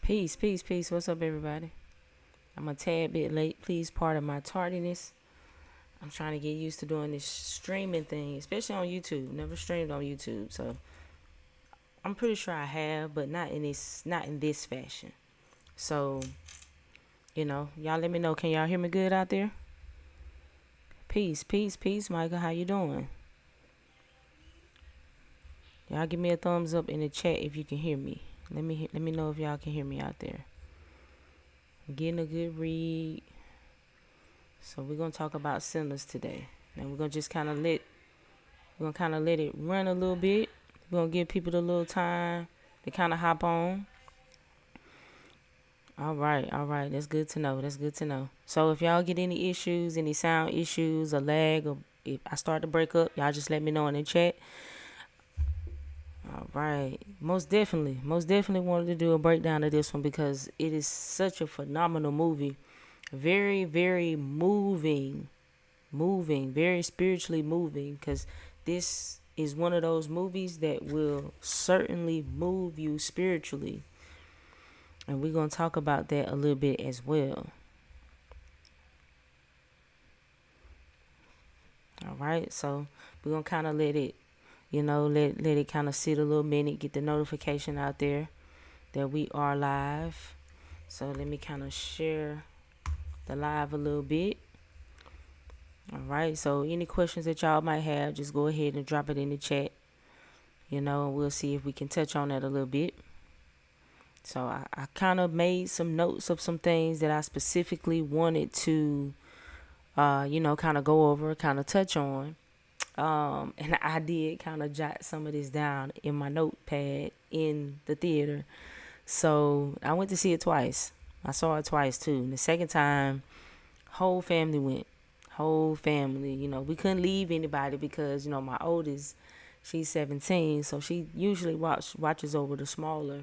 Peace, peace, peace. What's up, everybody? I'm a tad bit late. Please pardon my tardiness. I'm trying to get used to doing this streaming thing, especially on YouTube. Never streamed on YouTube, so I'm pretty sure I have, but not in this fashion. So, y'all let me know. Can y'all hear me good out there? Peace, peace, peace, Micah. How you doing? Y'all give me a thumbs up in the chat if you can hear me. Let me know if y'all can hear me out there. I'm getting a good read. So we're gonna talk about sinners today, and we're gonna just kind of let it run a little bit. We're gonna give people a little time to kind of hop on. All right. That's good to know. That's good to know. So if y'all get any issues, any sound issues, or lag, or if I start to break up, y'all just let me know in the chat. All right. Most definitely wanted to do a breakdown of this one because it is such a phenomenal movie. Very, very moving, very spiritually moving, because this is one of those movies that will certainly move you spiritually. And we're going to talk about that a little bit as well. All right. So we're going to kind of let it, let it kind of sit a little minute, get the notification out there that we are live. So let me kind of share the live a little bit. All right. So any questions that y'all might have, just go ahead and drop it in the chat. And we'll see if we can touch on that a little bit. So I kind of made some notes of some things that I specifically wanted to, kind of go over, kind of touch on. And I did kind of jot some of this down in my notepad in the theater. So I went to see it twice. I saw it twice too. And the second time, whole family went. Whole family. We couldn't leave anybody because, my oldest, she's 17. So she usually watches over the smaller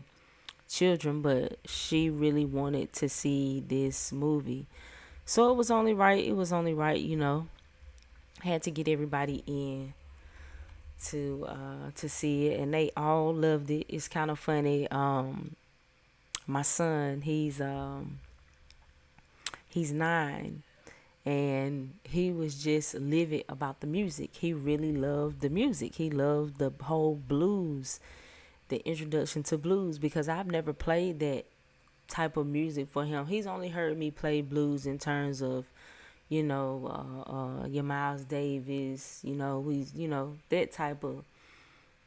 children, but she really wanted to see this movie. So it was only right. Had to get everybody in to see it, and they all loved it. It's kind of funny. My son, he's 9, and he was just livid about the music. He really loved the music. He loved the whole blues, the introduction to blues, because I've never played that type of music for him. He's only heard me play blues in terms of, your Miles Davis,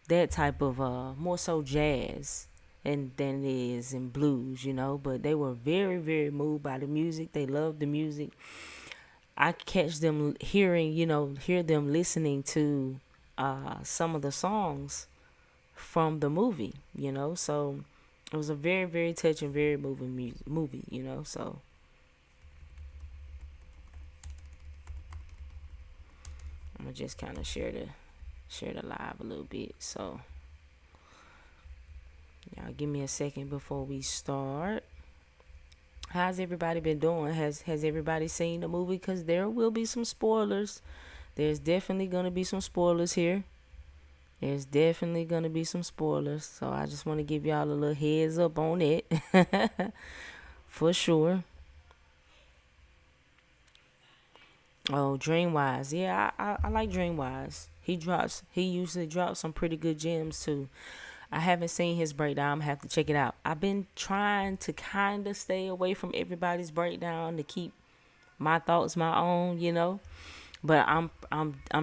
that type of more so jazz and than it is in blues, but they were very, very moved by the music. They loved the music. I catch them hear them listening to some of the songs from the movie, so it was a very, very touching, very moving movie, so I'm gonna just kind of share the live a little bit. So y'all give me a second before we start. How's everybody been doing? Has everybody seen the movie? Because there will be some spoilers. There's definitely gonna be some spoilers here. There's definitely gonna be some spoilers. So I just want to give y'all a little heads up on it. For sure. Oh, Dreamwise. Yeah, I like Dreamwise. He usually drops some pretty good gems too. I haven't seen his breakdown. I'm gonna have to check it out. I've been trying to kind of stay away from everybody's breakdown to keep my thoughts my own, But I'm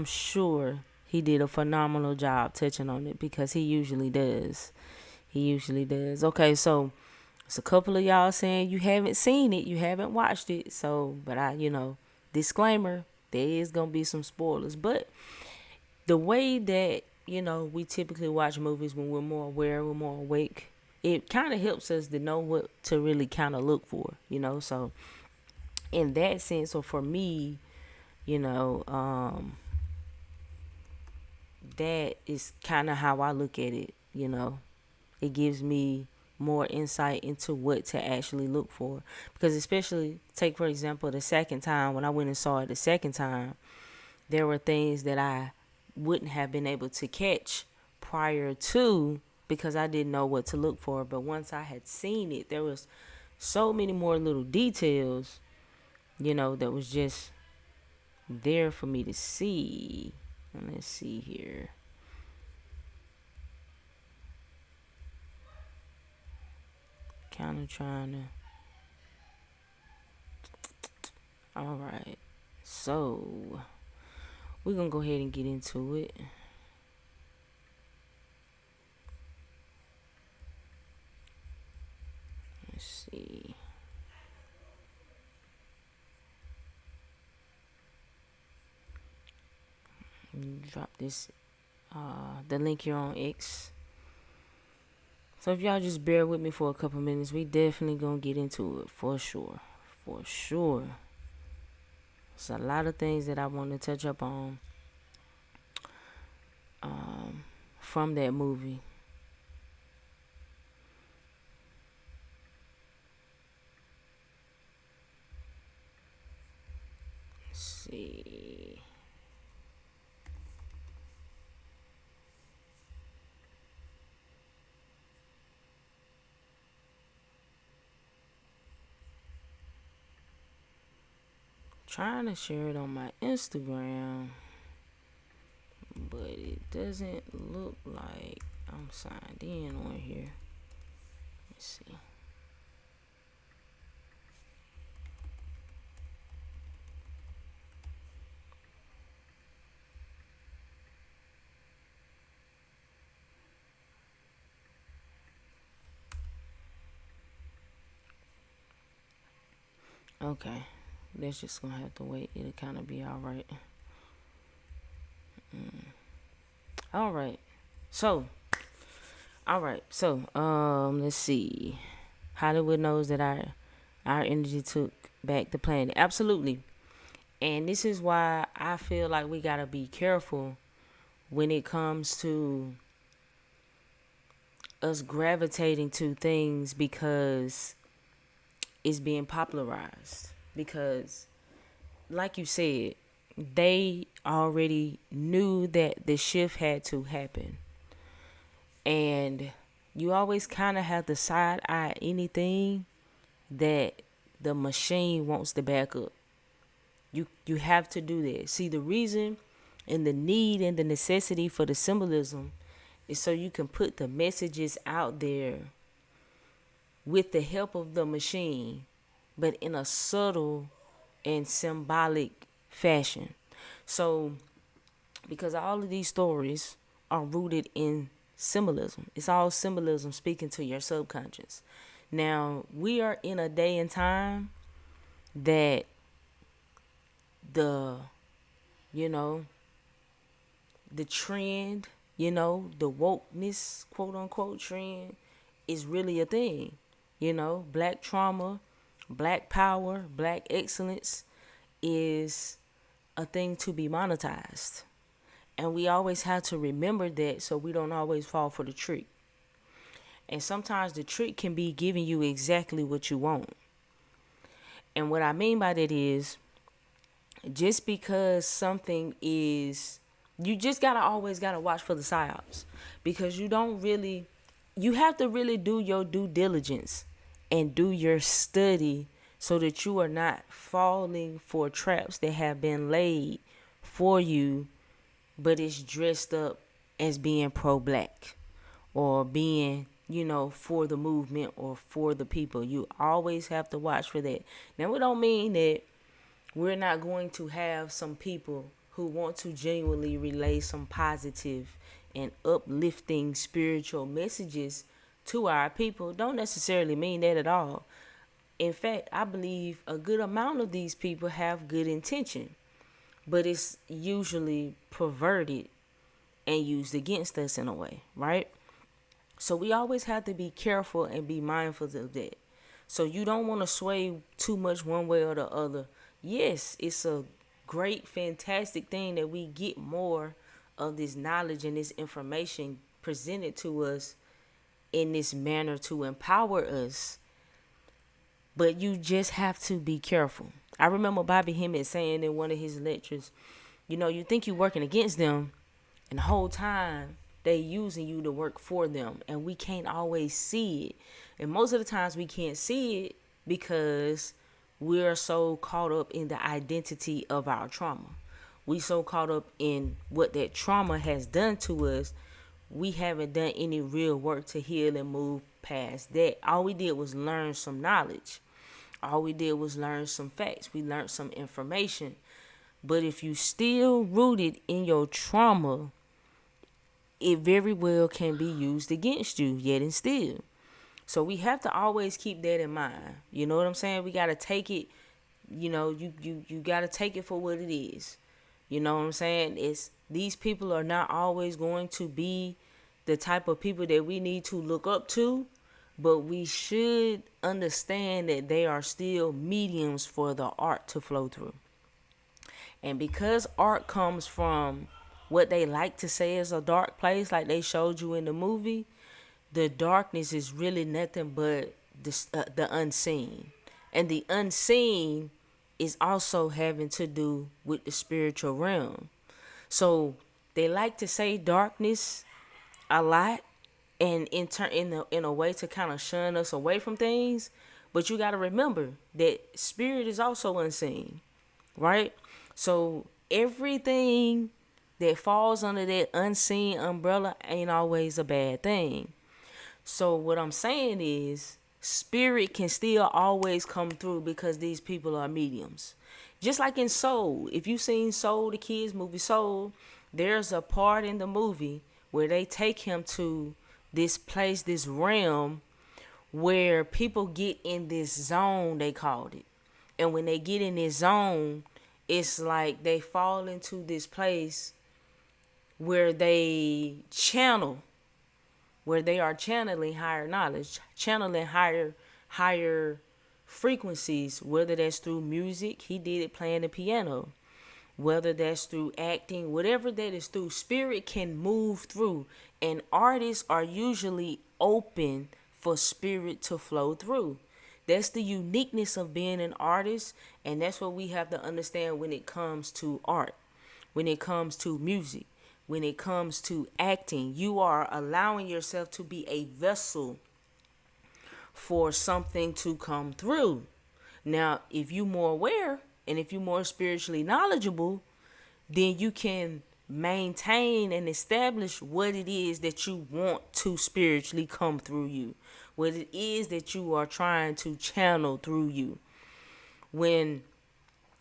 sure he did a phenomenal job touching on it because he usually does. He usually does. Okay, so it's a couple of y'all saying you haven't seen it, you haven't watched it. So, but disclaimer, there is gonna be some spoilers. But the way that we typically watch movies when we're more aware, we're more awake, it kind of helps us to know what to really kind of look for, so in that sense, or for me, that is kind of how I look at it. It gives me more insight into what to actually look for, because especially take for example the second time when I went and saw it the second time, there were things that I wouldn't have been able to catch prior to because I didn't know what to look for. But once I had seen it, there was so many more little details, that was just there for me to see. And let's see here. Kind of trying to. All right. So, we're going to go ahead and get into it. Let's see. Drop this, the link here on X. So if y'all just bear with me for a couple minutes, we definitely gonna get into it for sure. For sure. There's a lot of things that I want to touch up on from that movie. Let's see. Trying to share it on my Instagram, but it doesn't look like I'm signed in on here. Let's see. Okay, that's just gonna have to wait. It'll kind of be all right. All right. So, let's see. Hollywood knows that our energy took back the planet. Absolutely. And this is why I feel like we gotta be careful when it comes to us gravitating to things because it's being popularized. Because, like you said, they already knew that the shift had to happen. And you always kind of have to side eye anything that the machine wants to back up. You have to do that. See, the reason and the need and the necessity for the symbolism is so you can put the messages out there with the help of the machine, but in a subtle and symbolic fashion. So, because all of these stories are rooted in symbolism. It's all symbolism speaking to your subconscious. Now, we are in a day and time that the trend, the wokeness, quote unquote, trend is really a thing. Black trauma, black power, black excellence is a thing to be monetized. And we always have to remember that so we don't always fall for the trick. And sometimes the trick can be giving you exactly what you want. And what I mean by that is, just because something is, you just always gotta watch for the psyops, because you have to really do your due diligence and do your study so that you are not falling for traps that have been laid for you, but it's dressed up as being pro-black or being, for the movement or for the people. You always have to watch for that. Now, we don't mean that we're not going to have some people who want to genuinely relay some positive and uplifting spiritual messages to our people. Don't necessarily mean that at all. In fact, I believe a good amount of these people have good intention, but it's usually perverted and used against us in a way, right? So we always have to be careful and be mindful of that. So you don't want to sway too much one way or the other. Yes, it's a great, fantastic thing that we get more of this knowledge and this information presented to us in this manner to empower us. But you just have to be careful. I remember Bobby Hemmett saying in one of his lectures, you think you're working against them, and the whole time they using you to work for them, and we can't always see it. And most of the times we can't see it because we're so caught up in the identity of our trauma. We so caught up in what that trauma has done to us, we haven't done any real work to heal and move past that. All we did was learn some knowledge. All we did was learn some facts. We learned some information. But if you still rooted in your trauma, it very well can be used against you yet and still. So we have to always keep that in mind. You know what I'm saying? We got to take it, you got to take it for what it is. You know what I'm saying? These people are not always going to be the type of people that we need to look up to, but we should understand that they are still mediums for the art to flow through. And because art comes from what they like to say is a dark place, like they showed you in the movie, the darkness is really nothing but the unseen. And the unseen is also having to do with the spiritual realm. So they like to say darkness a lot, and in a way to kind of shun us away from things. But you got to remember that spirit is also unseen, right? So everything that falls under that unseen umbrella ain't always a bad thing. So what I'm saying is spirit can still always come through because these people are mediums. Just like in Soul. If you've seen Soul, the kids movie Soul, there's a part in the movie where they take him to this place, this realm, where people get in this zone, they called it. And when they get in this zone, it's like they fall into this place where they channel, where they are channeling higher knowledge, channeling higher frequencies, whether that's through music, he did it playing the piano, whether that's through acting, whatever that is through, spirit can move through. And artists are usually open for spirit to flow through. That's the uniqueness of being an artist, and that's what we have to understand when it comes to art, when it comes to music, when it comes to acting. You are allowing yourself to be a vessel for something to come through. Now, if you're more aware and if you're more spiritually knowledgeable, then you can maintain and establish what it is that you want to spiritually come through you, what it is that you are trying to channel through you. When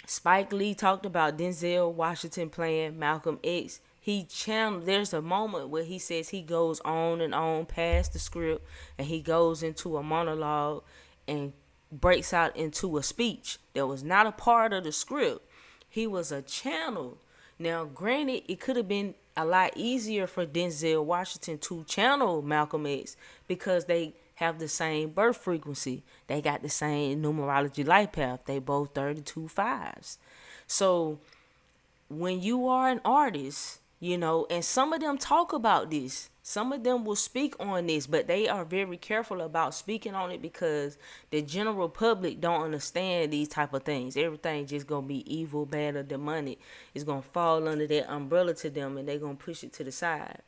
Spike Lee talked about Denzel Washington playing Malcolm X, he channeled, there's a moment where he says he goes on and on past the script, and he goes into a monologue and breaks out into a speech that was not a part of the script. He was a channel. Now, granted, it could have been a lot easier for Denzel Washington to channel Malcolm X because they have the same birth frequency. They got the same numerology life path. They both 32 fives. So when you are an artist, and some of them talk about this, some of them will speak on this, but they are very careful about speaking on it because the general public don't understand these type of things. Everything just gonna be evil, bad, or demonic. It's gonna fall under that umbrella to them, and they're gonna push it to the side.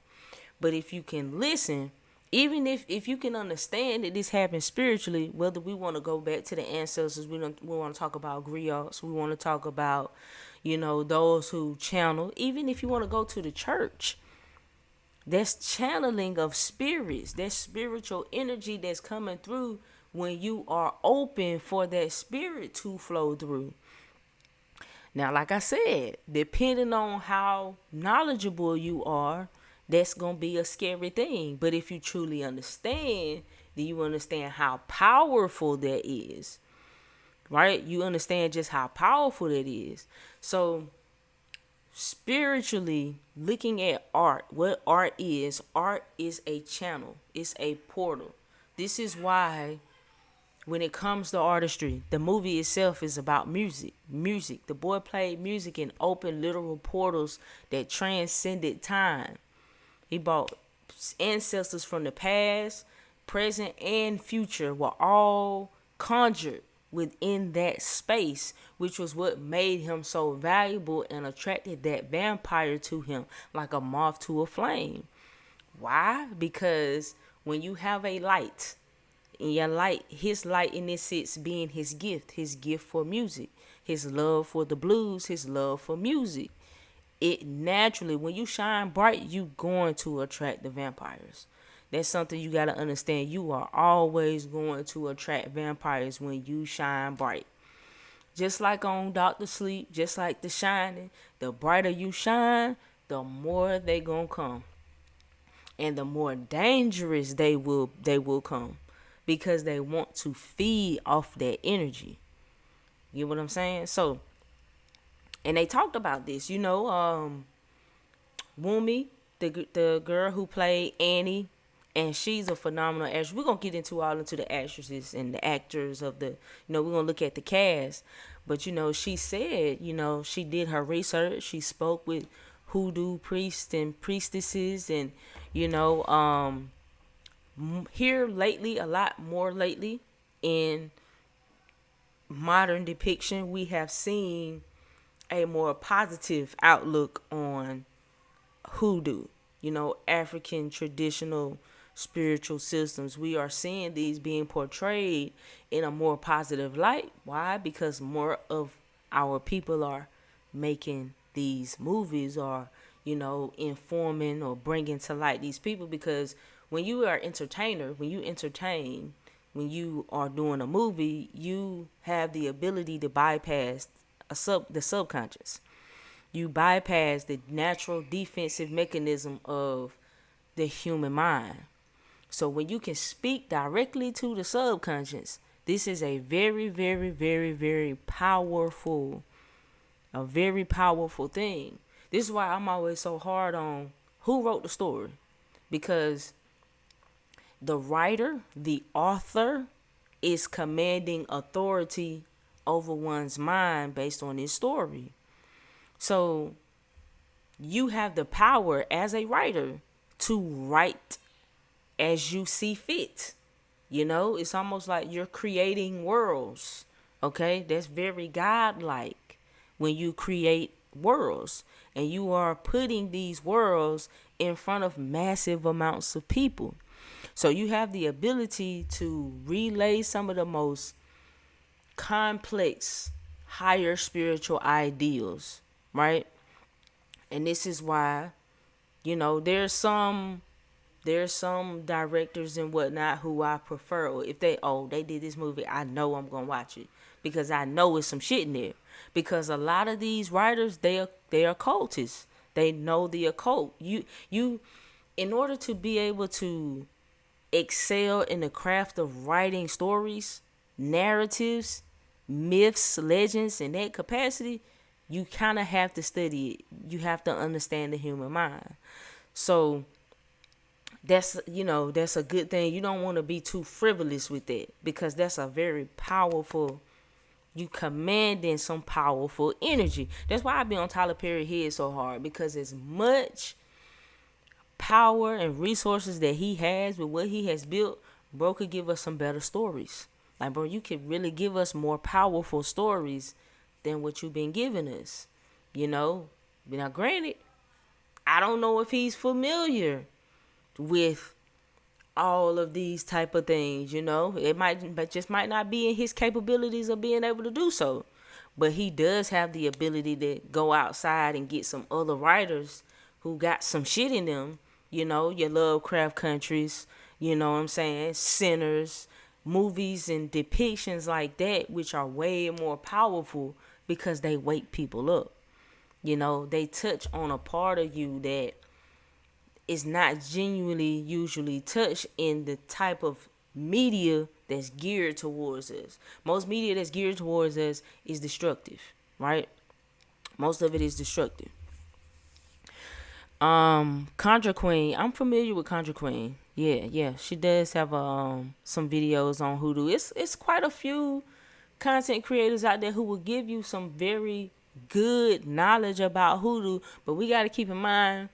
But if you can listen, even if you can understand that this happens spiritually, whether we want to go back to the ancestors, we want to talk about griots, we want to talk about, those who channel, even if you want to go to the church, that's channeling of spirits, that's spiritual energy that's coming through when you are open for that spirit to flow through. Now, like I said, depending on how knowledgeable you are, that's going to be a scary thing. But if you truly understand, then you understand how powerful that is, right? You understand just how powerful that is. So spiritually, looking at art, what art is a channel. It's a portal. This is why when it comes to artistry, the movie itself is about music. The boy played music and opened literal portals that transcended time. He brought ancestors from the past, present, and future were all conjured within that space, which was what made him so valuable and attracted that vampire to him like a moth to a flame. Why? Because when you have a light, and your light, his light in this sense being his gift for music, his love for the blues, his love for music, it naturally, when you shine bright, you going to attract the vampires. That's something you got to understand. You are always going to attract vampires when you shine bright. Just like on Doctor Sleep, just like The Shining, the brighter you shine, the more they gonna come, and the more dangerous they will come, because they want to feed off that energy. You know what I'm saying? So, and they talked about this. Wumi, the girl who played Annie, and she's a phenomenal actress. We're gonna get into the actresses and the actors of the, we're gonna look at the cast. But she said, she did her research. She spoke with hoodoo priests and priestesses, and here lately, a lot more lately, in modern depiction, we have seen a more positive outlook on hoodoo, African traditional spiritual systems. We are seeing these being portrayed in a more positive light. Why? Because more of our people are making these movies, or informing or bringing to light these people. Because when you are entertainer, when you entertain, when you are doing a movie, you have the ability to bypass the subconscious. You bypass the natural defensive mechanism of the human mind. So when you can speak directly to the subconscious, this is a very, very, very, very powerful, a very powerful thing. This is why I'm always so hard on who wrote the story. Because the writer, the author, is commanding authority over one's mind based on his story. So you have the power as a writer to write as you see fit. It's almost like you're creating worlds. Okay, that's very godlike when you create worlds, and you are putting these worlds in front of massive amounts of people. So you have the ability to relay some of the most complex, higher spiritual ideals, right? And this is why, there's some directors and whatnot who I prefer. Or if they did this movie, I know I'm gonna watch it, because I know it's some shit in there. Because a lot of these writers, they are occultists. They know the occult. You in order to be able to excel in the craft of writing stories, narratives, myths, legends, in that capacity, you kind of have to study it. You have to understand the human mind. So that's a good thing. You don't want to be too frivolous with that, because that's a very powerful, you commanding some powerful energy. That's why I be on Tyler Perry head so hard, because as much power and resources that he has with what he has built, bro could give us some better stories. Like, bro, you could really give us more powerful stories than what you've been giving us. Now, granted, I don't know if he's familiar with all of these type of things. It might not be in his capabilities of being able to do so. But he does have the ability to go outside and get some other writers who got some shit in them. Your Lovecraft countries, what I'm saying, Sinners, movies and depictions like that, which are way more powerful because they wake people up. They touch on a part of you that is not genuinely usually touched in the type of media that's geared towards us. Most media that's geared towards us is destructive, right? Most of it is destructive. Conjure Queen. I'm familiar with Conjure Queen. Yeah. She does have some videos on Hoodoo. It's quite a few content creators out there who will give you some very good knowledge about Hoodoo, but we got to keep in mind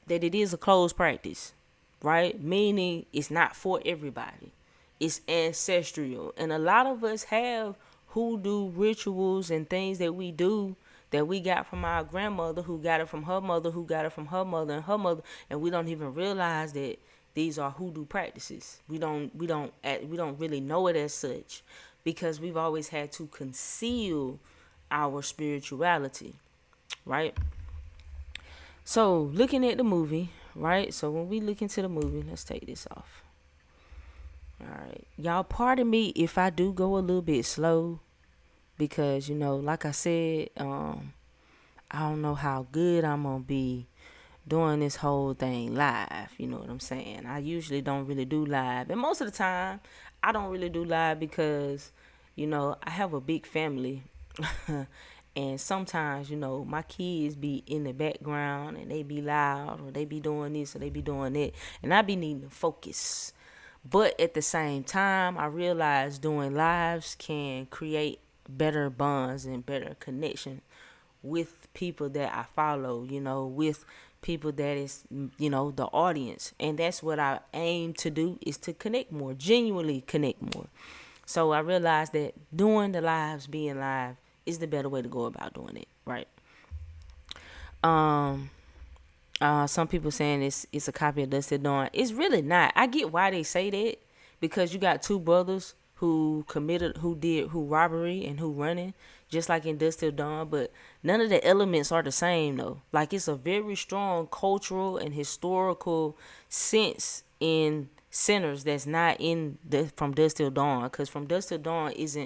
that it is a closed practice, right? Meaning it's not for everybody. It's ancestral. And a lot of us have Hoodoo rituals and things that we do that we got from our grandmother, who got it from her mother, who got it from her mother and her mother, and we don't even realize that these are hoodoo practices. We don't really know it as such, because we've always had to conceal our spirituality, right? So looking at the movie, right? So when we look into the movie, let's take this off. All right, y'all, pardon me if I do go a little bit slow, because like I said, I don't know how good I'm gonna be doing this whole thing live. You know what I'm saying? I usually don't really do live, and most of the time I don't really do live because I have a big family. And sometimes my kids be in the background and they be loud, or they be doing this or they be doing that, and I be needing to focus. But at the same time, I realize doing lives can create better bonds and better connection with people that I follow, with people that is, the audience. And that's what I aim to do, is to connect more, genuinely connect more. So I realized that doing the lives, being live, is the better way to go about doing it, right? Some people saying it's a copy of Dusty Dawn. It's really not. I get why they say that, because you got two brothers who robbery and who running, just like in Dust Till Dawn, but none of the elements are the same though. Like, it's a very strong cultural and historical sense in Sinners that's not in from Dust Till Dawn, because From Dust Till Dawn is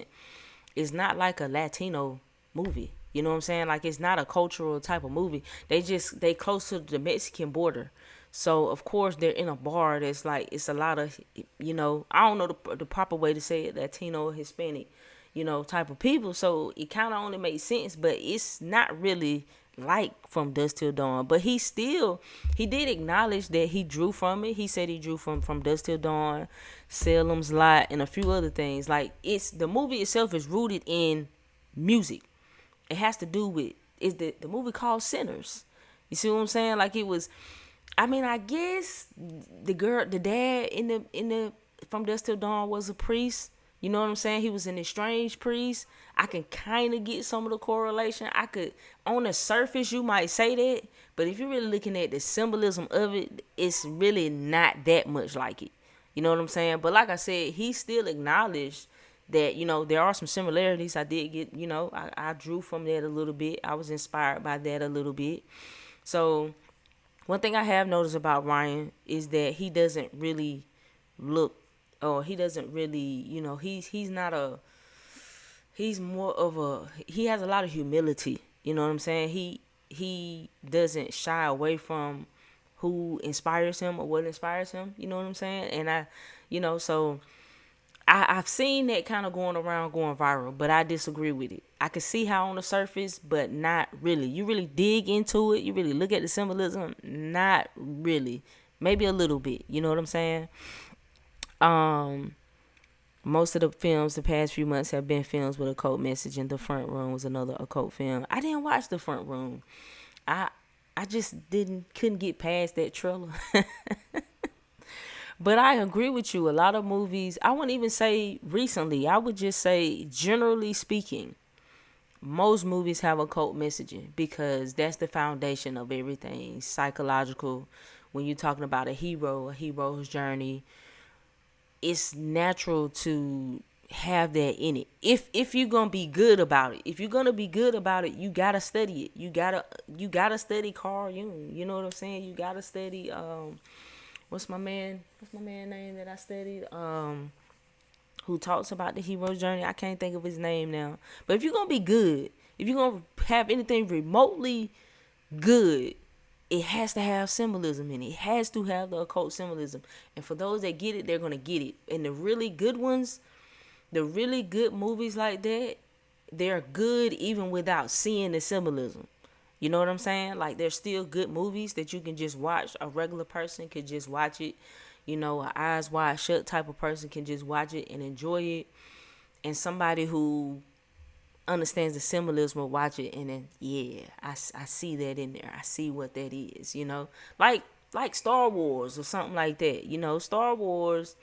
not like a Latino movie. You know what I'm saying? Like, it's not a cultural type of movie. They close to the Mexican border. So, of course, they're in a bar that's like, it's a lot of, I don't know the proper way to say it, Latino, Hispanic, type of people. So, it kind of only makes sense, but it's not really like From Dusk Till Dawn. But he did acknowledge that he drew from it. He said he drew from Dusk Till Dawn, Salem's Lot, and a few other things. Like, the movie itself is rooted in music. It has to do with, is the movie called Sinners. You see what I'm saying? Like, it was, I guess the dad in the From Dusk Till Dawn was a priest. You know what I'm saying? He was an estranged priest. I can kind of get some of the correlation. On the surface, you might say that, but if you're really looking at the symbolism of it, it's really not that much like it. You know what I'm saying? But like I said, he still acknowledged that, there are some similarities. I did get, I drew from that a little bit. I was inspired by that a little bit. So one thing I have noticed about Ryan is that he doesn't really look, or he doesn't really, he's more of he has a lot of humility. You know what I'm saying? He doesn't shy away from who inspires him or what inspires him. You know what I'm saying? And so I've seen that kind of going viral, but I disagree with it. I can see how on the surface, but not really. You really dig into it, you really look at the symbolism, not really. Maybe a little bit, you know what I'm saying? Most of the films the past few months have been films with occult message, and The Front Room was another occult film. I didn't watch The Front Room. I just couldn't get past that trailer. But I agree with you. A lot of movies, I wouldn't even say recently, I would just say generally speaking, most movies have occult messaging, because that's the foundation of everything. Psychological, when you're talking about a hero's journey, it's natural to have that in it. If you're gonna be good about it, you gotta study it. You gotta study Carl Jung. You know what I'm saying? You gotta study what's my man name that I studied? Who talks about the hero's journey? I can't think of his name now. But if you're gonna be good, if you're gonna have anything remotely good, it has to have symbolism in it. It has to have the occult symbolism. And for those that get it, they're gonna get it. And the really good ones, the really good movies like that, they're good even without seeing the symbolism. You know what I'm saying? Like, there's still good movies that you can just watch. A regular person could just watch it. An eyes wide shut type of person can just watch it and enjoy it. And somebody who understands the symbolism will watch it and then, yeah, I see that in there. I see what that is, Like Star Wars or something like that. Star Wars,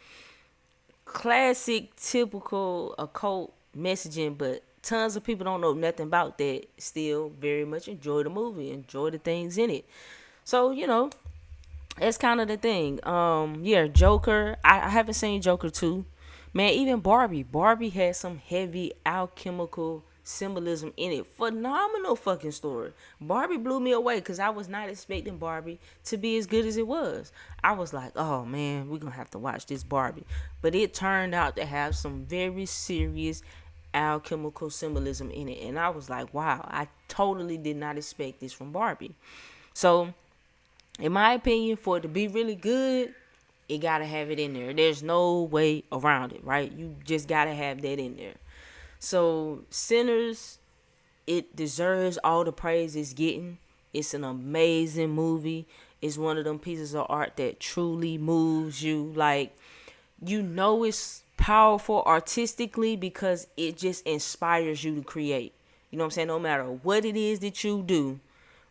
classic, typical occult messaging, but tons of people don't know nothing about that still very much enjoy the movie, enjoy the things in it. So, that's kind of the thing. Yeah, Joker. I haven't seen Joker 2. Man, even Barbie. Barbie had some heavy alchemical symbolism in it. Phenomenal fucking story. Barbie blew me away because I was not expecting Barbie to be as good as it was. I was like, oh man, we're going to have to watch this Barbie. But it turned out to have some very serious alchemical symbolism in it. And I was like, wow, I totally did not expect this from Barbie. So, in my opinion, for it to be really good, it gotta have it in there. There's no way around it, right? You just gotta have that in there. So Sinners, it deserves all the praise it's getting. It's an amazing movie. It's one of them pieces of art that truly moves you. Like, it's powerful artistically because it just inspires you to create. You know what I'm saying? No matter what it is that you do,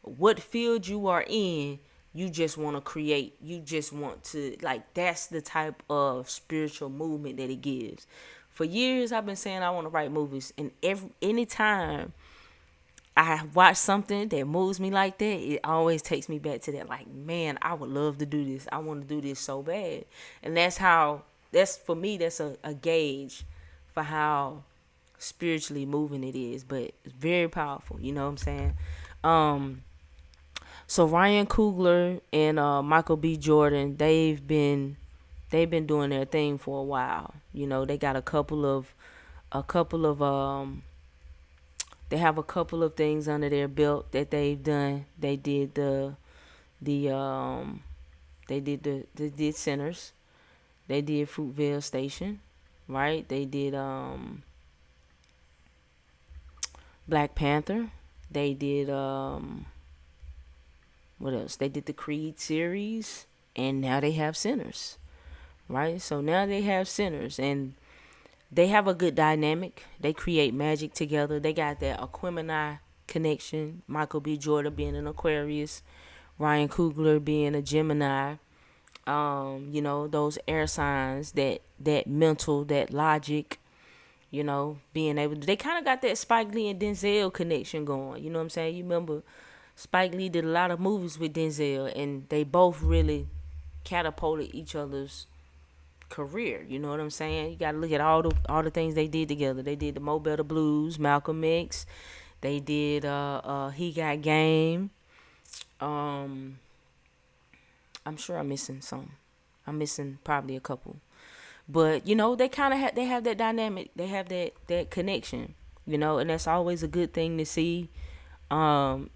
what field you are in, you just want to create. You just want to, like, that's the type of spiritual movement that it gives. For years I've been saying I want to write movies, and anytime I watch something that moves me like that, it always takes me back to that. Like, man, I would love to do this. I want to do this so bad. And that's for me, that's a gauge for how spiritually moving it is. But it's very powerful, you know what I'm saying? So Ryan Coogler and Michael B. Jordan, they've been doing their thing for a while. They got a couple of they have a couple of things under their belt that they've done. They did they did Sinners. They did Fruitvale Station, right? They did Black Panther. They did what else? They did the Creed series, and now they have Sinners, right? So now they have Sinners, and they have a good dynamic. They create magic together. They got that Aquemini connection. Michael B. Jordan being an Aquarius, Ryan Coogler being a Gemini. Those air signs, that mental, that logic. Being able to, they kind of got that Spike Lee and Denzel connection going. You know what I'm saying? You remember Spike Lee did a lot of movies with Denzel, and they both really catapulted each other's career. You know what I'm saying? You got to look at all the things they did together. They did the Mo Better Blues, Malcolm X. They did He Got Game. I'm sure I'm missing some. I'm missing probably a couple. But they kind of they have that dynamic. They have that connection. And that's always a good thing to see.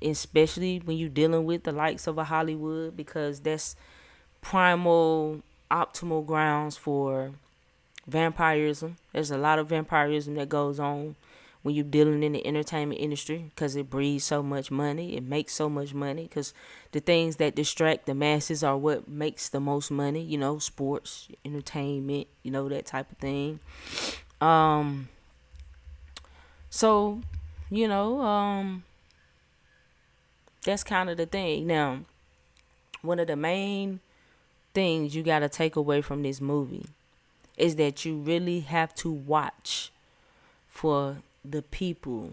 Especially when you're dealing with the likes of a Hollywood, because that's primal, optimal grounds for vampirism. There's a lot of vampirism that goes on when you're dealing in the entertainment industry, because it breeds so much money. It makes so much money because the things that distract the masses are what makes the most money. Sports, entertainment, that type of thing. So, that's kind of the thing. Now, one of the main things you got to take away from this movie is that you really have to watch for the people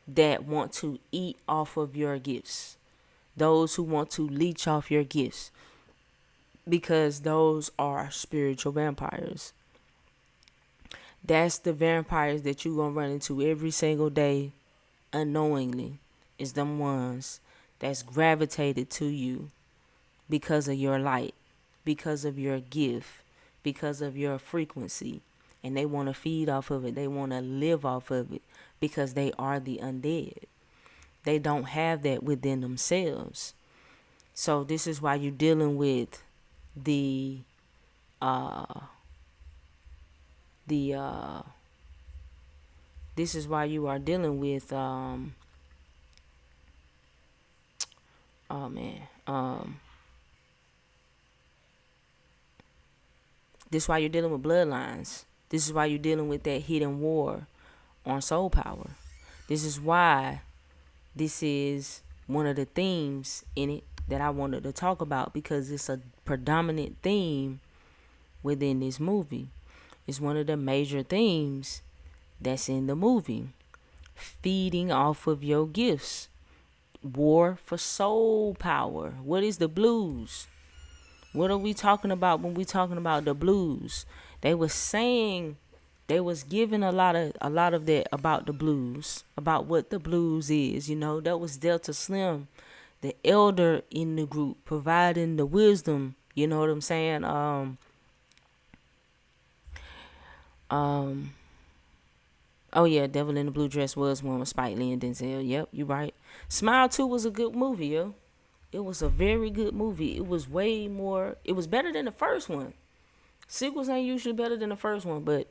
that want to eat off of your gifts. Those who want to leech off your gifts. Because those are spiritual vampires. That's the vampires that you're going to run into every single day unknowingly. Is them ones that's gravitated to you because of your light, because of your gift, because of your frequency. And they want to feed off of it. They want to live off of it because they are the undead. They don't have that within themselves. So this is why you're dealing with this is why you are dealing with this is why you're dealing with Bloodlines. This is why you're dealing with that hidden war on soul power. This is why this is one of the themes in it that I wanted to talk about, because it's a predominant theme within this movie. It's one of the major themes That's in the movie. Feeding off of your gifts. War for soul power. What is the blues? What are we talking about when we talking about the blues? They was saying, they was giving a lot of that about the blues, about what the blues is. That was Delta Slim, the elder in the group, providing the wisdom. You know what I'm saying? Oh yeah, Devil in the Blue Dress was one with Spike Lee and Denzel. Yep, you right. Smile 2 was a good movie, yo. It was a very good movie. It was way more. It was better than the first one. Sequels ain't usually better than the first one, but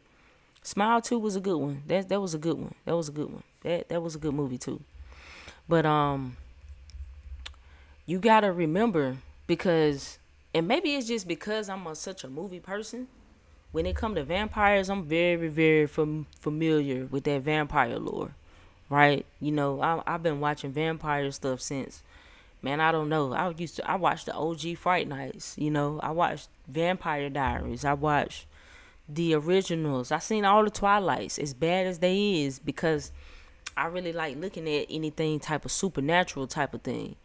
Smile 2 was a good one. That was a good one. That was a good one. That was a good movie too. But you gotta remember, because, and maybe it's just because I'm such a movie person. When it come to vampires, I'm very, very familiar with that vampire lore, right? I've been watching vampire stuff since, man, I don't know. I watched the OG Fright Nights. I watched Vampire Diaries. I watched the originals. I seen all the Twilights, as bad as they is, because I really like looking at anything type of supernatural type of thing.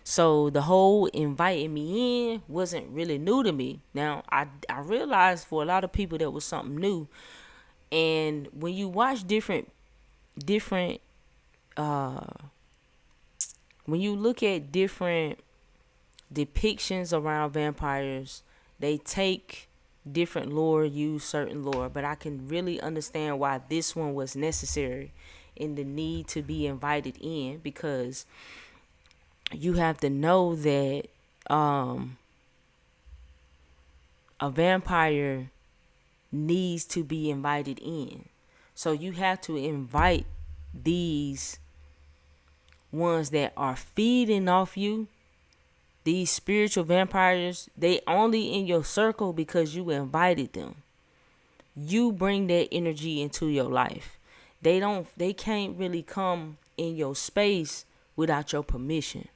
So the whole inviting me in wasn't really new to me. Now, I realized for a lot of people that was something new. And when you watch different when you look at different depictions around vampires, they take different lore, use certain lore, but I can really understand why this one was necessary and the need to be invited in, because you have to know that a vampire needs to be invited in. So you have to invite these ones that are feeding off you. These spiritual vampires, they only in your circle because you invited them. You bring that energy into your life. They can't really come in your space without your permission.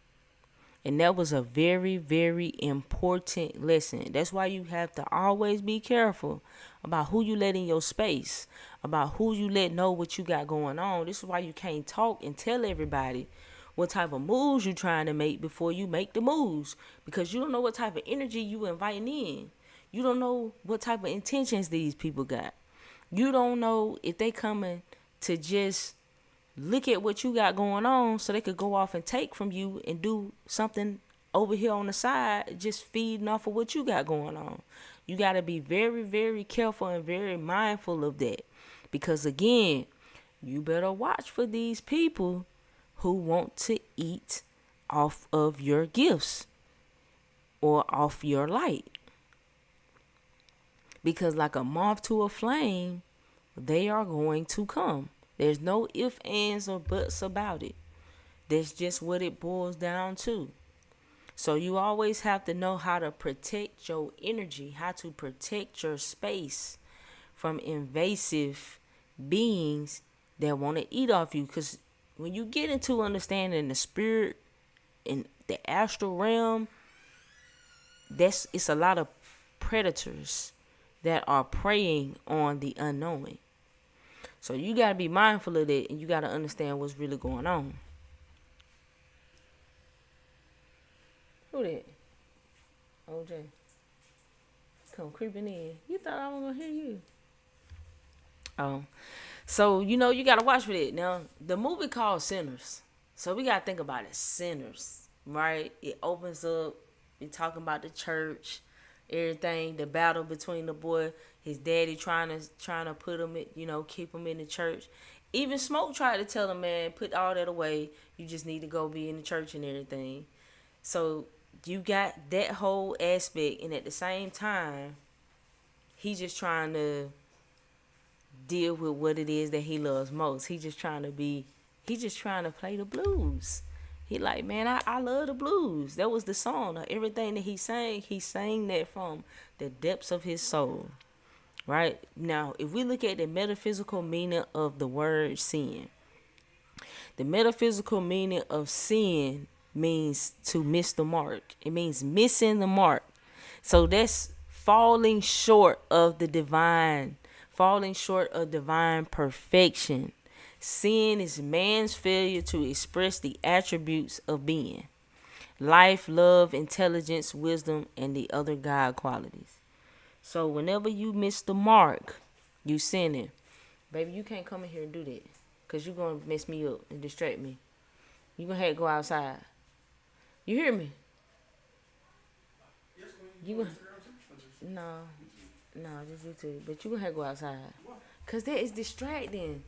And that was a very, very important lesson. That's why you have to always be careful about who you let in your space, about who you let know what you got going on. This is why you can't talk and tell everybody what type of moves you trying to make before you make the moves, because you don't know what type of energy you inviting in. You don't know what type of intentions these people got. You don't know if they coming to just look at what you got going on so they could go off and take from you and do something over here on the side, just feeding off of what you got going on. You got to be very, very careful and very mindful of that, because again, you better watch for these people who want to eat off of your gifts or off your light. Because like a moth to a flame, they are going to come. There's no ifs, ands, or buts about it. That's just what it boils down to. So you always have to know how to protect your energy, how to protect your space from invasive beings that want to eat off you. Because when you get into understanding the spirit and the astral realm, it's a lot of predators that are preying on the unknowing. So you got to be mindful of that, and you got to understand what's really going on. Who that? OJ. Come creeping in. You thought I was going to hear you. Oh. So, you got to watch for that. Now, the movie called Sinners. So we got to think about it. Sinners, right? It opens up. You're talking about the church, everything, the battle between the boy, his daddy trying to put him, keep him in the church. Even Smoke tried to tell him, man, put all that away. You just need to go be in the church and everything. So you got that whole aspect, and at the same time, he's just trying to deal with what it is that he loves most. He's just trying to play the blues. He like, man, I love the blues. That was the song. Everything that he sang that from the depths of his soul. Right? Now, if we look at the metaphysical meaning of the word sin, the metaphysical meaning of sin means to miss the mark. It means missing the mark. So that's falling short of the divine, falling short of divine perfection. Sin is man's failure to express the attributes of being: life, love, intelligence, wisdom, and the other God qualities. So whenever you miss the mark, you sinning. Baby, you can't come in here and do that, because you're going to mess me up and distract me. You're going to have to go outside. You hear me? You gonna, no, just YouTube. But you going to have to go outside. Because that is distracting.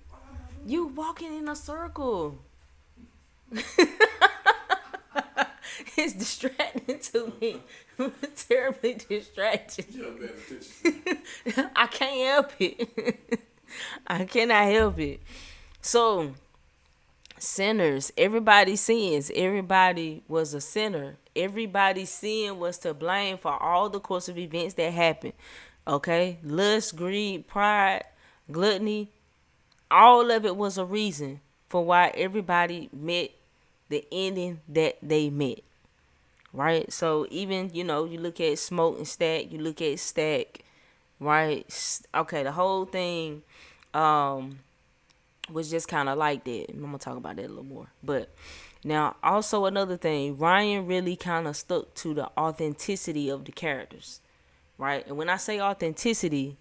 You walking in a circle. It's distracting to me. Terribly distracting. I can't help it. I cannot help it. So, sinners, everybody sins. Everybody was a sinner. Everybody's sin was to blame for all the course of events that happened. Okay? Lust, greed, pride, gluttony, all of it was a reason for why everybody met the ending that they met. Right? So even, you look at Smoke and Stack, you look at Stack, right? Okay, the whole thing was just kind of like that. I'm going to talk about that a little more. But now, also another thing, Ryan really kind of stuck to the authenticity of the characters, right? And when I say authenticity,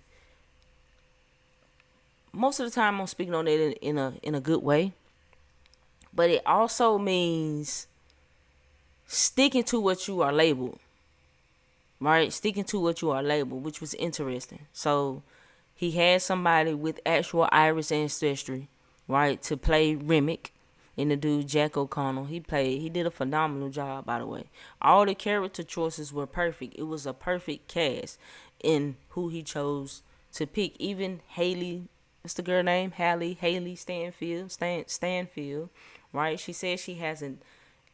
most of the time I'm speaking on it in a good way. But it also means sticking to what you are labeled, right? Sticking to what you are labeled, which was interesting. So he had somebody with actual Irish ancestry, right, to play Remick, and the dude Jack O'Connell. He did a phenomenal job, by the way. All the character choices were perfect. It was a perfect cast in who he chose to pick. Even Haley, what's the girl name? Haley Stanfield, right? She says she has an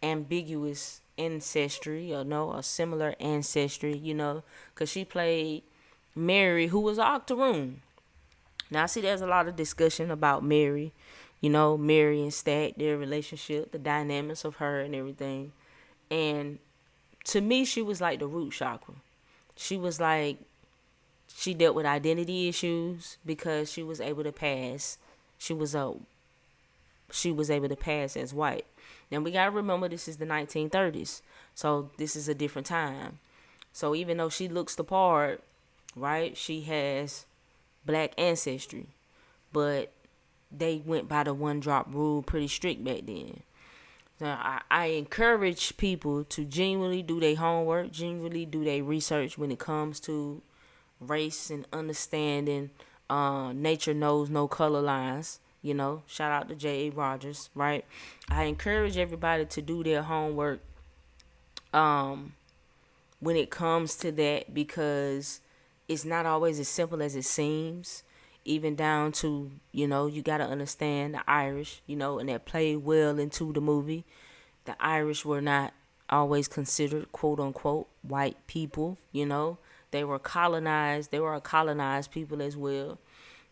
ambiguous ancestry, or no, a similar ancestry, because she played Mary, who was an octoroon. Now, I see there's a lot of discussion about Mary, Mary and Stack, their relationship, the dynamics of her and everything. And to me, she was like the root chakra. She was like, she dealt with identity issues because she was able to pass. She was able to pass as white. Now, we got to remember this is the 1930s. So this is a different time. So even though she looks the part, right, she has black ancestry. But they went by the one drop rule pretty strict back then. Now, I encourage people to genuinely do their homework, genuinely do their research when it comes to race and understanding. Nature knows no color lines. Shout out to J.A. Rogers, right? I encourage everybody to do their homework when it comes to that, because it's not always as simple as it seems. Even down to, you got to understand the Irish, and that played well into the movie. The Irish were not always considered, quote unquote, white people, They were colonized. They were a colonized people as well.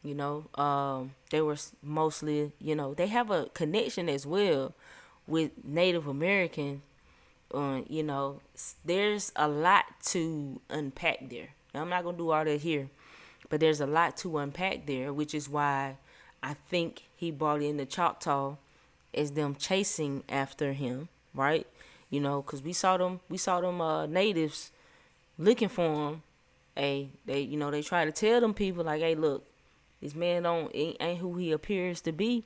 They were mostly, they have a connection as well with Native American. There's a lot to unpack there. Now, I'm not going to do all that here, but there's a lot to unpack there, which is why I think he brought in the Choctaw as them chasing after him, right? Because we saw them natives looking for him. They try to tell them people like, hey, look, this man ain't who he appears to be,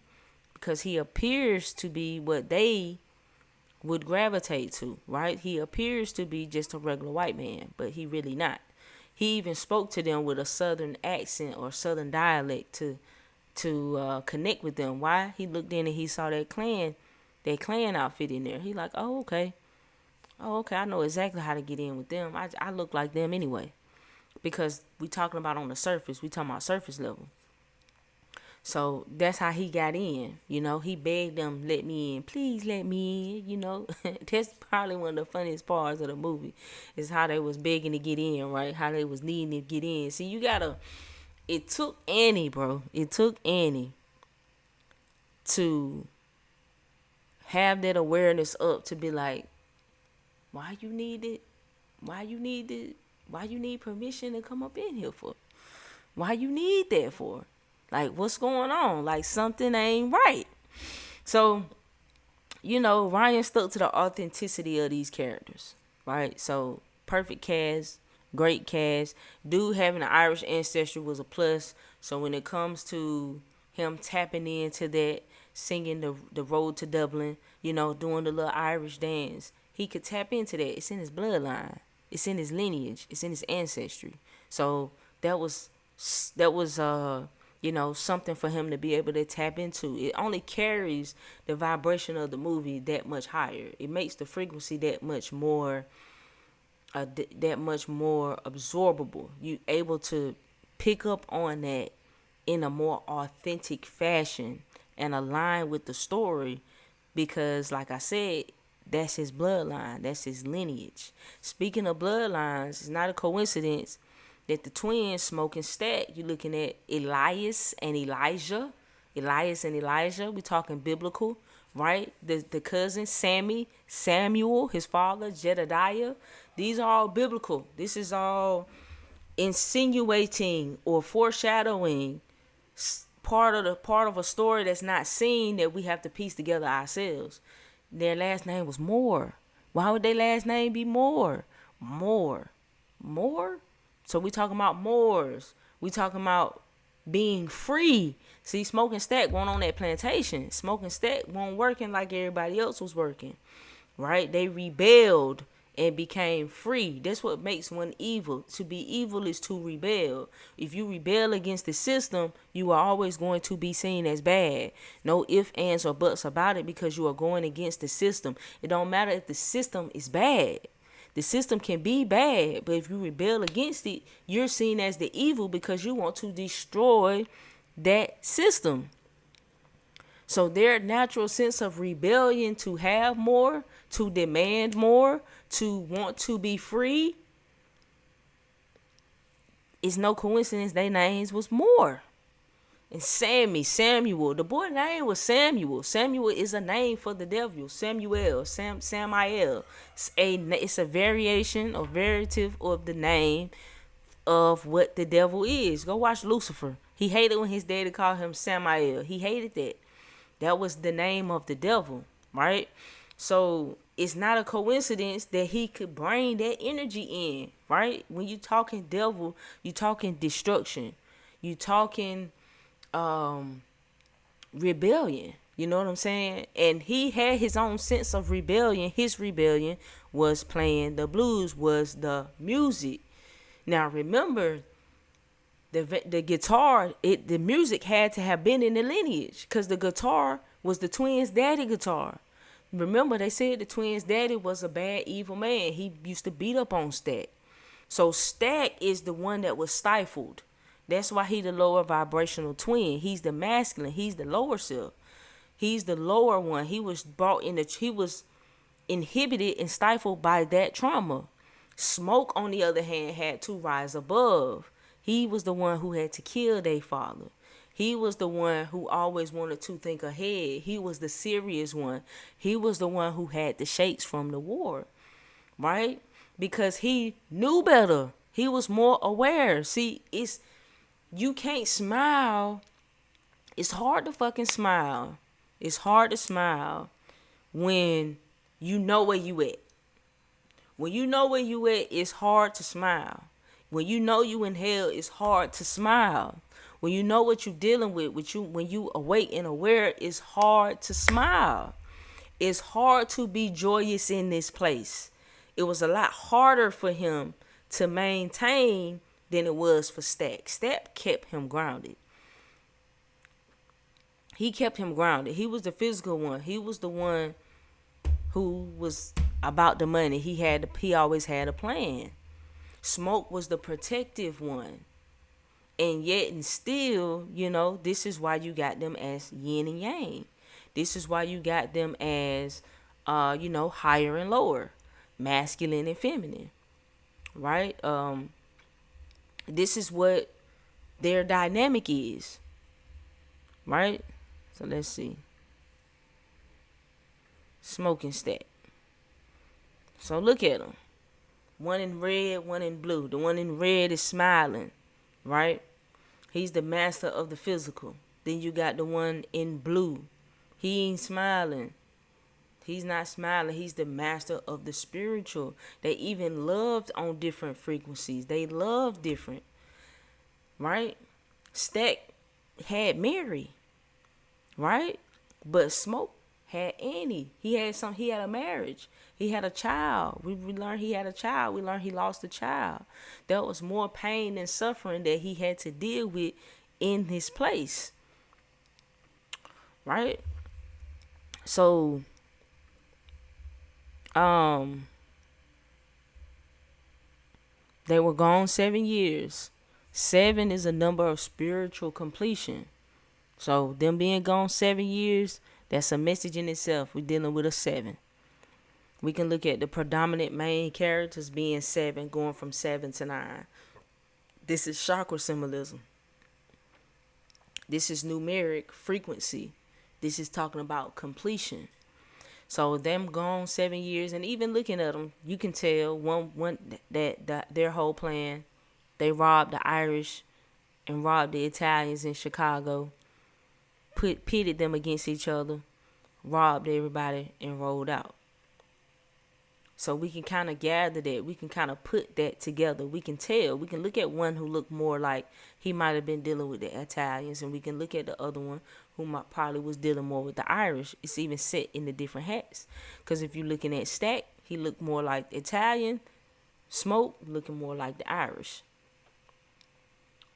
because he appears to be what they would gravitate to, right? He appears to be just a regular white man, but he really not. He even spoke to them with a southern accent or southern dialect to connect with them. Why? He looked in and he saw that clan outfit in there. He like, oh, okay. I know exactly how to get in with them. I look like them anyway. Because we talking about on the surface. We talking about surface level. So that's how he got in. He begged them, let me in. Please let me in, That's probably one of the funniest parts of the movie, is how they was begging to get in, right? How they was needing to get in. See, it took Annie, bro. It took Annie to have that awareness up to be like, why you need it? Why you need permission to come up in here for? Why you need that for? Like, what's going on? Like, something ain't right. So, Ryan stuck to the authenticity of these characters, right? So, perfect cast, great cast. Dude having an Irish ancestry was a plus. So, when it comes to him tapping into that, singing the Road to Dublin, doing the little Irish dance, he could tap into that. It's in his bloodline. It's in his lineage. It's in his ancestry. So, that was something for him to be able to tap into. It only carries the vibration of the movie that much higher. It makes the frequency that much more absorbable. You able to pick up on that in a more authentic fashion and align with the story, because like I said, that's his bloodline, that's his lineage. Speaking of bloodlines, it's not a coincidence that the twins smoking stack. You're looking at Elias and Elijah. We talking biblical, right? The cousin Samuel, his father Jedediah. These are all biblical. This is all insinuating or foreshadowing part of a story that's not seen, that we have to piece together ourselves. Their last name was Moore. Why would their last name be Moore? Moore. So we talking about Moors. We talking about being free. See, Smoking Stack went on that plantation. Smoking Stack weren't working like everybody else was working, right? They rebelled and became free. That's what makes one evil. To be evil is to rebel. If you rebel against the system, you are always going to be seen as bad. No ifs, ands, or buts about it, because you are going against the system. It don't matter if the system is bad. The system can be bad, but if you rebel against it, you're seen as the evil because you want to destroy that system. So their natural sense of rebellion, to have more, to demand more, to want to be free, is no coincidence their names was Moore. And Samuel. The boy name was Samuel. Samuel is a name for the devil. Samael. It's a variation or variative of the name of what the devil is. Go watch Lucifer. He hated when his daddy called him Samael. He hated that. That was the name of the devil, right? So it's not a coincidence that he could bring that energy in, right? When you talking devil, you talking destruction. You talking rebellion. You know what I'm saying? And he had his own sense of rebellion. His rebellion was playing the blues, was the music. Now remember, the guitar, the music had to have been in the lineage, because the guitar was the twins' daddy guitar. Remember, they said the twins' daddy was a bad, evil man. He used to beat up on Stack. So Stack is the one that was stifled. That's why he the lower vibrational twin. He's the masculine. He's the lower self. He's the lower one. He was he was inhibited and stifled by that trauma. Smoke, on the other hand, had to rise above. He was the one who had to kill their father. He was the one who always wanted to think ahead. He was the serious one. He was the one who had the shakes from the war, right? Because he knew better. He was more aware. See, you can't smile. It's hard to fucking smile. It's hard to smile when you know where you at. When you know where you at, it's hard to smile. When you know you in hell, it's hard to smile. When you know what you're dealing with, when you awake and aware, it's hard to smile. It's hard to be joyous in this place. It was a lot harder for him to maintain than it was for Stack. Stack kept him grounded. He kept him grounded. He was the physical one. He was the one who was about the money. He always had a plan. Smoke was the protective one. And yet and still, this is why you got them as yin and yang. This is why you got them as, higher and lower, masculine and feminine, right? This is what their dynamic is, right? So let's see. Smoking Stack. So look at them. One in red, one in blue. The one in red is smiling, right? He's the master of the physical. Then you got the one in blue. He ain't smiling. He's not smiling. He's the master of the spiritual. They even loved on different frequencies. They love different. Right? Stack had Mary. Right? But Smoke had Annie. He had a marriage. He had a child. We learned he had a child. We learned he lost a child. There was more pain and suffering that he had to deal with in his place. Right? So they were gone 7 years. 7 is a number of spiritual completion. So them being gone 7 years, that's a message in itself. We're dealing with a 7. We can look at the predominant main characters being 7, going from 7 to 9. This is chakra symbolism. This is numeric frequency. This is talking about completion. So them gone 7 years, and even looking at them, you can tell that their whole plan, they robbed the Irish and robbed the Italians in Chicago, pitted them against each other, robbed everybody, and rolled out. So we can kind of gather that. We can kind of put that together. We can tell. We can look at one who looked more like he might have been dealing with the Italians, and we can look at the other one who probably was dealing more with the Irish. It's even set in the different hats. Because if you're looking at Stack, he looked more like the Italian. Smoke looking more like the Irish.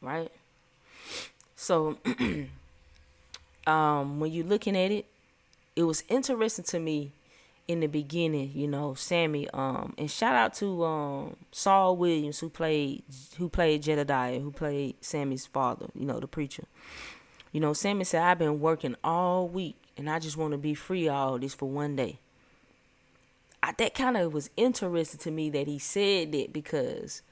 Right? So when you're looking at it, it was interesting to me in the beginning, you know, Sammy, and shout out to Saul Williams who played Jedediah, who played Sammy's father, you know, the preacher. You know, Sammy said, I've been working all week and I just want to be free of all this for one day. That kind of was interesting to me that he said that, because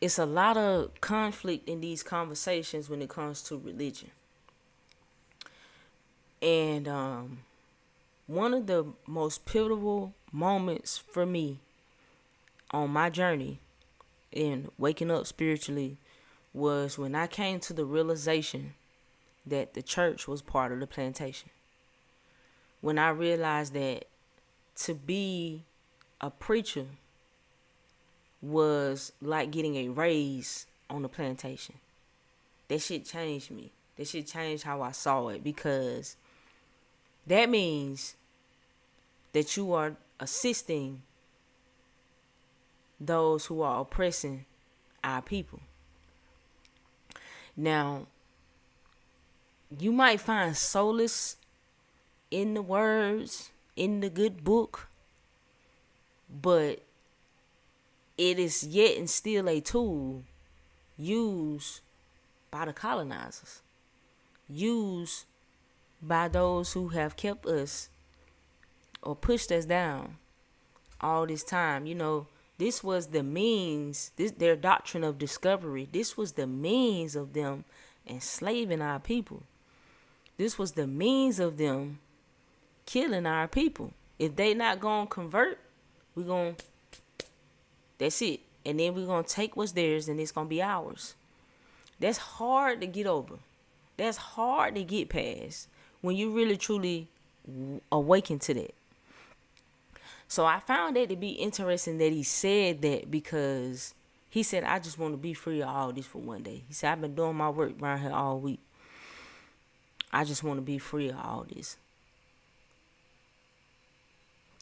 it's a lot of conflict in these conversations when it comes to religion. And one of the most pivotal moments for me on my journey in waking up spiritually was when I came to the realization that the church was part of the plantation. When I realized that to be a preacher was like getting a raise on the plantation. That shit changed me. That shit changed how I saw it, because that means that you are assisting those who are oppressing our people. Now, you might find solace in the words, in the good book, but it is yet and still a tool used by the colonizers, used by those who have kept us or pushed us down all this time. You know, this was the means, their doctrine of discovery, this was the means of them enslaving our people. This was the means of them killing our people. If they not gonna convert, that's it. And then we're gonna take what's theirs and it's gonna be ours. That's hard to get over. That's hard to get past when you really truly awaken to that. So I found that to be interesting that he said that, because he said, I just want to be free of all this for one day. He said, I've been doing my work around here all week. I just want to be free of all this.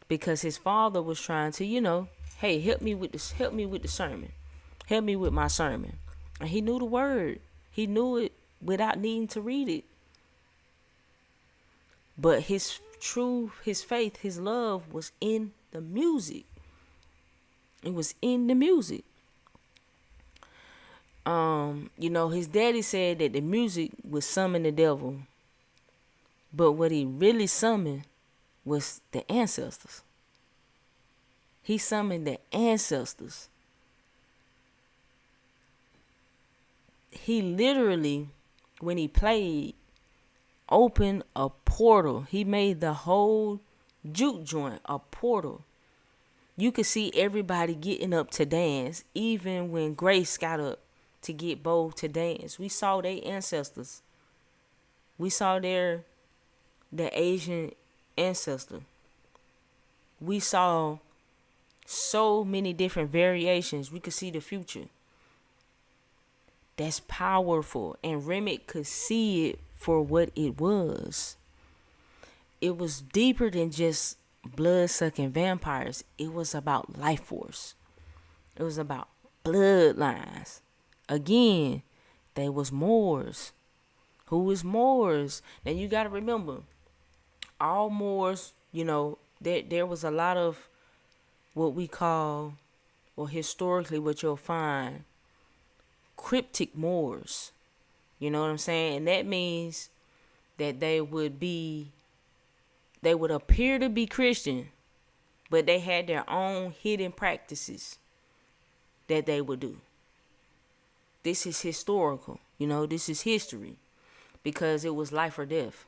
Because his father was trying to, you know, hey, help me with this, help me with the sermon. Help me with my sermon. And he knew the word. He knew it without needing to read it. But his faith, his love was in the music. It was in the music. You know, his daddy said that the music would summon the devil. But what he really summoned was the ancestors. He summoned the ancestors. He literally, when he played, opened a portal. He made the whole juke joint a portal. You could see everybody getting up to dance, even when Grace got up to get both to dance. We saw their ancestors. We saw the Asian ancestor. We saw so many different variations. We could see the future. That's powerful. And Remick could see it for what it was. It was deeper than just blood-sucking vampires. It was about life force. It was about bloodlines. Again, they was Moors. Who is Moors? Now you got to remember, all Moors, there was a lot of what we call, or historically what you'll find, cryptic Moors. You know what I'm saying? And that means that they would appear to be Christian, but they had their own hidden practices that they would do. This is historical. This is history, because it was life or death.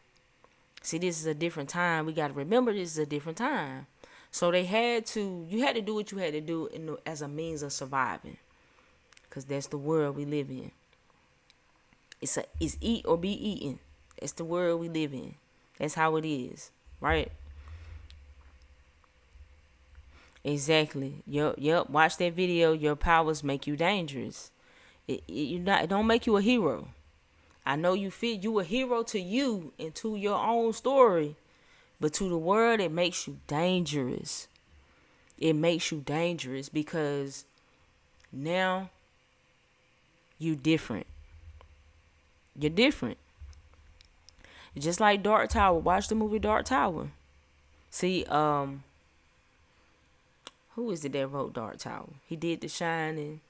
See, this is a different time. We got to remember this is a different time. So you had to do what you had to do as a means of surviving, because that's the world we live in. It's eat or be eaten. That's the world we live in. That's how it is, right? Exactly. Yep. Watch that video. Your powers make you dangerous. It don't make you a hero. I know you feel you a hero to you and to your own story, but to the world it makes you dangerous. It makes you dangerous because now you different. You're different. Just like Dark Tower. Watch the movie Dark Tower. See, who is it that wrote Dark Tower? He did The Shining.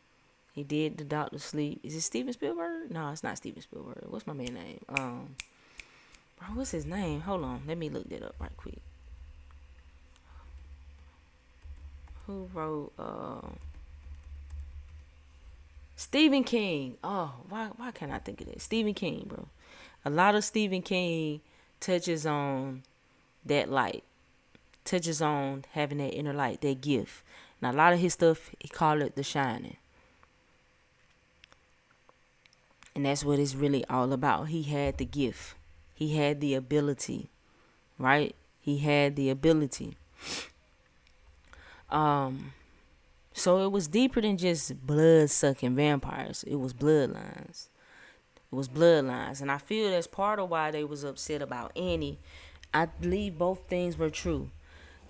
He did The Doctor Sleep. Is it Steven Spielberg? No, it's not Steven Spielberg. What's my man's name? Bro, what's his name? Hold on. Let me look that up right quick. Who wrote Stephen King? Oh, why can't I think of that? Stephen King, bro. A lot of Stephen King touches on that light. Touches on having that inner light, that gift. Now, a lot of his stuff, he called it The Shining. And that's what it's really all about. He had the gift. He had the ability. Right? He had the ability. So it was deeper than just blood-sucking vampires. It was bloodlines. It was bloodlines. And I feel that's part of why they was upset about Annie. I believe both things were true.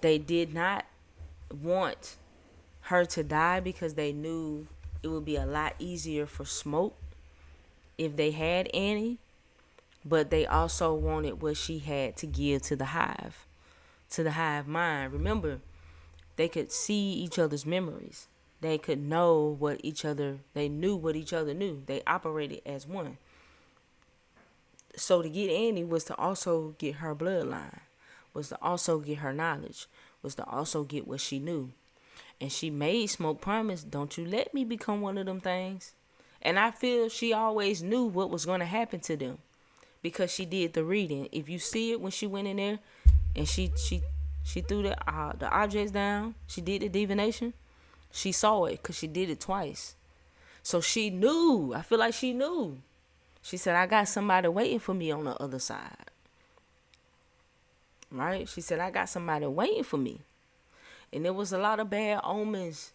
They did not want her to die because they knew it would be a lot easier for Smoke if they had Annie. But they also wanted what she had to give to the hive mind. Remember, they could see each other's memories. They could know they knew what each other knew. They operated as one. So to get Annie was to also get her bloodline, was to also get her knowledge, was to also get what she knew. And she made Smoke promise, don't you let me become one of them things. And I feel she always knew what was going to happen to them because she did the reading. If you see it when she went in there and she threw the objects down, she did the divination, she saw it because she did it twice. So she knew. I feel like she knew. She said, I got somebody waiting for me on the other side. Right? She said, I got somebody waiting for me. And there was a lot of bad omens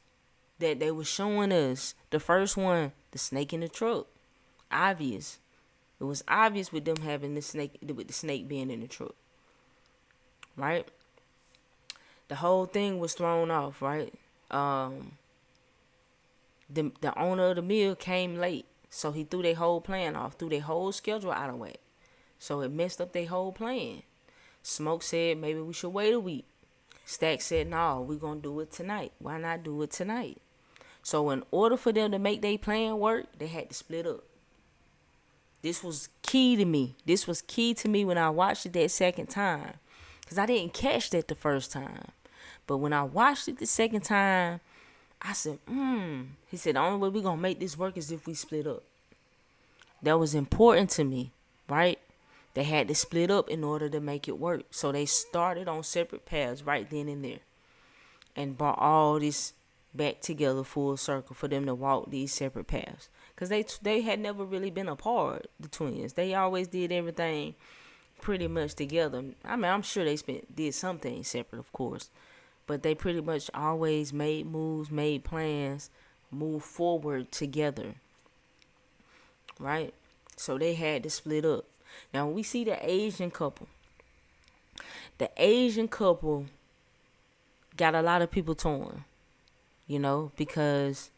that they were showing us. The first one, the snake in the truck. Obvious. It was obvious with them having with the snake being in the truck. Right? The whole thing was thrown off, right? The owner of the mill came late. So he threw their whole plan off, threw their whole schedule out of whack. So it messed up their whole plan. Smoke said, maybe we should wait a week. Stack said, no, we're going to do it tonight. Why not do it tonight? So in order for them to make their plan work, they had to split up. This was key to me. This was key to me when I watched it that second time. Because I didn't catch that the first time. But when I watched it the second time, I said, He said, the only way we're going to make this work is if we split up. That was important to me, right? They had to split up in order to make it work. So they started on separate paths right then and there. And brought all this back together full circle for them to walk these separate paths. because they had never really been apart, the twins. They always did everything pretty much together. I mean, I'm sure they did some things separate, of course, but they pretty much always made moves, made plans, moved forward together, right? So they had to split up. Now, when we see the Asian couple got a lot of people torn, because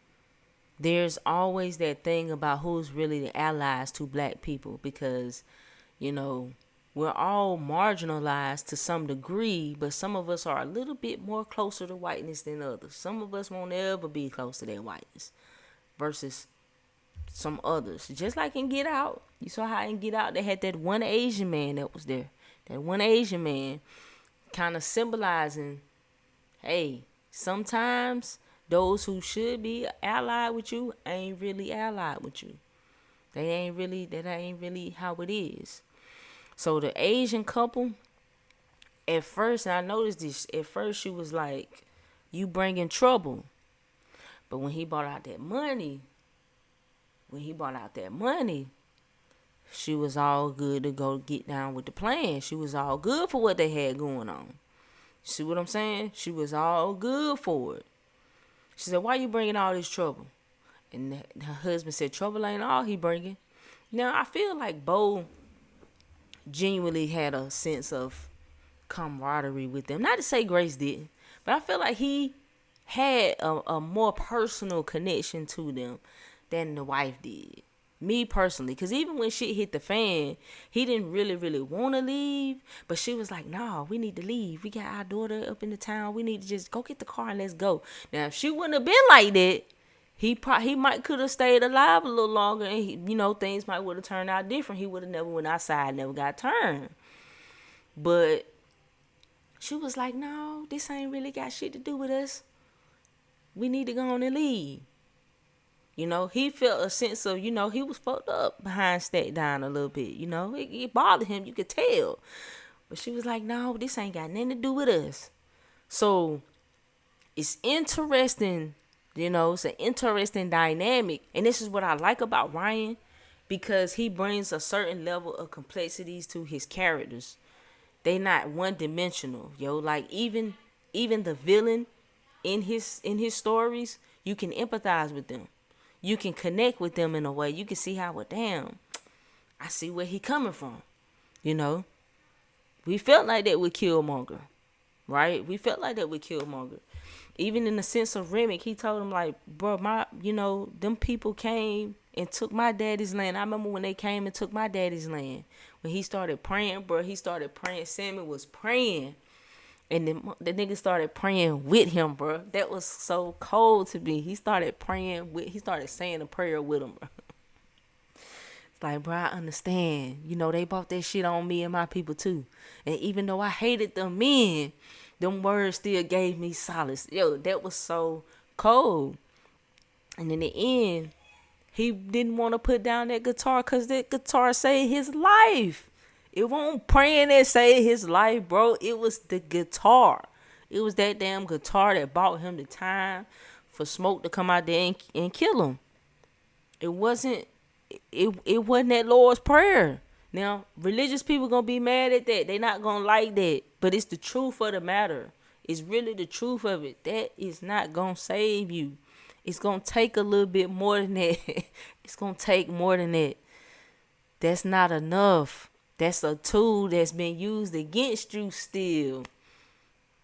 there's always that thing about who's really the allies to black people, because, we're all marginalized to some degree, but some of us are a little bit more closer to whiteness than others. Some of us won't ever be close to that whiteness versus some others. Just like in Get Out. You saw how in Get Out they had that one Asian man that was there. That one Asian man kind of symbolizing, hey, sometimes those who should be allied with you ain't really allied with you. That ain't really how it is. So the Asian couple, at first, and I noticed this, at first she was like, you bringing trouble. But when he brought out that money, she was all good to go get down with the plan. She was all good for what they had going on. See what I'm saying? She was all good for it. She said, why you bringing all this trouble? And her husband said, trouble ain't all he bringing. Now, I feel like Bo genuinely had a sense of camaraderie with them. Not to say Grace didn't, but I feel like he had a more personal connection to them than the wife did. Me personally, because even when shit hit the fan, he didn't really want to leave, but she was like, nah, we need to leave. We got our daughter up in the town. We need to just go get the car and let's go. Now, if she wouldn't have been like that, he might could have stayed alive a little longer, and things might would have turned out different. He would have never went outside, never got turned. But she was like, no, this ain't really got shit to do with us. We need to go on and leave. He felt a sense of, he was fucked up behind Stack Down a little bit. It bothered him. You could tell. But she was like, no, this ain't got nothing to do with us. So it's interesting, it's an interesting dynamic. And this is what I like about Ryan, because he brings a certain level of complexities to his characters. They not one-dimensional, like even the villain in his stories, you can empathize with them. You can connect with them in a way. You can see how, damn, I see where he coming from. We felt like that with Killmonger, right? We felt like that with Killmonger. Even in the sense of Remick, he told him like, bro, them people came and took my daddy's land. I remember when they came and took my daddy's land. When he started praying, bro, Sammy was praying. And then the nigga started praying with him, bro. That was so cold to me. He started saying a prayer with him, bro. It's like, bro, I understand. They bought that shit on me and my people too. And even though I hated them men, them words still gave me solace. Yo, that was so cold. And in the end, he didn't want to put down that guitar because that guitar saved his life. It won't praying that saved his life, bro. It was the guitar. It was that damn guitar that bought him the time for Smoke to come out there and kill him. It wasn't that Lord's Prayer. Now, religious people gonna be mad at that. They not gonna like that. But it's the truth of the matter. It's really the truth of it. That is not gonna save you. It's gonna take a little bit more than that. It's gonna take more than that. That's not enough. That's a tool that's been used against you still.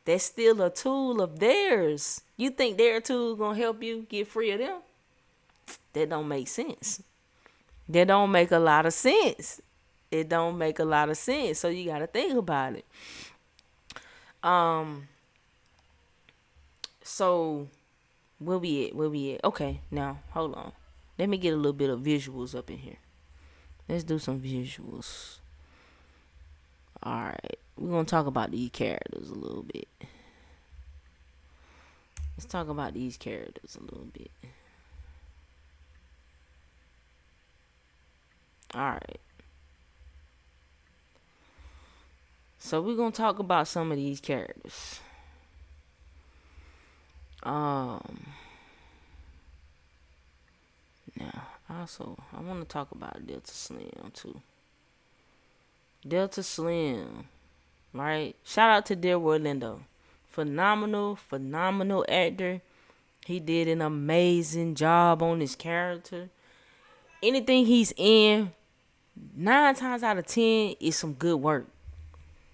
That's still a tool of theirs. You think their tool gonna help you get free of them? That don't make sense. That don't make a lot of sense. It don't make a lot of sense. So you gotta think about it. So where we at? Okay, now hold on. Let me get a little bit of visuals up in here. Let's do some visuals. Alright, we're going to talk about these characters a little bit. Let's talk about these characters a little bit. Alright. So we're going to talk about some of these characters. Now, Also, I want to talk about Delta Slim too. Delta Slim, right? Shout out to Delroy Lindo. Phenomenal actor. He did an amazing job on his character. Anything he's in, 9 times out of 10 is some good work.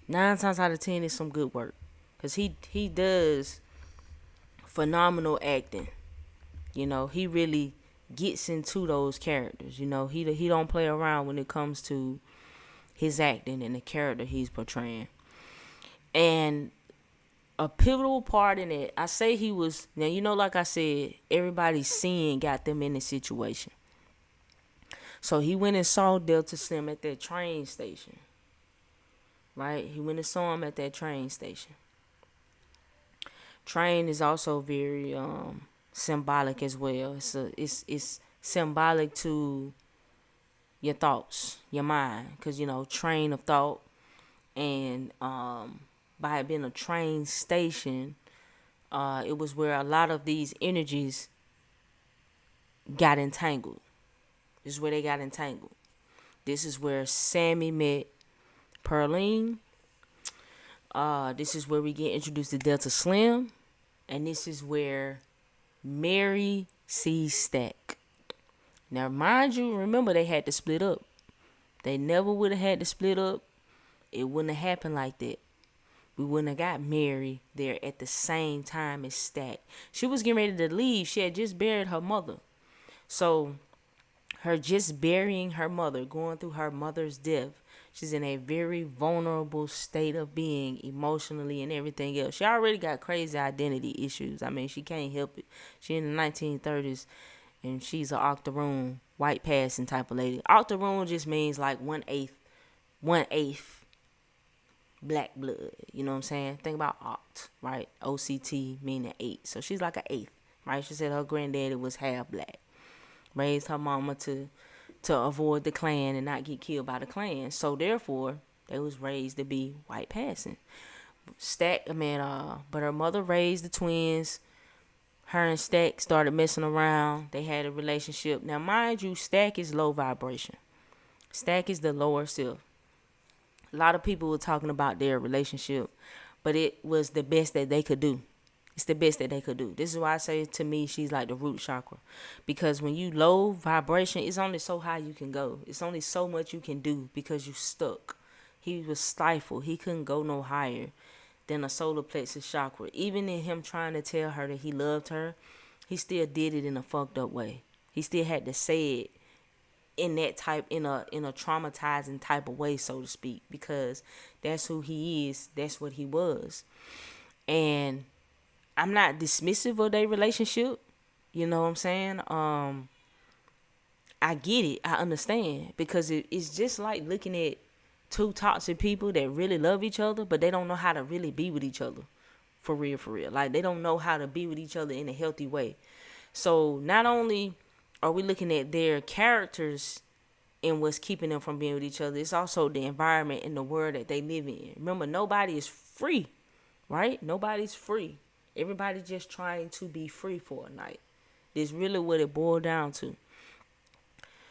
9 times out of 10 is some good work. Because he does phenomenal acting. You know, he really gets into those characters. You know, he don't play around when it comes to his acting and the character he's portraying. And a pivotal part in it, I say he was, now you know, like I said, everybody's sin got them in the situation. So he went and saw Delta Slim at that train station. Right? He went and saw him at that train station. Train is also very symbolic as well. It's symbolic to your thoughts, your mind, because you know, train of thought, and by it being a train station, it was where a lot of these energies got entangled. This is where they got entangled. This is where Sammy met Pearline. This is where we get introduced to Delta Slim. And this is where Mary sees Stack. Now, mind you, remember they had to split up. They never would have had to split up. It wouldn't have happened like that. We wouldn't have got Mary there at the same time as Stack. She was getting ready to leave. She had just buried her mother. So, her just burying her mother, going through her mother's death, she's in a very vulnerable state of being emotionally and everything else. She already got crazy identity issues. I mean, she can't help it. She in the 1930s, and she's an octoroon, white passing type of lady. Octoroon just means like 1/8 black blood. You know what I'm saying? Think about oct, right? OCT meaning 8. So she's like an 8th, right? She said her granddaddy was half black. Raised her mama to avoid the Klan and not get killed by the Klan. So therefore, they was raised to be white passing. But her mother raised the twins. Her and Stack started messing around. They had a relationship. Now, mind you, Stack is low vibration. Stack is the lower self. A lot of people were talking about their relationship, but it was the best that they could do. It's the best that they could do. This is why I say, to me, she's like the root chakra. Because when you low vibration, it's only so high you can go. It's only so much you can do because you stuck. He was stifled. He couldn't go no higher than a solar plexus chakra. Even in him trying to tell her that he loved her, he still did it in a fucked up way. He still had to say it in that type, in a traumatizing type of way, so to speak, because that's who he is. That's what he was. And I'm not dismissive of their relationship. You know what I'm saying? I get it. I understand. Because it's just like looking at two toxic people that really love each other, but they don't know how to really be with each other. For real, for real. Like, they don't know how to be with each other in a healthy way. So, not only are we looking at their characters and what's keeping them from being with each other, it's also the environment and the world that they live in. Remember, nobody is free, right? Nobody's free. Everybody's just trying to be free for a night. That's really what it boiled down to.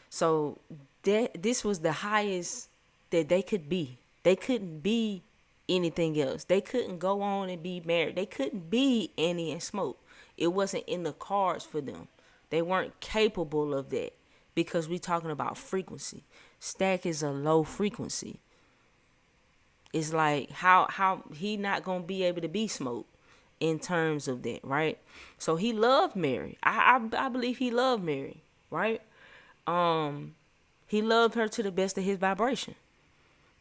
So, this was the highest that they could be. They couldn't be anything else. They couldn't go on and be married. They couldn't be Annie and Smoke. It wasn't in the cards for them. They weren't capable of that because we're talking about frequency. Stack is a low frequency. It's like how he not gonna be able to be Smoke in terms of that, right? So he loved Mary. I believe he loved Mary, right? He loved her to the best of his vibration,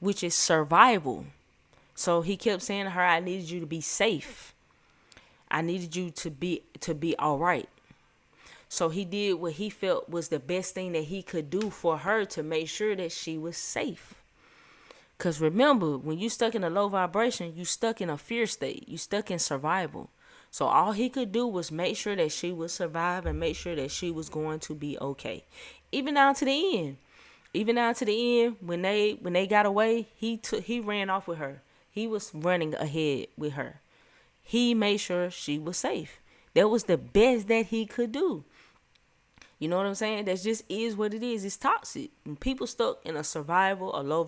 which is survival. So he kept saying to her, I needed you to be safe. I needed you to be all right. So he did what he felt was the best thing that he could do for her to make sure that she was safe. Because remember, when you stuck in a low vibration, you stuck in a fear state. You stuck in survival. So all he could do was make sure that she would survive and make sure that she was going to be okay. Even down to the end. Even down to the end, when they got away, he ran off with her. He was running ahead with her. He made sure she was safe. That was the best that he could do. You know what I'm saying? That just is what it is. It's toxic. When people stuck in a survival, a low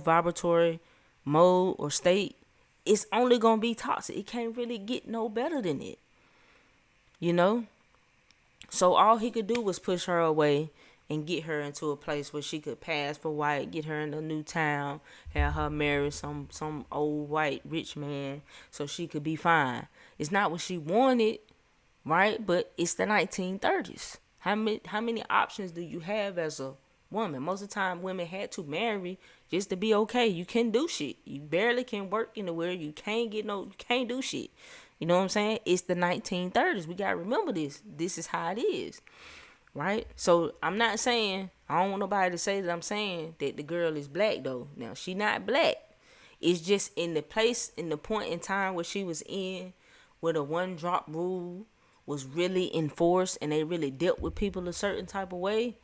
vibratory mode or state, it's only gonna be toxic. It can't really get no better than it. You know? So all he could do was push her away and get her into a place where she could pass for white, get her in a new town, have her marry some old white rich man so she could be fine. It's not what she wanted, right? But it's the 1930s. How many options do you have as a woman? Most of the time women had to marry just to be okay. You can't do shit. You barely can work anywhere. You can't do shit. You know what I'm saying? It's the 1930s. We got to remember this. This is how it is. Right? So I'm not saying, I don't want nobody to say that I'm saying that the girl is black though. Now, she not black. It's just in the point in time where she was in, where the one drop rule was really enforced and they really dealt with people a certain type of way.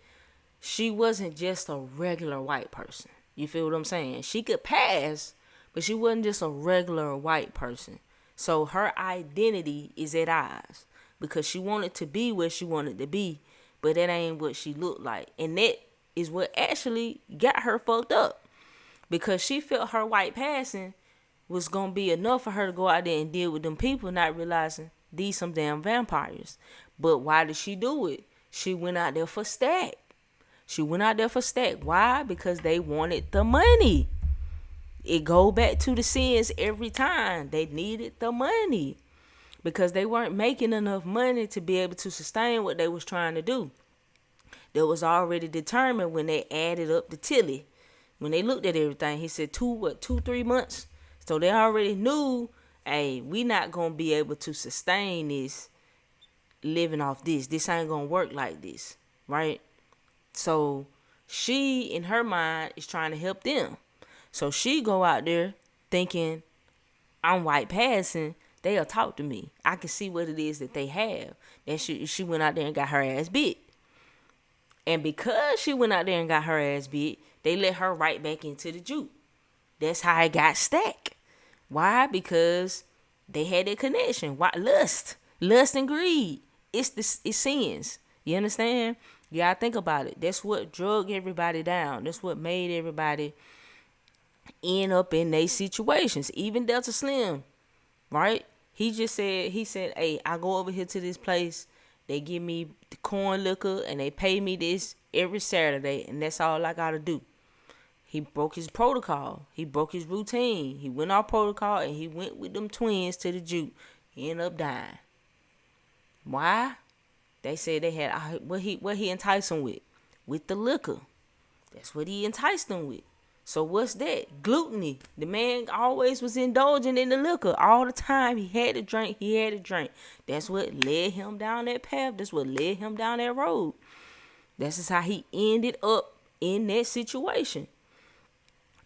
She wasn't just a regular white person. You feel what I'm saying? She could pass, but she wasn't just a regular white person. So her identity is at odds because she wanted to be where she wanted to be, but that ain't what she looked like. And that is what actually got her fucked up because she felt her white passing was going to be enough for her to go out there and deal with them people, not realizing these some damn vampires. But why did she do it? She went out there for stack. Why? Because they wanted the money. It go back to the sins every time. They needed the money because they weren't making enough money to be able to sustain what they was trying to do. That was already determined when they added up the Tilly. When they looked at everything, he said 3 months. So they already knew, hey, we not going to be able to sustain this living off this. This ain't going to work like this, right? So she, in her mind, is trying to help them. So she go out there thinking, I'm white passing. They'll talk to me. I can see what it is that they have. Then she went out there and got her ass bit. And because she went out there and got her ass bit, they let her right back into the juke. That's how it got stacked. Why? Because they had a connection. Why? Lust and greed. It's sins. You understand? You gotta think about it. That's what drug everybody down. That's what made everybody end up in these situations. Even Delta Slim, right? He said, hey, I go over here to this place. They give me the corn liquor and they pay me this every Saturday, and that's all I gotta do. He broke his protocol. He broke his routine. He went off protocol and he went with them twins to the juke. He ended up dying. Why? They said they had what he enticed them with the liquor. That's what he enticed them with. So what's that? Gluttony. The man always was indulging in the liquor all the time. He had to drink. That's what led him down that path. That's what led him down that road. This is how he ended up in that situation.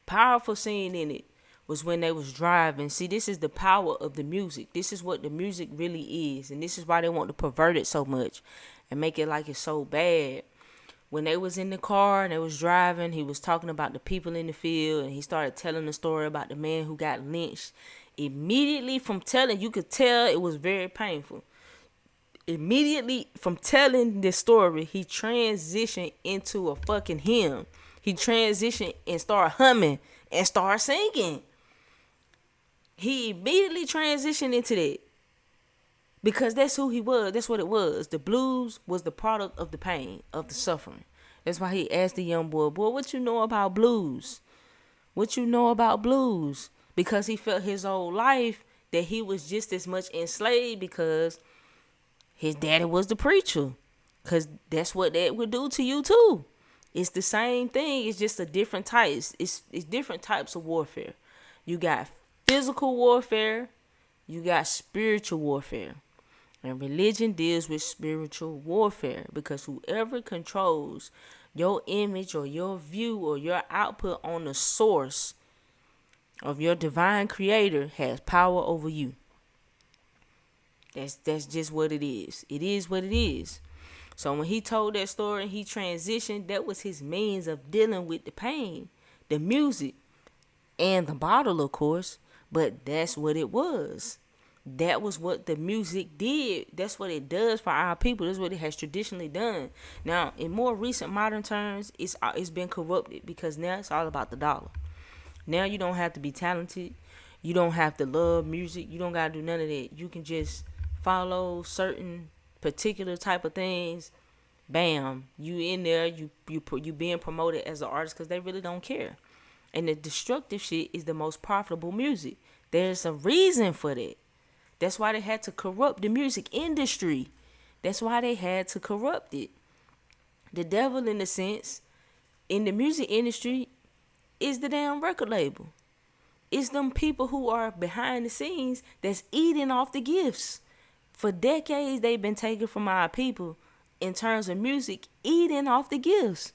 Powerful scene in it was when they was driving. See, this is the power of the music. This is what the music really is. And this is why they want to pervert it so much and make it like it's so bad. When they was in the car and they was driving, he was talking about the people in the field, and he started telling the story about the man who got lynched. Immediately from telling, you could tell it was very painful. Immediately from telling this story, he transitioned into a fucking hymn. He transitioned and started humming and started singing. He immediately transitioned into that. Because that's who he was. That's what it was. The blues was the product of the pain, of the suffering. That's why he asked the young boy, what you know about blues? What you know about blues? Because he felt his whole life that he was just as much enslaved because his daddy was the preacher. Because that's what that would do to you too. It's the same thing. It's just a different types. It's different types of warfare. You got physical warfare. You got spiritual warfare. And religion deals with spiritual warfare because whoever controls your image or your view or your output on the source of your divine creator has power over you. That's just what it is. It is what it is. So when he told that story and he transitioned, that was his means of dealing with the pain, the music, and the bottle, of course. But that's what it was. that was what the music did. That's what it does for our people. That's what it has traditionally done. Now, in more recent modern terms, it's been corrupted because now it's all about the dollar. Now you don't have to be talented. You don't have to love music. You don't gotta do none of that. You can just follow certain particular type of things. Bam, you in there. You being promoted as an artist because they really don't care. And the destructive shit is the most profitable music. There's a reason for that. That's why they had to corrupt the music industry. That's why they had to corrupt it. The devil, in a sense, in the music industry is the damn record label. It's them people who are behind the scenes that's eating off the gifts. For decades, they've been taken from our people in terms of music, eating off the gifts.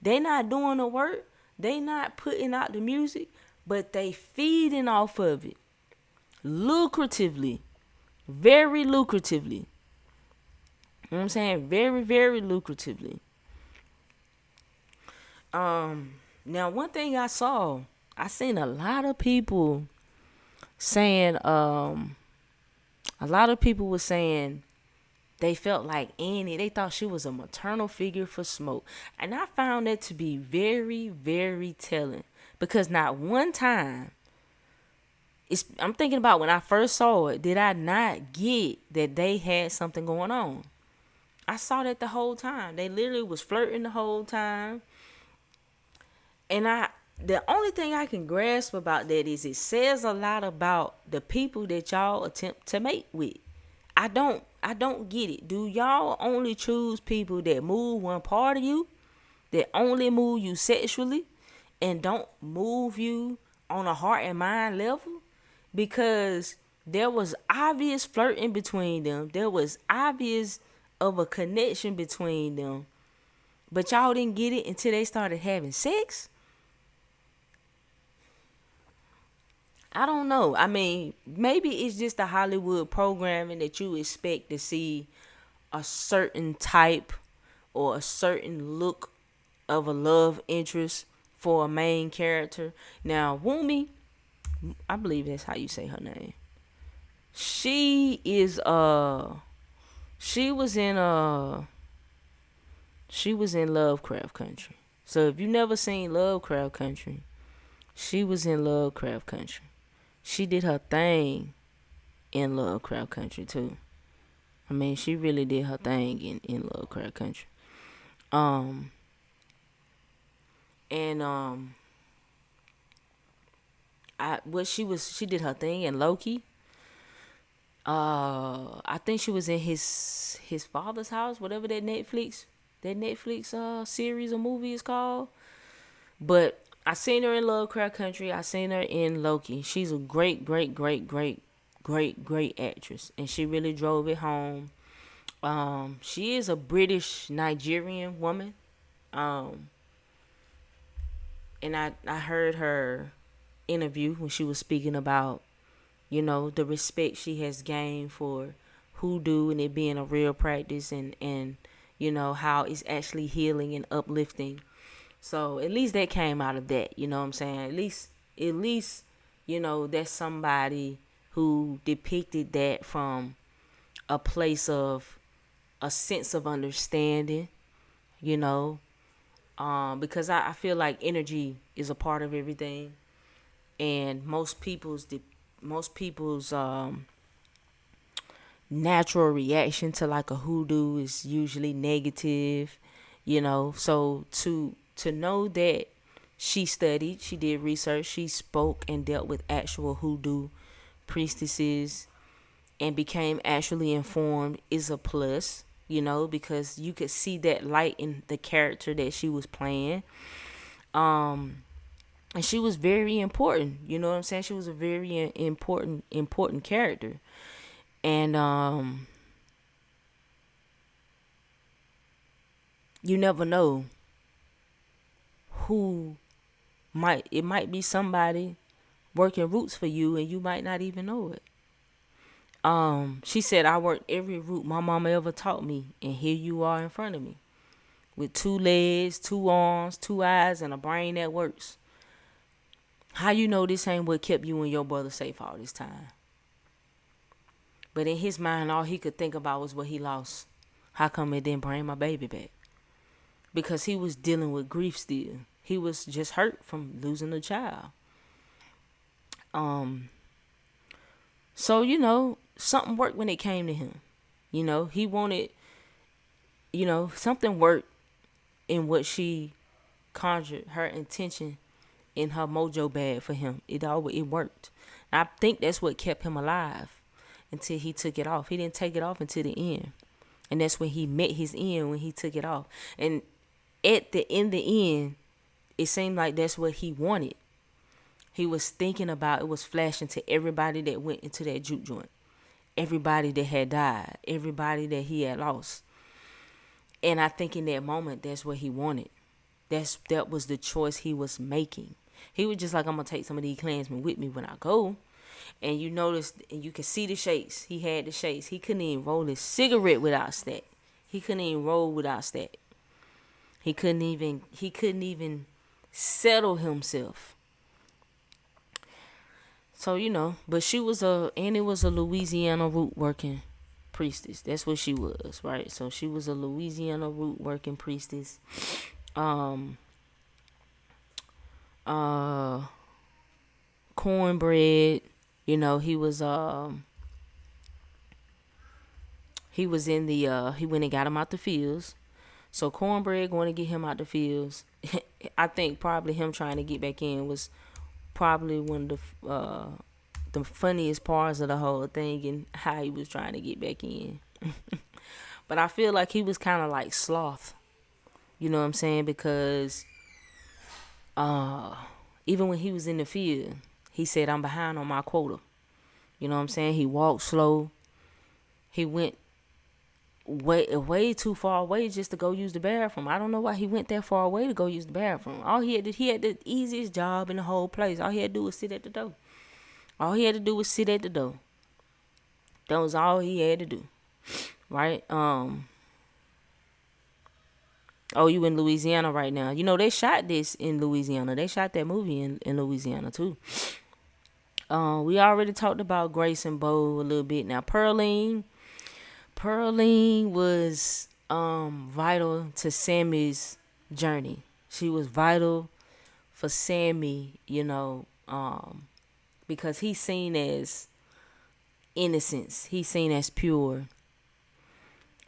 They not doing the work. They not putting out the music, but they feeding off of it. Lucratively. Very lucratively. You know what I'm saying? Very, very lucratively. Now one thing I seen a lot of people saying, a lot of people were saying they felt like Annie, they thought she was a maternal figure for Smoke. And I found that to be very, very telling. Because not one time, I'm thinking about when I first saw it, did I not get that they had something going on? I saw that the whole time. They literally was flirting the whole time. And the only thing I can grasp about that is it says a lot about the people that y'all attempt to mate with. I don't get it. Do y'all only choose people that move one part of you, that only move you sexually, and don't move you on a heart and mind level? Because there was obvious flirting between them. There was obvious of a connection between them. But y'all didn't get it until they started having sex? I don't know. I mean, maybe it's just the Hollywood programming that you expect to see a certain type or a certain look of a love interest for a main character. Now, Wumi, I believe that's how you say her name. She was in Lovecraft Country. So if you never seen Lovecraft Country, she was in Lovecraft Country. She did her thing in Lovecraft Country too. I mean, she really did her thing in Lovecraft Country. She did her thing in Loki. I think she was in his father's house, whatever that Netflix series or movie is called. But I seen her in Lovecraft Country. I seen her in Loki. She's a great actress, and she really drove it home. She is a British Nigerian woman. And I heard her interview when she was speaking about, the respect she has gained for hoodoo and it being a real practice, and how it's actually healing and uplifting. So at least that came out of that, you know what I'm saying? At least, that's somebody who depicted that from a place of a sense of understanding, because I feel like energy is a part of everything, and most people's natural reaction to like a hoodoo is usually negative, so to know that she studied, she did research, she spoke and dealt with actual hoodoo priestesses and became actually informed is a plus, because you could see that light in the character that she was playing. And she was very important, you know what I'm saying? She was a very important character. And you never know who it might be somebody working roots for you and you might not even know it. She said, I worked every root my mama ever taught me, and here you are in front of me with 2 legs, 2 arms, 2 eyes, and a brain that works. How you know this ain't what kept you and your brother safe all this time? But in his mind, all he could think about was what he lost. How come it didn't bring my baby back? Because he was dealing with grief still. He was just hurt from losing a child. So, something worked when it came to him. He wanted, something worked in what she conjured, her intention in her mojo bag for him. It worked. And I think that's what kept him alive until he took it off. He didn't take it off until the end. And that's when he met his end, when he took it off. And in the end, it seemed like that's what he wanted. He was thinking about, it was flashing to everybody that went into that juke joint. Everybody that had died. Everybody that he had lost. And I think in that moment, that's what he wanted. That was the choice he was making. He was just like, I'm going to take some of these Klansmen with me when I go. And you notice, and you can see the shakes. He had the shakes. He couldn't even roll his cigarette without stack. He couldn't even roll without stack. He couldn't even settle himself. So, but she was Annie was a Louisiana root working priestess. That's what she was, right? So she was a Louisiana root working priestess. Cornbread, he was in the he went and got him out the fields. So Cornbread going to get him out the fields. I think probably him trying to get back in was probably one of the funniest parts of the whole thing, and how he was trying to get back in. But I feel like he was kind of like Sloth. You know what I'm saying? Because even when he was in the field, he said, I'm behind on my quota. You know what I'm saying? He walked slow. He went way too far away just to go use the bathroom. I don't know why he went that far away to go use the bathroom. He had the easiest job in the whole place. All he had to do was sit at the door. That was all he had to do. Right? You in Louisiana right now. They shot this in Louisiana. They shot that movie in Louisiana too. We already talked about Grace and Bo a little bit. Now Pearline was vital to Sammy's journey. She was vital for Sammy, because he's seen as innocence. He's seen as pure.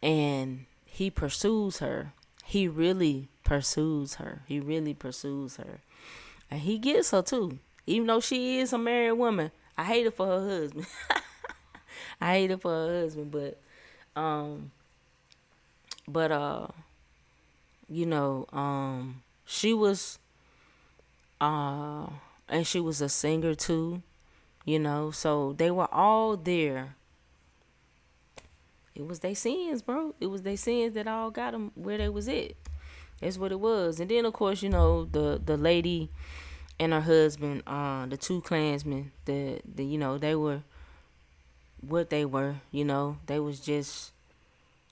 And he pursues her. He really pursues her. And he gets her too. Even though she is a married woman. I hate it for her husband. But she was and she was a singer too, so they were all there. It was their sins, bro. It was their sins that all got them where they was at. That's what it was. And then of course, the lady and her husband, the two Klansmen, they were what they were, they was just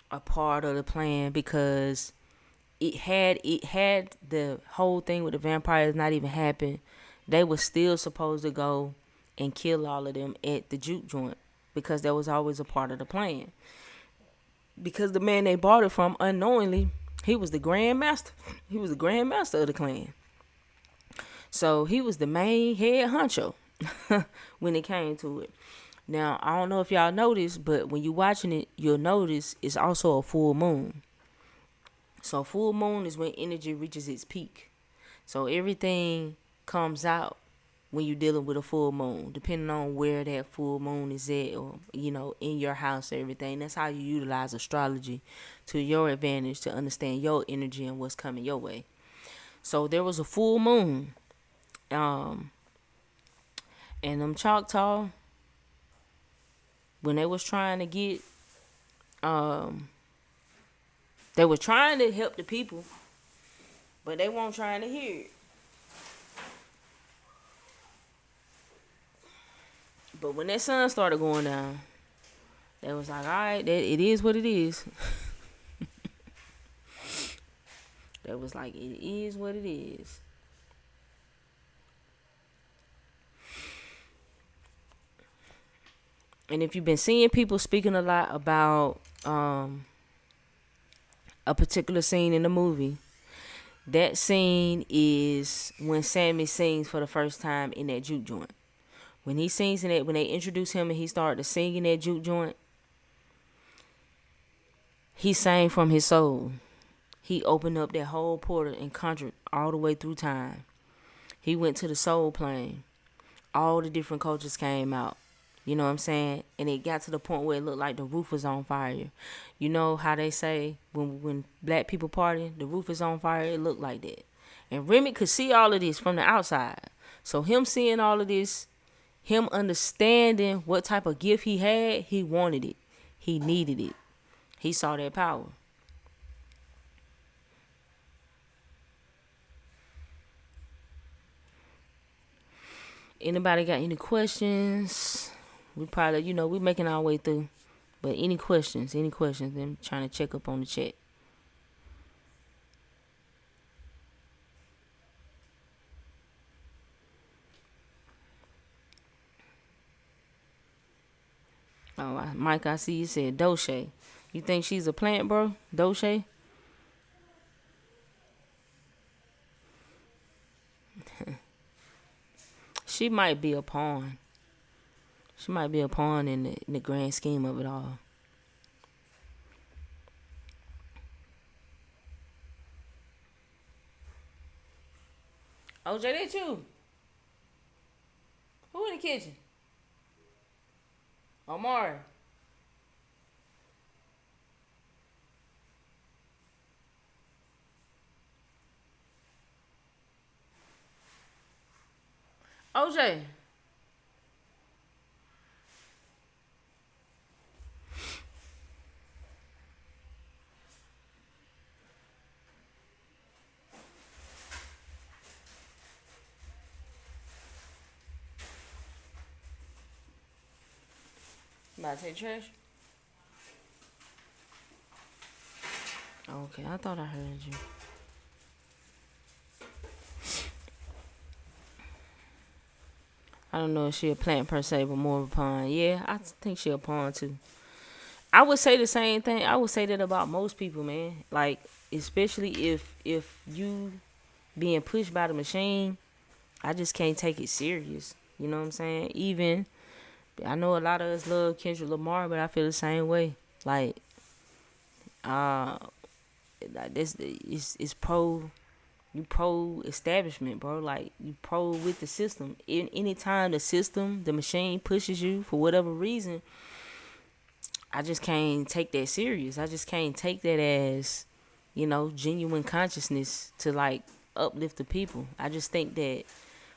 a part of the plan, because it had the whole thing with the vampires not even happened. They were still supposed to go and kill all of them at the juke joint, because that was always a part of the plan. Because the man they bought it from, unknowingly, he was the Grand Master. He was the Grand Master of the clan. So he was the main head honcho when it came to it. Now, I don't know if y'all noticed, but when you're watching it, you'll notice it's also a full moon. So full moon is when energy reaches its peak. So everything comes out when you're dealing with a full moon, depending on where that full moon is at, or, in your house, everything. That's how you utilize astrology to your advantage to understand your energy and what's coming your way. So there was a full moon. And them Choctaw, when they was trying to get, they were trying to help the people, but they weren't trying to hear it. But when that sun started going down, they was like, all right, it is what it is. They was like, it is what it is. And if you've been seeing people speaking a lot about a particular scene in the movie, that scene is when Sammy sings for the first time in that juke joint. When he sings in it, when they introduce him and he started to sing in that juke joint, he sang from his soul. He opened up that whole portal and conjured all the way through time. He went to the soul plane. All the different cultures came out. You know what I'm saying? And it got to the point where it looked like the roof was on fire. You know how they say when black people party, the roof is on fire? It looked like that. And Remy could see all of this from the outside. So him seeing all of this, him understanding what type of gift he had, he wanted it. He needed it. He saw that power. Anybody got any questions? We probably, we making our way through. But any questions? I'm trying to check up on the chat. Oh, Mike, I see you said Doche. You think she's a plant, bro? Doche? She might be a pawn. She might be a pawn in the grand scheme of it all. OJ, that you? Who in the kitchen? Omari. OJ. About to take trash? Okay, I thought I heard you. I don't know if she a plant per se, but more of a pawn. Yeah, I think she a pawn too. I would say the same thing. I would say that about most people, man. Like, especially if you being pushed by the machine, I just can't take it serious. You know what I'm saying? Even I know a lot of us love Kendrick Lamar, but I feel the same way. Like, this is pro. You pro establishment, bro. Like, you pro with the system. Anytime the system, the machine pushes you for whatever reason, I just can't take that serious. I just can't take that as, genuine consciousness to like uplift the people. I just think that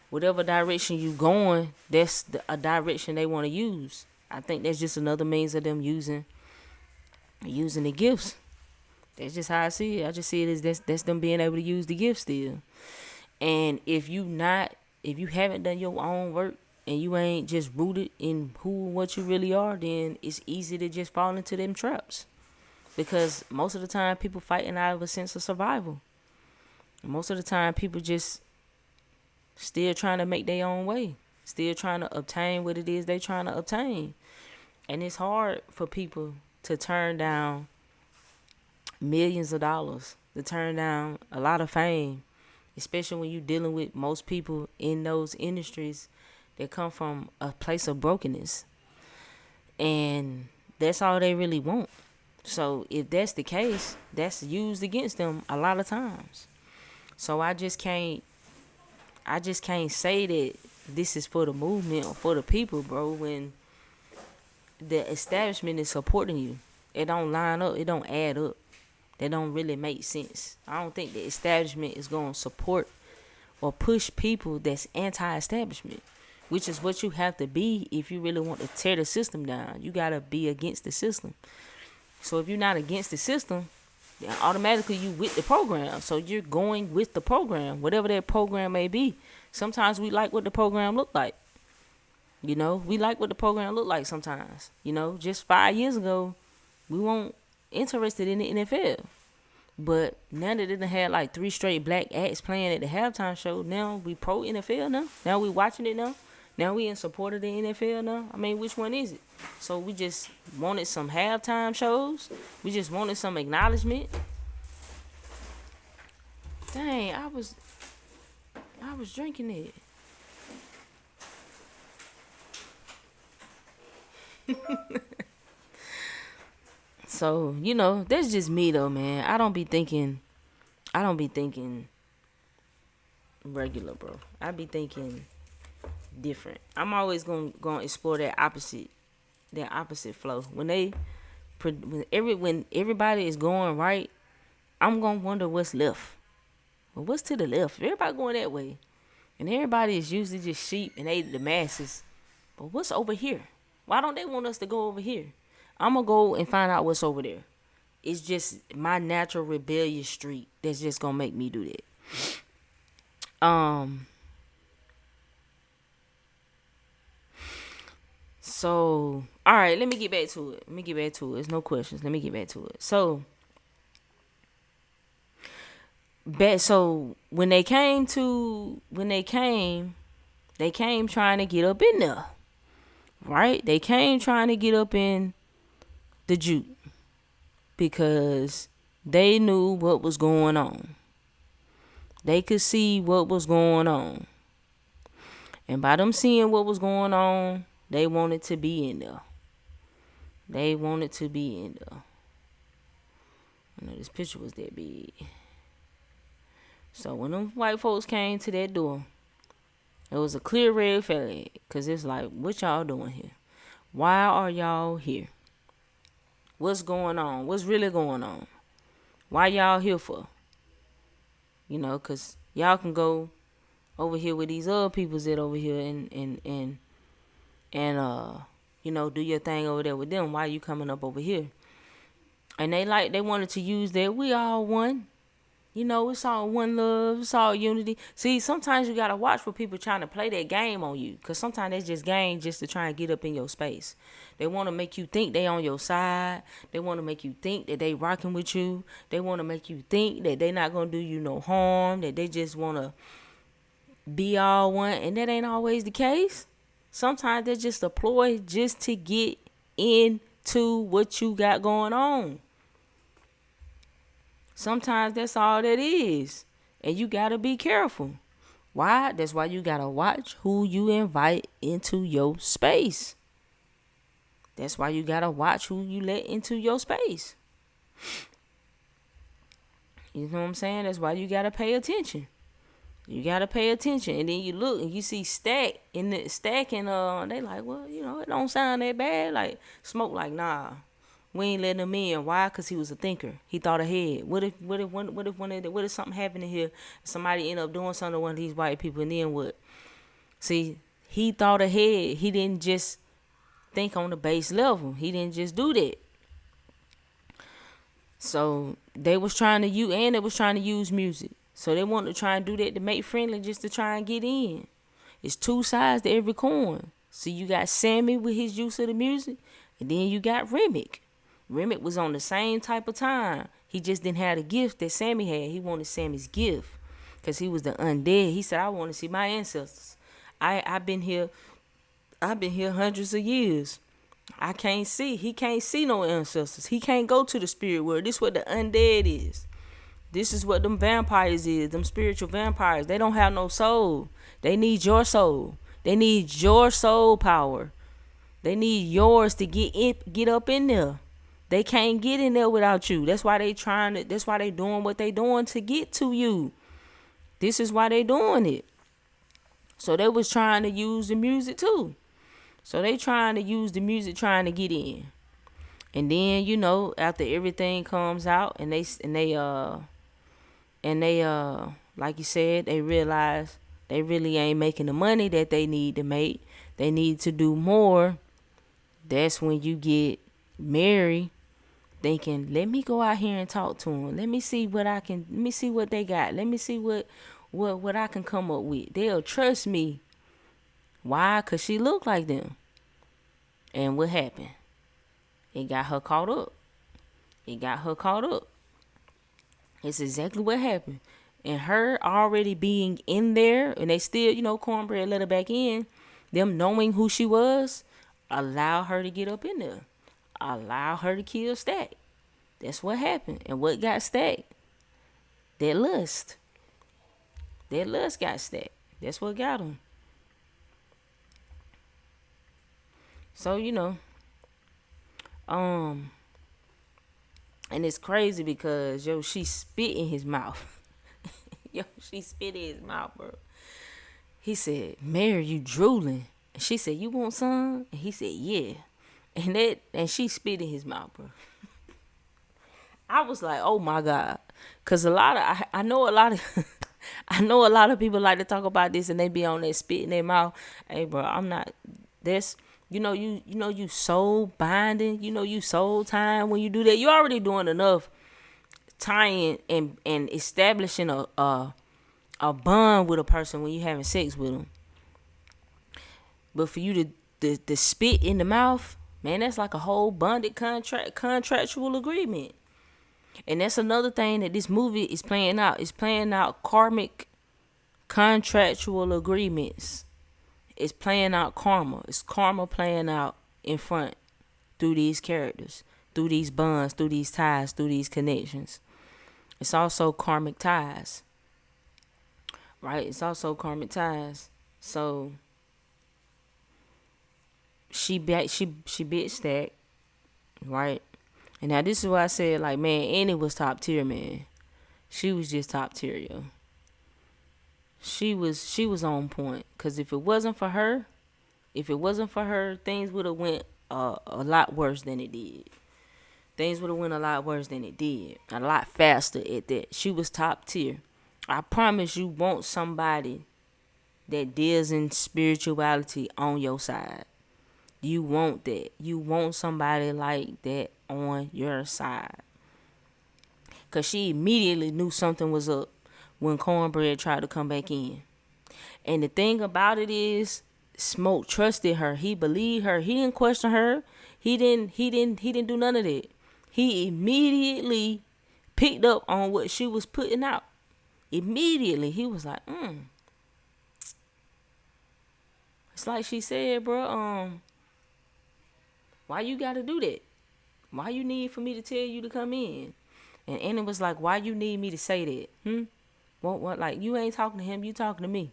whatever direction you going, that's a direction they want to use. I think that's just another means of them using the gifts. That's just how I see it. I just see it as that's them being able to use the gift still. And if you haven't done your own work and you ain't just rooted in who and what you really are, then it's easy to just fall into them traps. Because most of the time people fighting out of a sense of survival. Most of the time people just still trying to make their own way. Still trying to obtain what it is they trying to obtain. And it's hard for people to turn down millions of dollars, to turn down a lot of fame, especially when you're dealing with most people in those industries that come from a place of brokenness. And that's all they really want. So if that's the case, that's used against them a lot of times. So I just can't say that this is for the movement or for the people, bro, when the establishment is supporting you. It don't line up. It don't add up. That don't really make sense. I don't think the establishment is going to support or push people that's anti-establishment, which is what you have to be if you really want to tear the system down. You got to be against the system. So if you're not against the system, then automatically you with the program. So you're going with the program, whatever that program may be. Sometimes we like what the program look like. We like what the program look like sometimes. Just 5 years ago, we weren't interested in the NFL. But now that it done had like 3 straight black acts playing at the halftime show, now we pro NFL now. Now we watching it now. Now we in support of the NFL now. I mean, which one is it? So we just wanted some halftime shows. We just wanted some acknowledgement. Dang, I was drinking it. So, you know, that's just me though, man. I don't be thinking regular, bro. I be thinking different. I'm always gonna explore that opposite flow. When everybody is going right, I'm gonna wonder what's left. Well, what's to the left? Everybody going that way, and everybody is usually just sheep and they the masses. But what's over here? Why don't they want us to go over here? I'm gonna go and find out what's over there. It's just my natural rebellious streak that's just gonna make me do that. So, all right, let me get back to it. There's no questions. Let me get back to it. So when they came trying to get up in there. Right? They came trying to get up in the juke because they knew what was going on. They could see what was going on. And by them seeing what was going on, they wanted to be in there. I know this picture was that big. So when them white folks came to that door, it was a clear red flag. Because it's like, what y'all doing here? Why are y'all here? What's going on? What's really going on? Why y'all here for? You know, because y'all can go over here with these other peoples that over here and you know, do your thing over there with them. Why you coming up over here? And they wanted to use that. We all one. You know, it's all one love. It's all unity. See, sometimes you got to watch for people trying to play that game on you. Because sometimes they just game just to try and get up in your space. They want to make you think they on your side. They want to make you think that they rocking with you. They want to make you think that they not going to do you no harm. That they just want to be all one. And that ain't always the case. Sometimes they're just a ploy just to get into what you got going on. Sometimes that's all that is. And you got to be careful. Why? That's why you got to watch who you invite into your space. That's why you got to watch who you let into your space. You know what I'm saying? That's why you got to pay attention. You got to pay attention. And then you look and you see stack and they like, well, you know, it don't sound that bad. Like, Smoke like, nah. We ain't letting him in. Why? Because he was a thinker. He thought ahead. What if something happened here? Somebody end up doing something to one of these white people, and then what? See, he thought ahead. He didn't just think on the base level. He didn't just do that. So they was trying to use music. So they wanted to try and do that to make friendly, just to try and get in. It's two sides to every coin. So you got Sammy with his use of the music, and then you got Remick. Remick was on the same type of time. He just didn't have the gift that Sammy had. He wanted Sammy's gift because he was the undead. He said, I want to see my ancestors. I've been here hundreds of years. He can't see no ancestors. He can't go to the spirit world. This is what the undead is. This is what them vampires is. Them spiritual vampires. They don't have no soul. They need your soul. They need your soul power. They need yours to get up in there. They can't get in there without you. That's why they doing what they doing to get to you. This is why they doing it. So they was trying to use the music too. So they trying to use the music trying to get in. And then, you know, after everything comes out and they like you said, they realize they really ain't making the money that they need to make. They need to do more. That's when you get Mary thinking, let me go out here and talk to them. Let me see what they got. Let me see what I can come up with. They'll trust me. Why? Because she looked like them. And what happened? It got her caught up. It's exactly what happened. And her already being in there, and they still, you know, Cornbread let her back in. them knowing who she was, allow her to get up in there. Allow her to kill Stack. That's what happened. And what got Stack? That lust. That lust got Stack. That's what got him. So, and it's crazy because, she spit in his mouth. She spit in his mouth, bro. He said, Mary, you drooling. And she said, you want some? And he said, yeah. And she spit in his mouth, bro. I was like, oh my God. Cause I know a lot of people like to talk about this and they be on that spit in their mouth. Hey, bro, I'm not this. You soul binding. You soul tying when you do that. You already doing enough tying and establishing a bond with a person when you having sex with them. But for you to spit in the mouth, man, that's like a whole bonded contractual agreement. And that's another thing that this movie is playing out. It's playing out karmic contractual agreements. It's playing out karma. It's karma playing out in front through these characters, through these bonds, through these ties, through these connections. It's also karmic ties. Right? It's also karmic ties. So she bit Stack, right? And now this is why I said, like, man, Annie was top tier, man. She was just top tier, yo. She was on point. Cause if it wasn't for her, things would have went a lot worse than it did. Things would have went a lot worse than it did. A lot faster at that. She was top tier. I promise you want somebody that deals in spirituality on your side. You want that. You want somebody like that on your side. Because she immediately knew something was up when Cornbread tried to come back in. And the thing about it is, Smoke trusted her. He believed her. He didn't question her. He didn't do none of that. He immediately picked up on what she was putting out. Immediately, he was like, It's like she said, bro, why you gotta do that? Why you need for me to tell you to come in? And Annie was like, why you need me to say that? What, like, you ain't talking to him, you talking to me.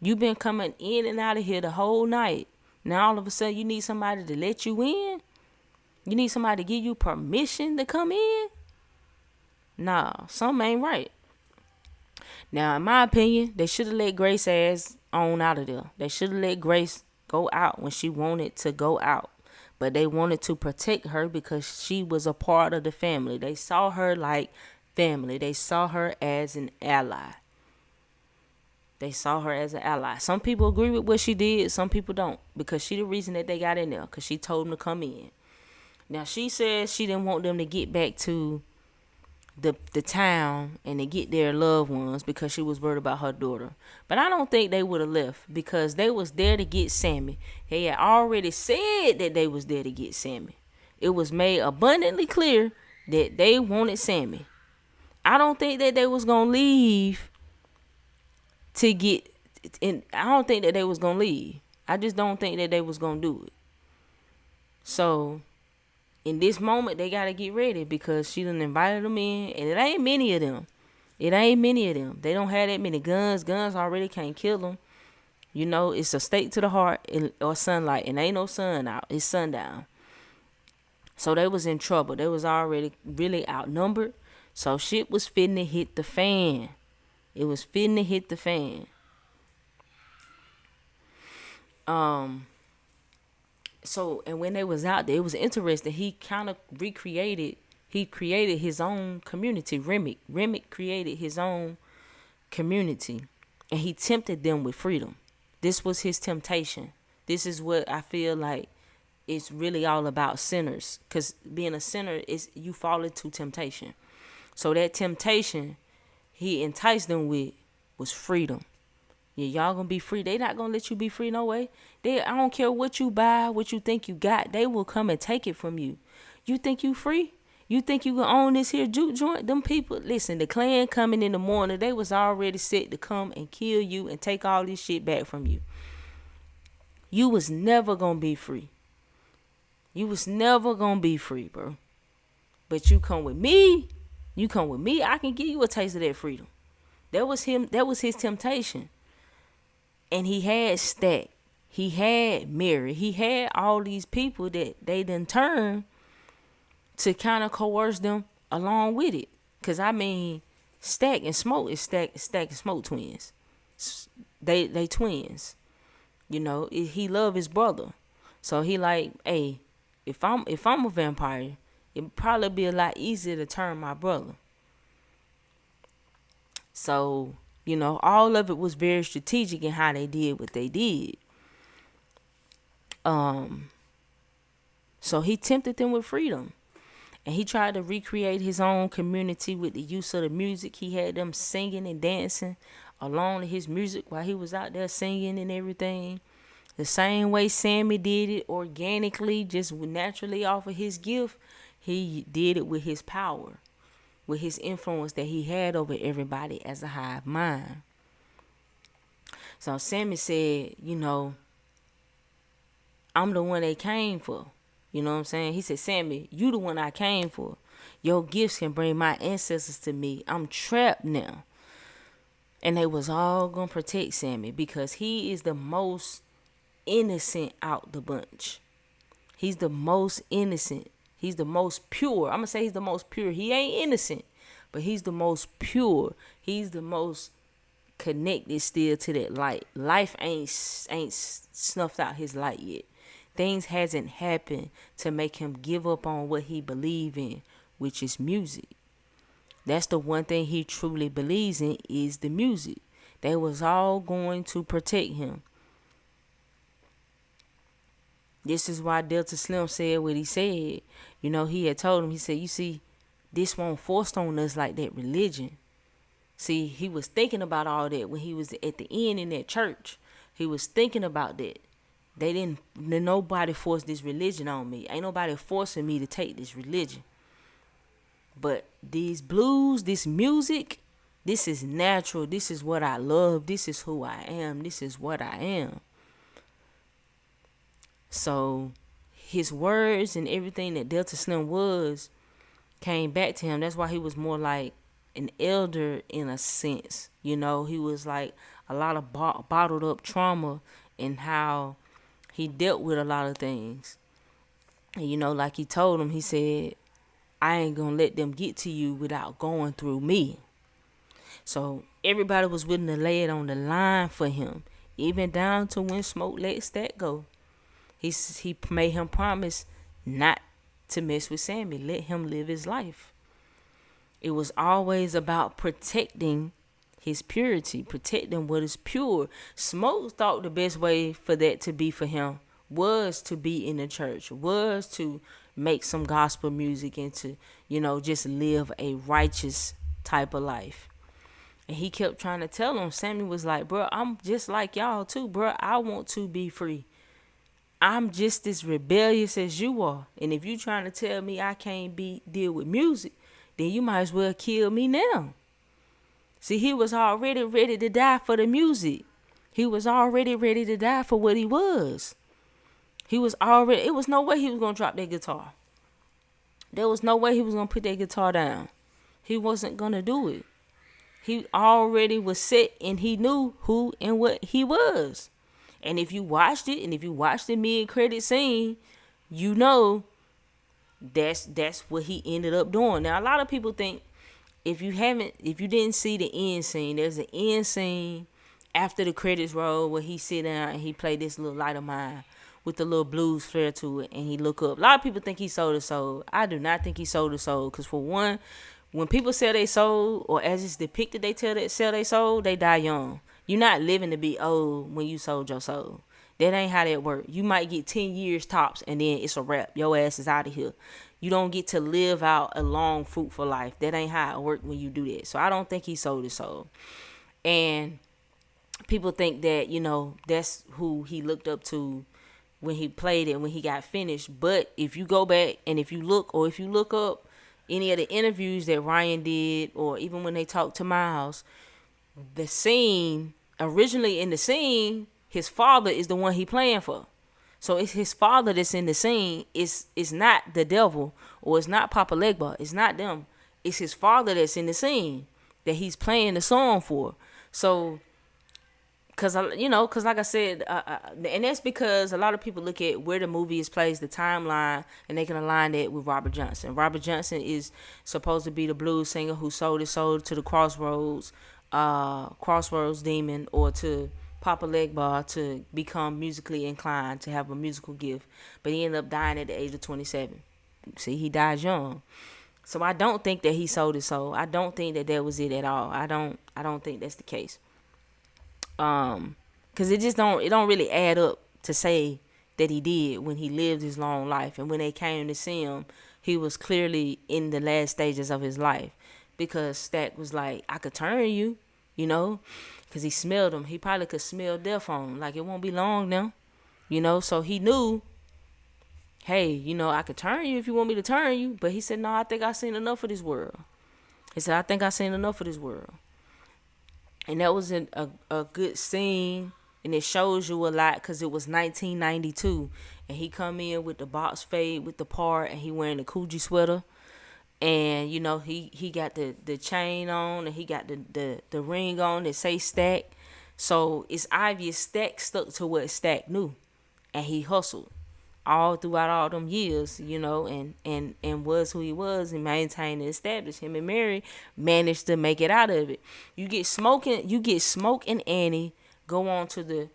You been coming in and out of here the whole night. Now all of a sudden you need somebody to let you in? You need somebody to give you permission to come in? Nah, something ain't right. Now, in my opinion, they should have let Grace ass on out of there. They should have let Grace go out when she wanted to go out. But they wanted to protect her because she was a part of the family. They saw her like family. They saw her as an ally. Some people agree with what she did. Some people don't. Because she the reason that they got in there. Because she told them to come in. Now, she said she didn't want them to get back to the town and to get their loved ones because she was worried about her daughter. But I don't think they would have left because they was there to get Sammy. They had already said that they was there to get Sammy. It was made abundantly clear that they wanted Sammy. I don't think that they was going to leave to get, and I don't think that they was going to leave. I just don't think that they was going to do it. So in this moment, they got to get ready because she done invited them in. And it ain't many of them. They don't have that many guns. Guns already can't kill them. It's a stake to the heart or sunlight. And ain't no sun out. It's sundown. So they was in trouble. They was already really outnumbered. So shit was fitting to hit the fan. It was fitting to hit the fan. So, and when they was out there, it was interesting. He kind of created his own community. Remick created his own community. And he tempted them with freedom. This was his temptation. This is what I feel like it's really all about sinners. Because being a sinner, is you fall into temptation. So that temptation he enticed them with was freedom. Yeah, y'all gonna be free. They not gonna let you be free no way. I don't care what you buy, what you think you got. They will come and take it from you. You think you free? You think you gonna own this here juke joint? Them people, listen, the Klan coming in the morning, they was already set to come and kill you and take all this shit back from you. You was never gonna be free. You was never gonna be free, bro. But you come with me. I can give you a taste of that freedom. That was him. That was his temptation. And he had Stack. He had Mary. He had all these people that they done turned to kind of coerce them along with it. Cause I mean, Stack and Smoke is Stack and Smoke twins. They twins. You know, he love his brother. So he like, hey, if I'm a vampire, it'd probably be a lot easier to turn my brother. So, you know, all of it was very strategic in how they did what they did. So he tempted them with freedom. And he tried to recreate his own community with the use of the music. He had them singing and dancing along to his music while he was out there singing and everything. The same way Sammy did it organically, just naturally off of his gift, he did it with his power, with his influence that he had over everybody as a hive mind. So Sammy said, you know, I'm the one they came for. You know what I'm saying? He said, Sammy, you the one I came for. Your gifts can bring my ancestors to me. I'm trapped now. And they was all going to protect Sammy because he is the most innocent out the bunch. He's the most innocent. He's the most pure. I'm going to say he's the most pure. He ain't innocent, but he's the most pure. He's the most connected still to that light. Life ain't snuffed out his light yet. Things hasn't happened to make him give up on what he believe in, which is music. That's the one thing he truly believes in is the music. They was all going to protect him. This is why Delta Slim said what he said. You know, he had told him, he said, you see, this won't force on us like that religion. See, he was thinking about all that when he was at the end in that church. He was thinking about that. Nobody forced this religion on me. Ain't nobody forcing me to take this religion. But these blues, this music, this is natural. This is what I love. This is who I am. This is what I am. So his words and everything that Delta Slim was came back to him. That's why he was more like an elder in a sense. You know, he was like a lot of bottled up trauma and how he dealt with a lot of things. And, you know, like he told him, he said, I ain't going to let them get to you without going through me. So everybody was willing to lay it on the line for him, even down to when Smoke let Stack go. He made him promise not to mess with Sammy, let him live his life. It was always about protecting his purity, protecting what is pure. Smoke thought the best way for that to be for him was to be in the church, was to make some gospel music and to, you know, just live a righteous type of life. And he kept trying to tell him, Sammy was like, bro, I'm just like y'all too, bro. I want to be free. I'm just as rebellious as you are. And if you trying to tell me I can't deal with music, then you might as well kill me now. See, he was already ready to die for the music. He was already ready to die for what he was. It was no way he was going to drop that guitar. There was no way he was going to put that guitar down. He wasn't going to do it. He already was set and he knew who and what he was. And if you watched it, and if you watched the mid-credit scene, you know that's what he ended up doing. Now, a lot of people think, if you didn't see the end scene, there's an end scene after the credits roll where he sit down and he play this little Light of Mine with the little blues flair to it, and he look up. A lot of people think he sold his soul. I do not think he sold his soul, because for one, when people sell their soul, or as it's depicted they sell their soul, they die young. You're not living to be old when you sold your soul. That ain't how that works. You might get 10 years tops and then it's a wrap. Your ass is out of here. You don't get to live out a long, fruitful life. That ain't how it works when you do that. So I don't think he sold his soul. And people think that, you know, that's who he looked up to when he played it, when he got finished. But if you go back and if you look up any of the interviews that Ryan did, or even when they talked to Miles, the scene, originally in the scene, his father is the one he playing for. So it's his father that's in the scene. It's not the devil, or it's not Papa Legba. It's not them. It's his father that's in the scene that he's playing the song for. So, cause like I said, and that's because a lot of people look at where the movie is placed, the timeline, and they can align that with Robert Johnson. Robert Johnson is supposed to be the blues singer who sold his soul to the crossroads demon, or to Papa Legba, to become musically inclined, to have a musical gift. But he ended up dying at the age of 27. See, he died young. So I don't think that he sold his soul. I don't think that was it at all. I don't think that's the case. Cause it don't really add up to say that he did when he lived his long life. And when they came to see him, he was clearly in the last stages of his life, because Stack was like, I could turn you, because he smelled him. He probably could smell death on him. Like, it won't be long now, so he knew, hey, I could turn you if you want me to turn you. But he said, no, I think I've seen enough of this world. He said, I think I've seen enough of this world. And that was a good scene, and it shows you a lot, because it was 1992, and he come in with the box fade with the part, and he wearing the Coogee sweater, and he got the chain on, and he got the ring on that say Stack. So it's obvious Stack stuck to what Stack knew, and he hustled all throughout all them years, and was who he was, and maintained and established. Him and Mary managed to make it out of it. You get Smoke and Annie go on to the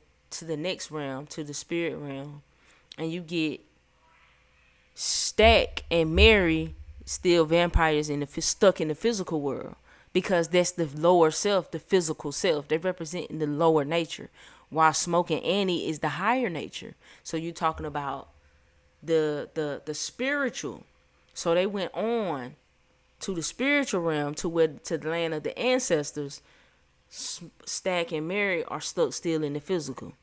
next realm, to the spirit realm, and you get Stack and Mary still vampires stuck in the physical world, because that's the lower self, the physical self. They represent the lower nature, while Smoke and Annie is the higher nature. So you're talking about the spiritual. So they went on to the spiritual realm, to the land of the ancestors. Stack and Mary are stuck still in the physical,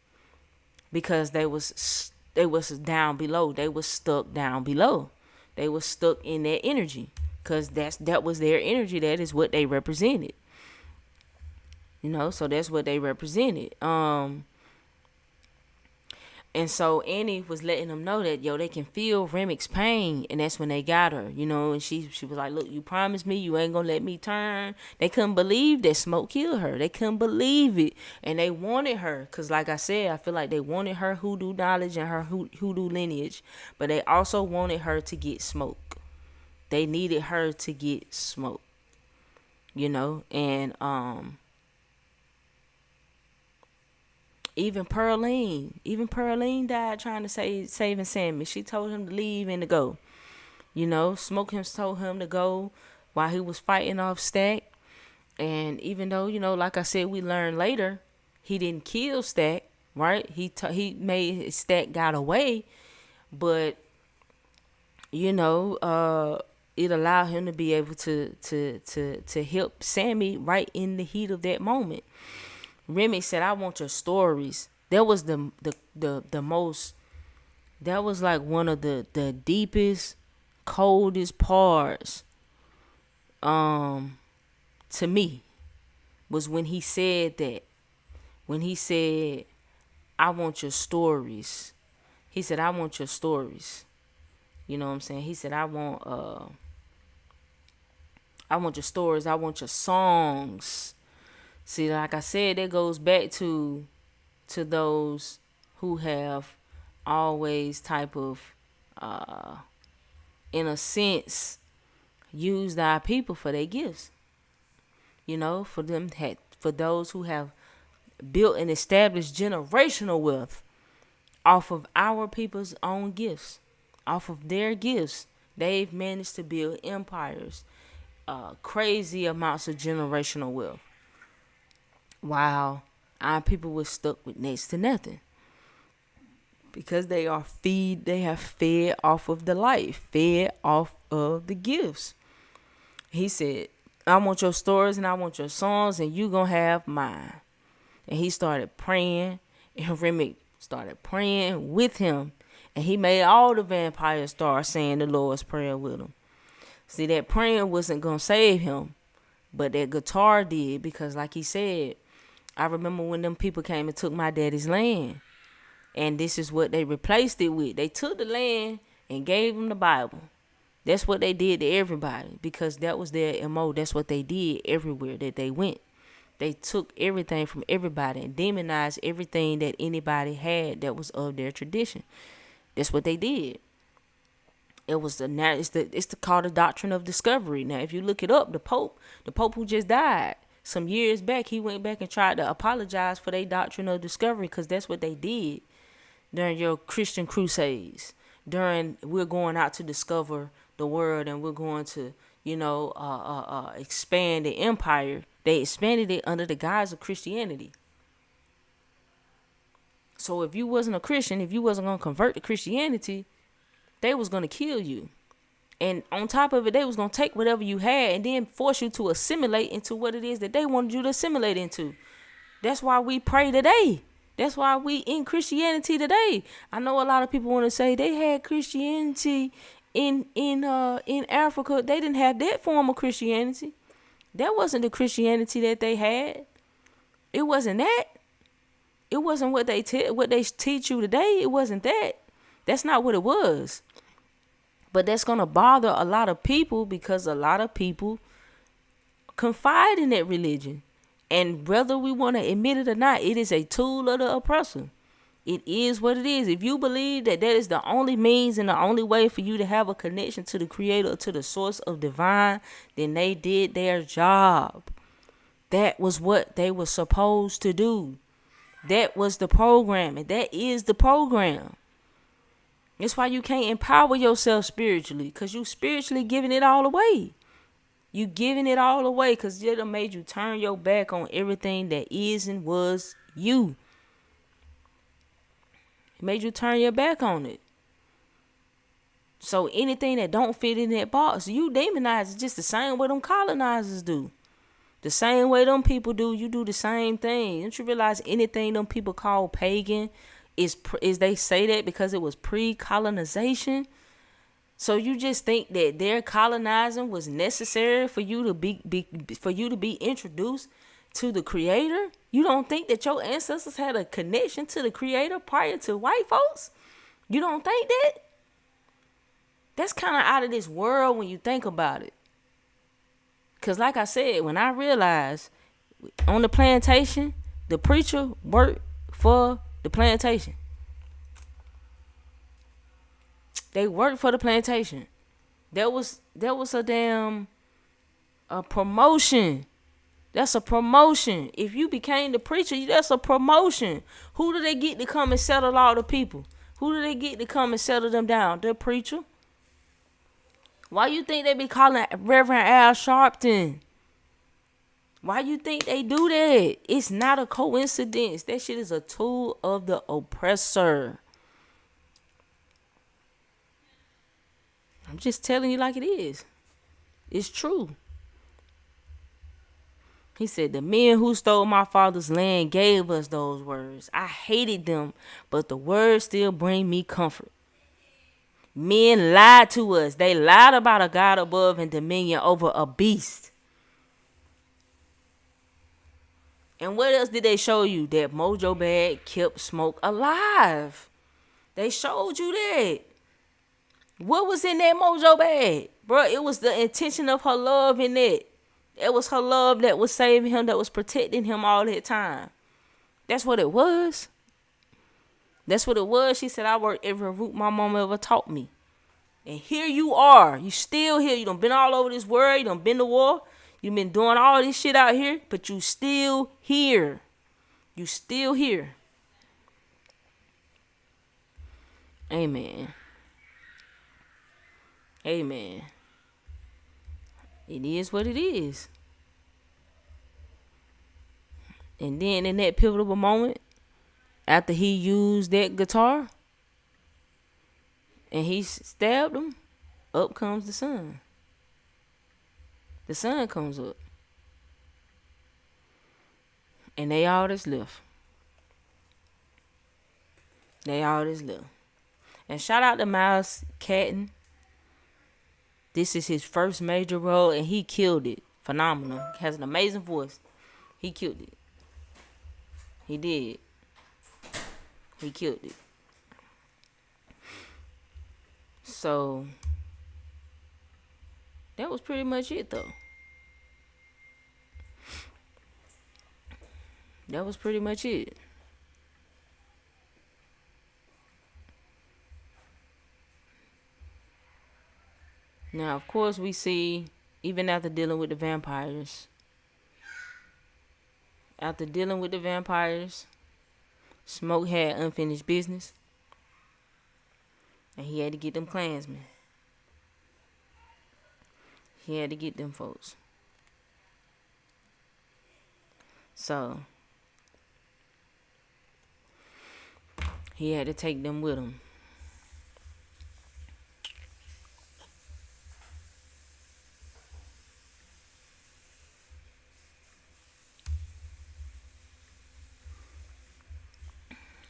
because they was down below. They was stuck down below. They was stuck in that energy, because that was their energy. That is what they represented. So that's what they represented. And so Annie was letting them know that, they can feel Remic's pain. And that's when they got her, and she was like, look, you promised me you ain't gonna let me turn. They couldn't believe that Smoke killed her. They couldn't believe it. And they wanted her, because like I said, I feel like they wanted her hoodoo knowledge and her hoodoo lineage. But they also wanted her to get Smoke. They needed her to get Smoke. And Even Pearline died trying to saving Sammy. She told him to leave and to go. Smoke him told him to go while he was fighting off Stack. And even though, like I said, we learned later, he didn't kill Stack, right? He made Stack got away, but it allowed him to be able to help Sammy right in the heat of that moment. Remy said, I want your stories. That was the most, that was like one of the deepest, coldest parts to me, was when he said that. When he said, I want your stories. He said, I want your stories. You know what I'm saying? He said, I want your stories. I want your songs. See, like I said, that goes back to those who have always type of, in a sense, used our people for their gifts. For those who have built and established generational wealth off of our people's own gifts, off of their gifts. They've managed to build empires, crazy amounts of generational wealth, while our people were stuck with next to nothing, because they have fed off of the light, fed off of the gifts. He said, I want your stories and I want your songs, and you gonna have mine. And he started praying, and Remick started praying with him, and he made all the vampires start saying the Lord's Prayer with him. See, that praying wasn't gonna save him, but that guitar did, because like he said, I remember when them people came and took my daddy's land. And this is what they replaced it with. They took the land and gave them the Bible. That's what they did to everybody, because that was their MO. That's what they did everywhere that they went. They took everything from everybody and demonized everything that anybody had that was of their tradition. That's what they did. It was it's called the doctrine of discovery. Now, if you look it up, the Pope who just died some years back, he went back and tried to apologize for their doctrine of discovery, because that's what they did during your Christian crusades. During we're going out to discover the world and we're going to, expand the empire. They expanded it under the guise of Christianity. So if you wasn't a Christian, if you wasn't going to convert to Christianity, they was going to kill you. And on top of it, they was going to take whatever you had and then force you to assimilate into what it is that they wanted you to assimilate into. That's why we pray today. That's why we in Christianity today. I know a lot of people want to say they had Christianity in Africa. They didn't have that form of Christianity. That wasn't the Christianity that they had. It wasn't that. It wasn't what they teach you today. It wasn't that. That's not what it was. But that's going to bother a lot of people, because a lot of people confide in that religion. And whether we want to admit it or not, it is a tool of the oppressor. It is what it is. If you believe that is the only means and the only way for you to have a connection to the creator, to the source of divine, then they did their job. That was what they were supposed to do. That was the program, and that is the program. That's why you can't empower yourself spiritually, because you spiritually giving it all away. You giving it all away because it done made you turn your back on everything that is and was you. It made you turn your back on it. So anything that don't fit in that box, you demonize it just the same way them colonizers do. The same way them people do, you do the same thing. Don't you realize anything them people call pagan is they say that because it was pre-colonization? So you just think that their colonizing was necessary for you to be introduced to the creator? You don't think that your ancestors had a connection to the creator prior to white folks? You don't think that? That's kind of out of this world when you think about it. Because like I said, when I realized on the plantation, the preacher worked for the plantation. They worked for the plantation. That was a promotion. That's a promotion. If you became the preacher, that's a promotion. Who do they get to come and settle all the people? Who do they get to come and settle them down? The preacher. Why you think they be calling Reverend Al Sharpton? Why you think they do that? It's not a coincidence. That shit is a tool of the oppressor. I'm just telling you like it is. It's true. He said, the men who stole my father's land gave us those words. I hated them, but the words still bring me comfort. Men lied to us. They lied about a God above and dominion over a beast. And what else did they show you? That Mojo Bag kept smoke alive. They showed you that. What was in that Mojo Bag? Bro, it was the intention of her love in it. It was her love that was saving him, that was protecting him all that time. That's what it was. That's what it was. She said, I worked every route my mama ever taught me. And here you are. You still here. You done been all over this world. You done been to war. You been doing all this shit out here. But you still here. You still here. Amen. Amen. It is what it is. And then in that pivotal moment, after he used that guitar and he stabbed him, up comes the sun. The sun comes up. And they all that's left. They all that's left. And shout out to Miles Catton. This is his first major role and he killed it. Phenomenal. Has an amazing voice. He killed it. He did. He killed it. So that was pretty much it, though. That was pretty much it. Now, of course, we see, even after dealing with the vampires, Smoke had unfinished business, and he had to get them Klansmen. He had to get them folks. So he had to take them with him.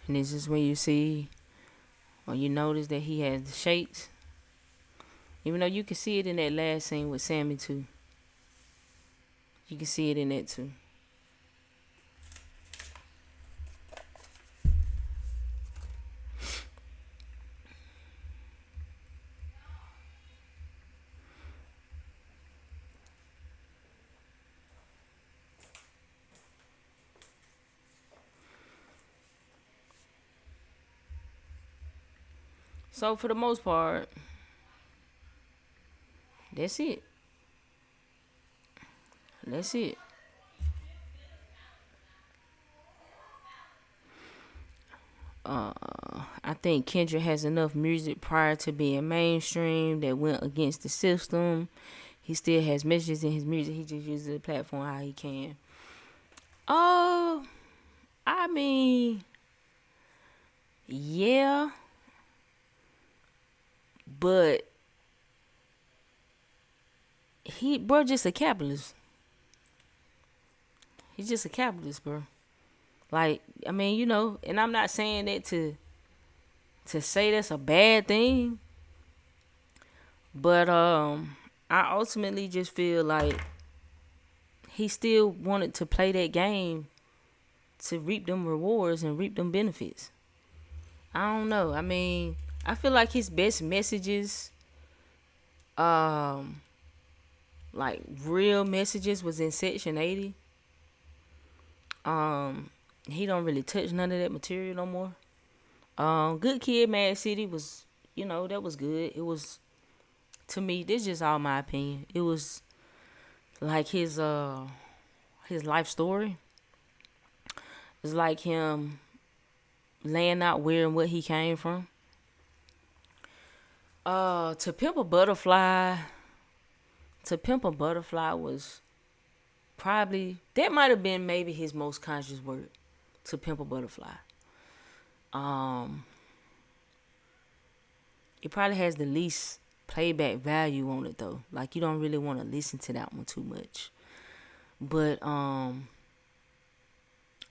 And this is when you see, or you notice that he has the shakes. Even though you can see it in that last scene with Sammy too. You can see it in that too. So for the most part, that's it. That's it. I think Kendrick has enough music prior to being mainstream that went against the system. He still has messages in his music. He just uses the platform how he can. I mean, yeah, but bro, just a capitalist. He's just a capitalist, bro. Like, I mean, you know, and I'm not saying that to say that's a bad thing, but I ultimately just feel like he still wanted to play that game to reap them rewards and reap them benefits. I don't know. I mean, I feel like his best messages, like real messages, was in Section 80. He don't really touch none of that material no more. Good Kid, Mad City was, you know, that was good. It was, to me, this is just all my opinion. It was like his life story. It's like him laying out where and what he came from. To Pimp a Butterfly was probably, that might have been maybe his most conscious work. To Pimp a Butterfly. It probably has the least playback value on it though. Like, you don't really want to listen to that one too much. But I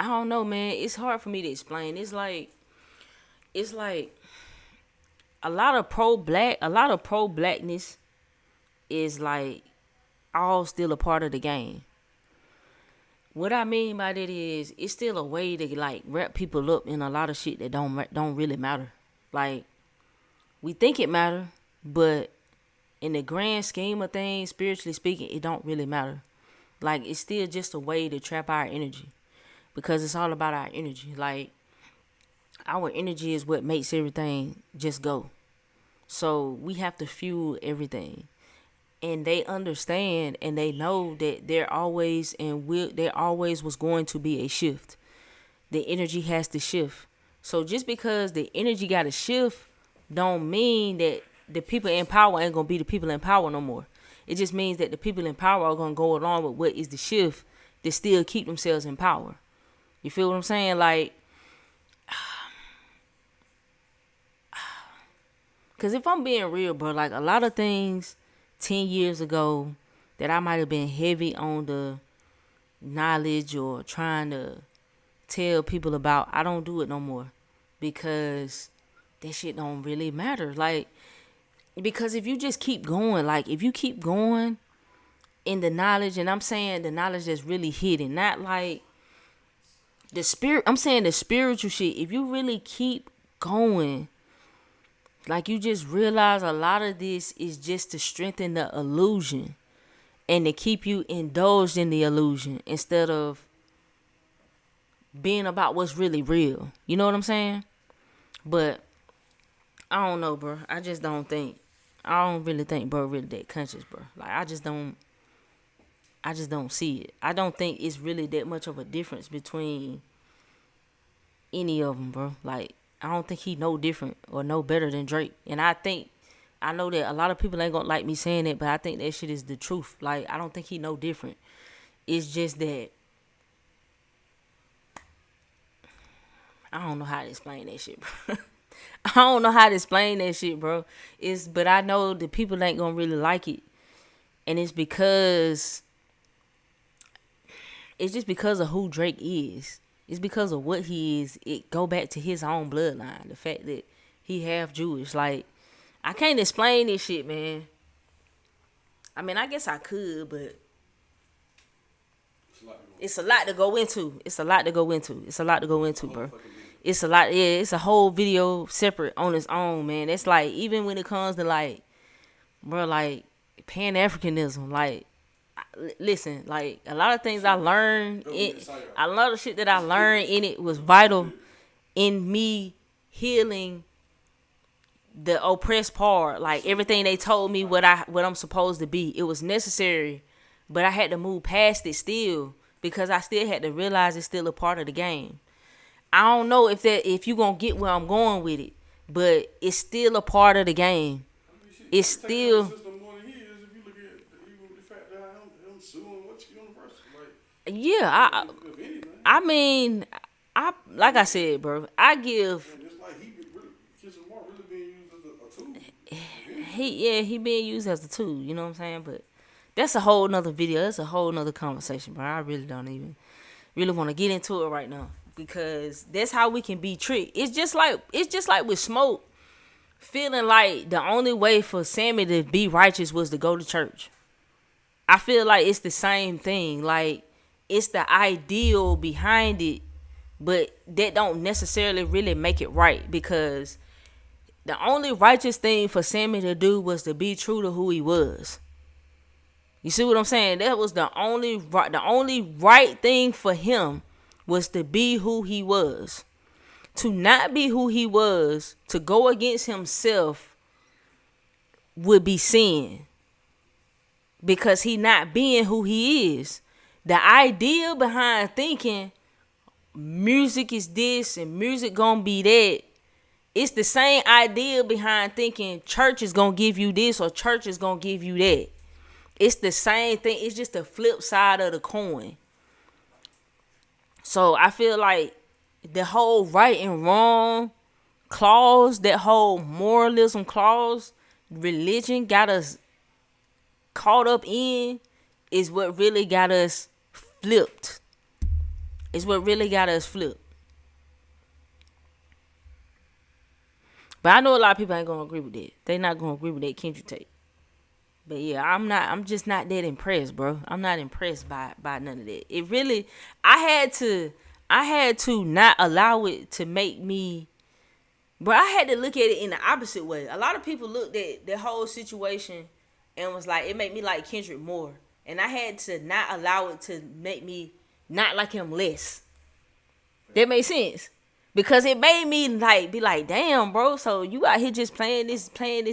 don't know, man. It's hard for me to explain. It's like a lot of pro-blackness is like all still a part of the game. What I mean by that is, it's still a way to like wrap people up in a lot of shit that don't really matter. Like, we think it matter, but in the grand scheme of things, spiritually speaking, it don't really matter. Like, it's still just a way to trap our energy, because it's all about our energy. Like, our energy is what makes everything just go. So we have to fuel everything. And they understand and they know that there always was going to be a shift. The energy has to shift. So just because the energy got to shift don't mean that the people in power ain't going to be the people in power no more. It just means that the people in power are going to go along with what is the shift to still keep themselves in power. You feel what I'm saying? Like, because if I'm being real, bro, like a lot of things 10 years ago that I might have been heavy on the knowledge or trying to tell people about, I don't do it no more, because that shit don't really matter. Like, because if you just keep going, like if you keep going in the knowledge, and I'm saying the knowledge that's really hidden, not like The spirit, I'm saying the spiritual shit, if you really keep going, like you just realize a lot of this is just to strengthen the illusion and to keep you indulged in the illusion instead of being about what's really real. You know what I'm saying? But I don't know, bro. I don't really think bro really that conscious, bro. Like I just don't see it. I don't think it's really that much of a difference between any of them, bro. Like I don't think he no different or no better than Drake. And I know that a lot of people ain't gonna like me saying it, but I think that shit is the truth. Like I don't think he no different. It's just that I don't know how to explain that shit, bro. I don't know how to explain that shit, bro. But I know the people ain't gonna really like it. And it's just because of who Drake is. It's because of what he is. It go back to his own bloodline. The fact that he half Jewish. Like, I can't explain this shit, man. I mean, I guess I could, but it's a lot to go into. It's a lot to go into, bro. It's a lot. Yeah, it's a whole video separate on its own, man. It's like, even when it comes to like, bro, like Pan-Africanism, like, listen, like a lot of things I learned, a lot of shit that I learned in it was vital in me healing the oppressed part. Like everything they told me what I'm supposed to be, it was necessary, but I had to move past it still because I still had to realize it's still a part of the game. I don't know if you gonna get where I'm going with it, but it's still a part of the game. It's still. Yeah, I mean, like I said, bro, I give. He being used as a tool. You know what I'm saying? But that's a whole nother video. That's a whole nother conversation, bro. I really don't even really want to get into it right now because that's how we can be tricked. It's just like with Smoke feeling like the only way for Sammy to be righteous was to go to church. I feel like it's the same thing. Like, it's the ideal behind it, but that don't necessarily really make it right right, the only righteous thing for Sammy to do was to be true to who he was. You see what I'm saying? That was the only right thing for him was to be who he was. To not be who he was, to go against himself would be sin. Because he not being who he is. The idea behind thinking music is this and music gonna be that, it's the same idea behind thinking church is gonna give you this or church is gonna give you that. It's the same thing. It's just the flip side of the coin. So I feel like the whole right and wrong clause, that whole moralism clause, religion got us caught up in, is what really got us flipped. But I know a lot of people ain't gonna agree with that. They not gonna agree with that Kendrick tape. But yeah, I'm just not that impressed, bro. I'm not impressed by none of that. It really, I had to not allow it to make me, bro. I had to look at it in the opposite way. A lot of people looked at the whole situation and was like, it made me like Kendrick more. And I had to not allow it to make me not like him less. That made sense. Because it made me like be like, damn, bro, so you out here just playing this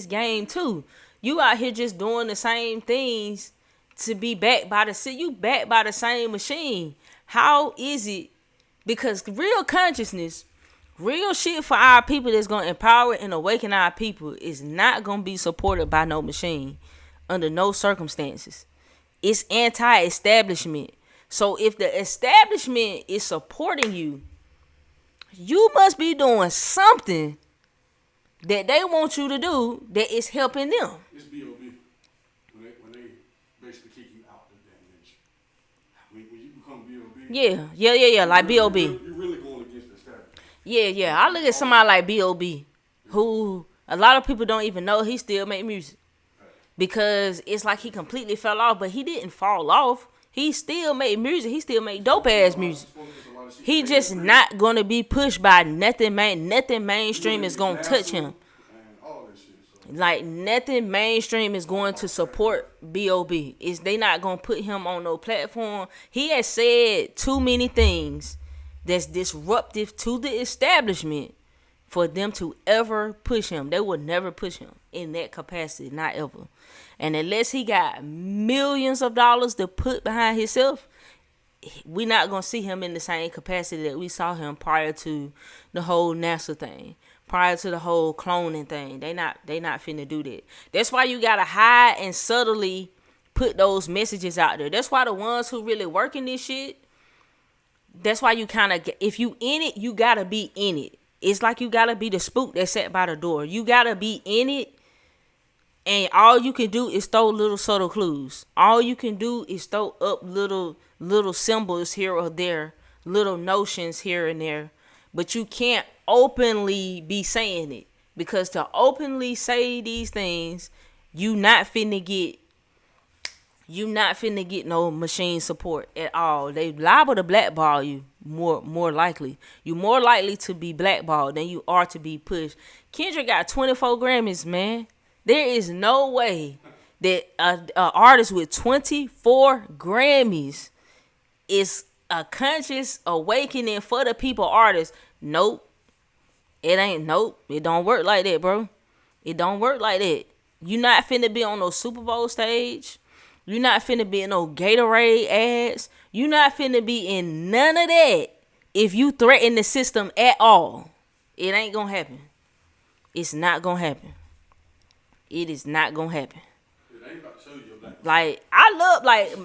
game too. You out here just doing the same things to be backed by the same machine. How is it? Because real consciousness, real shit for our people that's gonna empower and awaken our people is not gonna be supported by no machine under no circumstances. It's anti-establishment. So if the establishment is supporting you, you must be doing something that they want you to do that is helping them. It's B.O.B. When they basically kick you out of that niche. When you become B.O.B. Yeah, like B.O.B. You're really going against the establishment. Yeah. I look at somebody like B.O.B. who a lot of people don't even know he still make music. Because it's like he completely fell off, but he didn't fall off. He still made music. He still made dope ass music. He just not gonna be pushed by nothing, man. Nothing mainstream is gonna touch him. Like nothing mainstream is going to support B.O.B. They not gonna put him on no platform. He has said too many things that's disruptive to the establishment for them to ever push him. They will never push him in that capacity, not ever. And unless he got millions of dollars to put behind himself, we not gonna see him in the same capacity that we saw him prior to the whole NASA thing. Prior to the whole cloning thing. They not finna do that. That's why you gotta hide and subtly put those messages out there. That's why the ones who really work in this shit, that's why you kind of, if you in it, you gotta be in it. It's like you gotta be the spook that sat by the door. You gotta be in it, and all you can do is throw little subtle clues. All you can do is throw up little symbols here or there, little notions here and there. But you can't openly be saying it, because to openly say these things, you not finna get no machine support at all. They liable to blackball you more likely. You more likely to be blackballed than you are to be pushed. Kendrick got 24 Grammys, man. There is no way that a artist with 24 Grammys is a conscious awakening for the people artist. Nope. It ain't. Nope. It don't work like that, bro. It don't work like that. You not finna be on no Super Bowl stage. You not finna be in no Gatorade ads. You not finna be in none of that if you threaten the system at all. It ain't gonna happen. It's not gonna happen. It is not gonna happen. It ain't about to show you your black. Like, I love,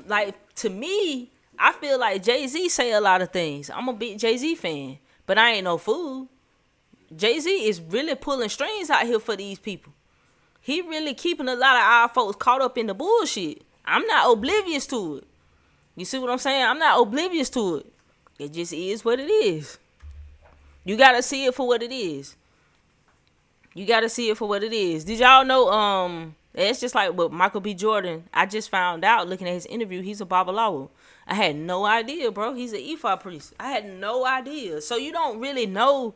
like to me, I feel like Jay-Z say a lot of things. I'm a big Jay-Z fan, but I ain't no fool. Jay-Z is really pulling strings out here for these people. He really keeping a lot of our folks caught up in the bullshit. I'm not oblivious to it. You see what I'm saying? I'm not oblivious to it. It just is what it is. You gotta see it for what it is. You gotta see it for what it is. Did y'all know, it's just like with Michael B. Jordan. I just found out looking at his interview, he's a Babalawo. I had no idea, bro. He's an Ifa priest. I had no idea. So you don't really know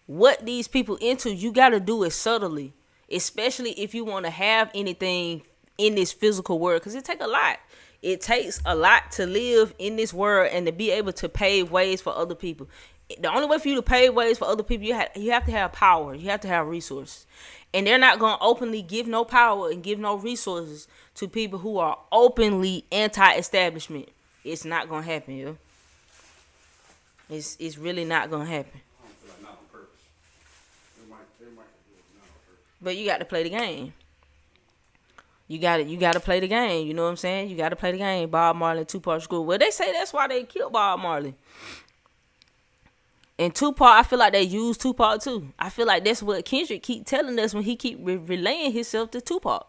what these people into. You gotta do it subtly, especially if you want to have anything in this physical world, because it takes a lot. It takes a lot to live in this world and to be able to pave ways for other people. The only way for you to pave ways for other people, you have to have power. You have to have resources. And they're not going to openly give no power and give no resources to people who are openly anti-establishment. It's not going to happen, yo. It's really not going to happen. I don't feel like not on purpose. They might do it not on purpose. But you got to play the game. You got to play the game. You know what I'm saying? You got to play the game. Bob Marley, Tupac Shakur. Well, they say that's why they killed Bob Marley. And Tupac, I feel like they used Tupac too. I feel like that's what Kendrick keep telling us when he keep relaying himself to Tupac.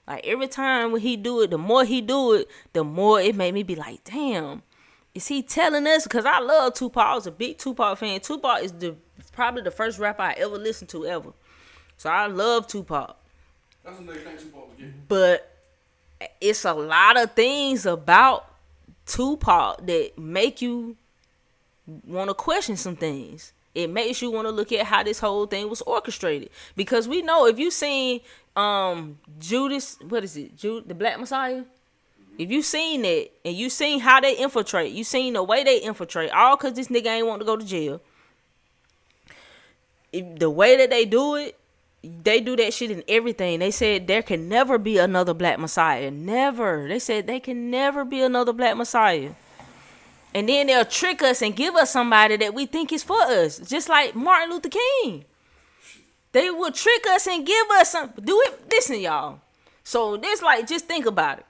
Like every time when he do it, the more he do it, the more it made me be like, damn, is he telling us? Because I love Tupac. I was a big Tupac fan. Tupac is probably the first rapper I ever listened to ever. So I love Tupac. That's what they think Tupac was getting. But it's a lot of things about Tupac that make you want to question some things. It makes you want to look at how this whole thing was orchestrated, because we know if you seen Judas, what is it, the Black Messiah, if you seen that and you seen how they infiltrate, you seen the way they infiltrate, all because this nigga ain't want to go to jail. The way that they do it, they do that shit in everything. They said there can never be another Black Messiah. Never. They said they can never be another Black Messiah. And then they'll trick us and give us somebody that we think is for us. Just like Martin Luther King. They will trick us and give us some. Do it. Listen, y'all. So this, like, just think about it.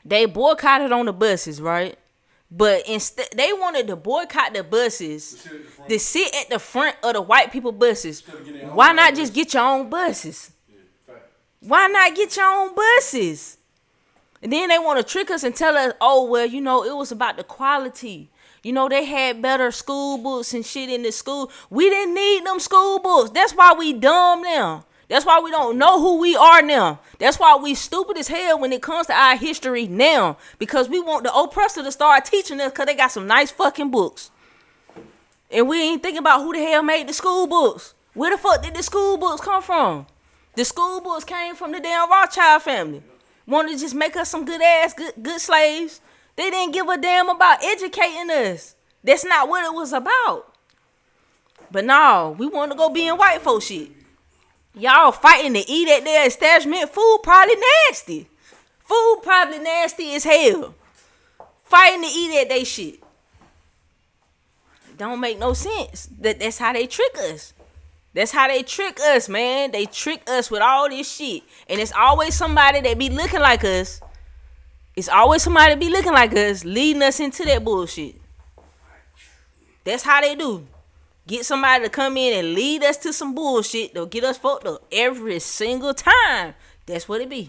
They boycotted on the buses, right? But instead, they wanted to boycott the buses to sit at the front of the white people buses. Why not just get your own buses? Why not get your own buses? And then they want to trick us and tell us, oh, well, you know, it was about the quality. You know, they had better school books and shit in the school. We didn't need them school books. That's why we dumb now. That's why we don't know who we are now. That's why we stupid as hell when it comes to our history now. Because we want the oppressor to start teaching us because they got some nice fucking books. And we ain't thinking about who the hell made the school books. Where the fuck did the school books come from? The school books came from the damn Rothschild family. Wanted to just make us some good slaves. They didn't give a damn about educating us. That's not what it was about. But no, we want to go be in white folk shit. Y'all fighting to eat at their establishment. Food probably nasty. Food probably nasty as hell. Fighting to eat at they shit. Don't make no sense. That's how they trick us. That's how they trick us, man. They trick us with all this shit. And it's always somebody that be looking like us. It's always somebody that be looking like us, leading us into that bullshit. That's how they do. Get somebody to come in and lead us to some bullshit. They'll get us fucked up every single time. That's what it be.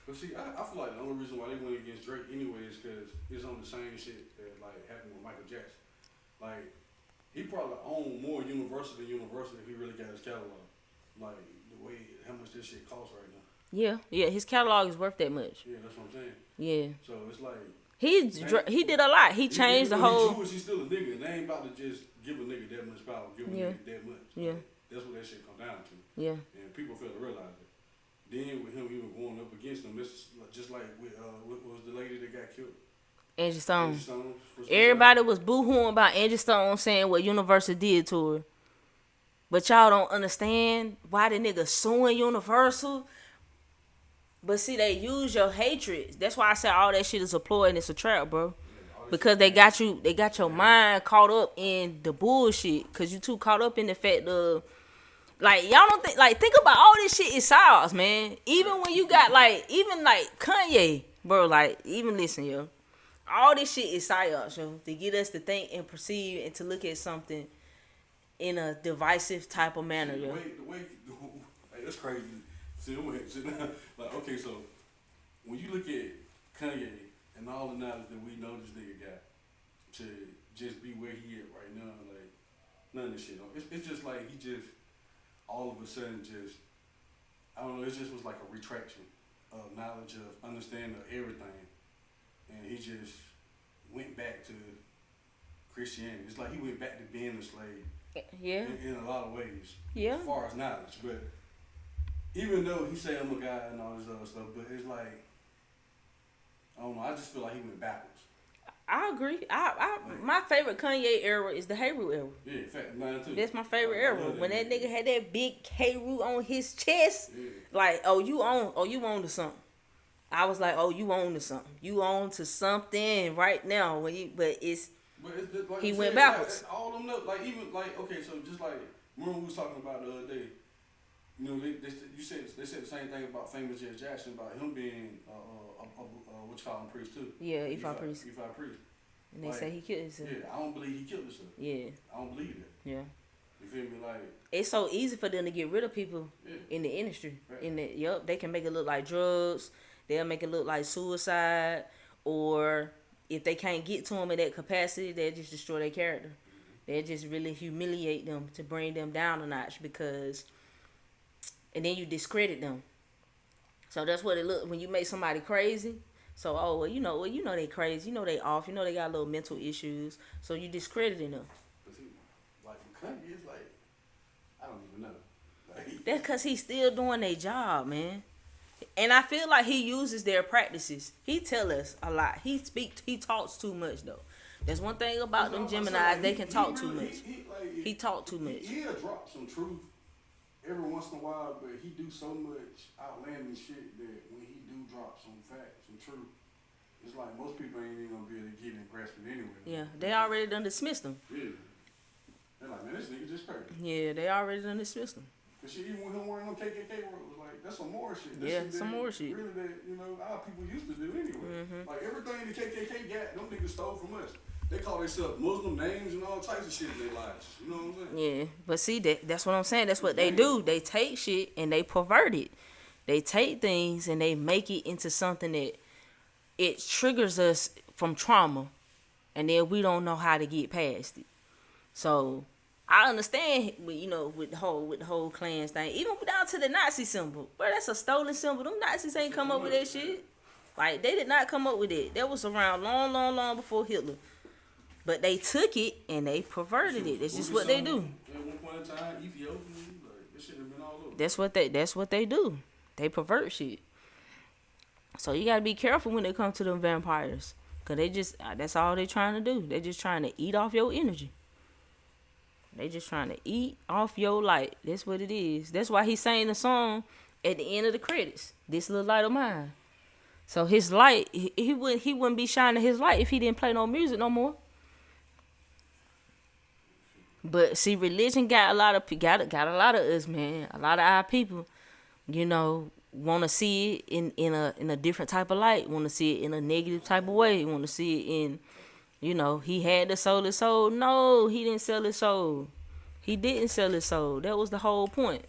But see, I feel like the only reason why they went against Drake anyway is because it's on the same shit that like happened with Michael Jackson. Like, he probably owned more Universal than Universal if he really got his catalog. Like, the way, how much this shit costs right now. Yeah, his catalog is worth that much. Yeah, that's what I'm saying. Yeah. So it's like... He did a lot. He changed the whole... Jewish, he's still a nigga, and they ain't about to just give a nigga that much power, give a nigga that much. Yeah. Like, that's what that shit come down to. Yeah. And people fail to realize it. Then with him even going up against them, it's just like with, what was the lady that got killed? Angie Stone. Angie Stone. Everybody was boo-hooing about Angie Stone saying what Universal did to her. But y'all don't understand why the nigga suing Universal. But see, they use your hatred. That's why I said all that shit is a ploy and it's a trap, bro. Because they got your mind caught up in the bullshit. Because you too caught up in the fact of, like, y'all don't think, like, think about all this shit is psyops, man. Even when you got, like, even, like, Kanye, bro, like, even listen, yo. All this shit is psyops, yo. To get us to think and perceive and to look at something in a divisive type of manner, yo. The way, like, that's crazy. See, like, okay, so when you look at Kanye and all the knowledge that we know this nigga got to just be where he at right now, like, none of this shit. It's just like he just all of a sudden just, I don't know, it just was like a retraction of knowledge, of understanding of everything. And he just went back to Christianity. It's like he went back to being a slave. Yeah. In a lot of ways. Yeah. As far as knowledge. But even though he say I'm a guy and all this other stuff, but it's like, I don't know, I just feel like he went backwards. I agree. My favorite Kanye era is the Hey-Root era. Yeah, in fact, mine too. That's my favorite era. When that nigga had that big K-Root on his chest, yeah. Like, you on to something. I was like, you on to something. You on to something right now. But it's like he said, went backwards. Like, all them, like even like okay, so just like remember we was talking about the other day. You know, they said the same thing about famous Jazz Jackson about him being what you call him priest too. Yeah, Ephod priest. Ephod priest. And they say he killed himself. Yeah, I don't believe he killed himself. Yeah. I don't believe that. Yeah. You feel me? Like, it's so easy for them to get rid of people in the industry. Right. They can make it look like drugs. They'll make it look like suicide, or if they can't get to them in that capacity, they'll just destroy their character. They'll just really humiliate them to bring them down a notch and then you discredit them. So that's what it look when you make somebody crazy. So you know they crazy, you know they off, you know they got little mental issues. So you discrediting them. Like Kanye is like, I don't even know. Like, that's because he's still doing their job, man. And I feel like he uses their practices. He tell us a lot. He talks too much though. There's one thing about them Geminis, they can talk too much. He talk too much. He'll drop some truth every once in a while, but he do so much outlandish shit that when he do drop some facts and truth, it's like most people ain't even gonna be able to get and grasp it anyway. Yeah, they already done dismissed him. Yeah. They're like, man, this nigga just crazy. Yeah, they already done dismissed him. Cause shit, even when him wearing them KKK was like, that's some more shit. Yeah, some more shit. Really that, you know, our people used to do anyway. Mm-hmm. Like everything the KKK got, them niggas stole from us. They call themselves Muslim names and all types of shit in their lives. You know what I'm saying? Yeah, but see, that's what I'm saying. That's what they do. They take shit and they pervert it. They take things and they make it into something that it triggers us from trauma, and then we don't know how to get past it. So I understand, you know, with the whole Klans thing, even down to the Nazi symbol. But that's a stolen symbol. Them Nazis ain't come up with that shit. Like, they did not come up with it. That was around long before Hitler. But they took it and they perverted it. That's just what they do. At one point in time, Ethiopian, like this shit have been all over. That's what they do. They pervert shit. So you gotta be careful when it comes to them vampires. Cause they just that's all they trying to do. They just trying to eat off your energy. They just trying to eat off your light. That's what it is. That's why he sang the song at the end of the credits. This little light of mine. So his light, he wouldn't be shining his light if he didn't play no music no more. But see, religion got a lot of us, man. A lot of our people, you know, want to see it in a different type of light. Want to see it in a negative type of way. Want to see it in, you know, he had to sell his soul. No, he didn't sell his soul. He didn't sell his soul. That was the whole point.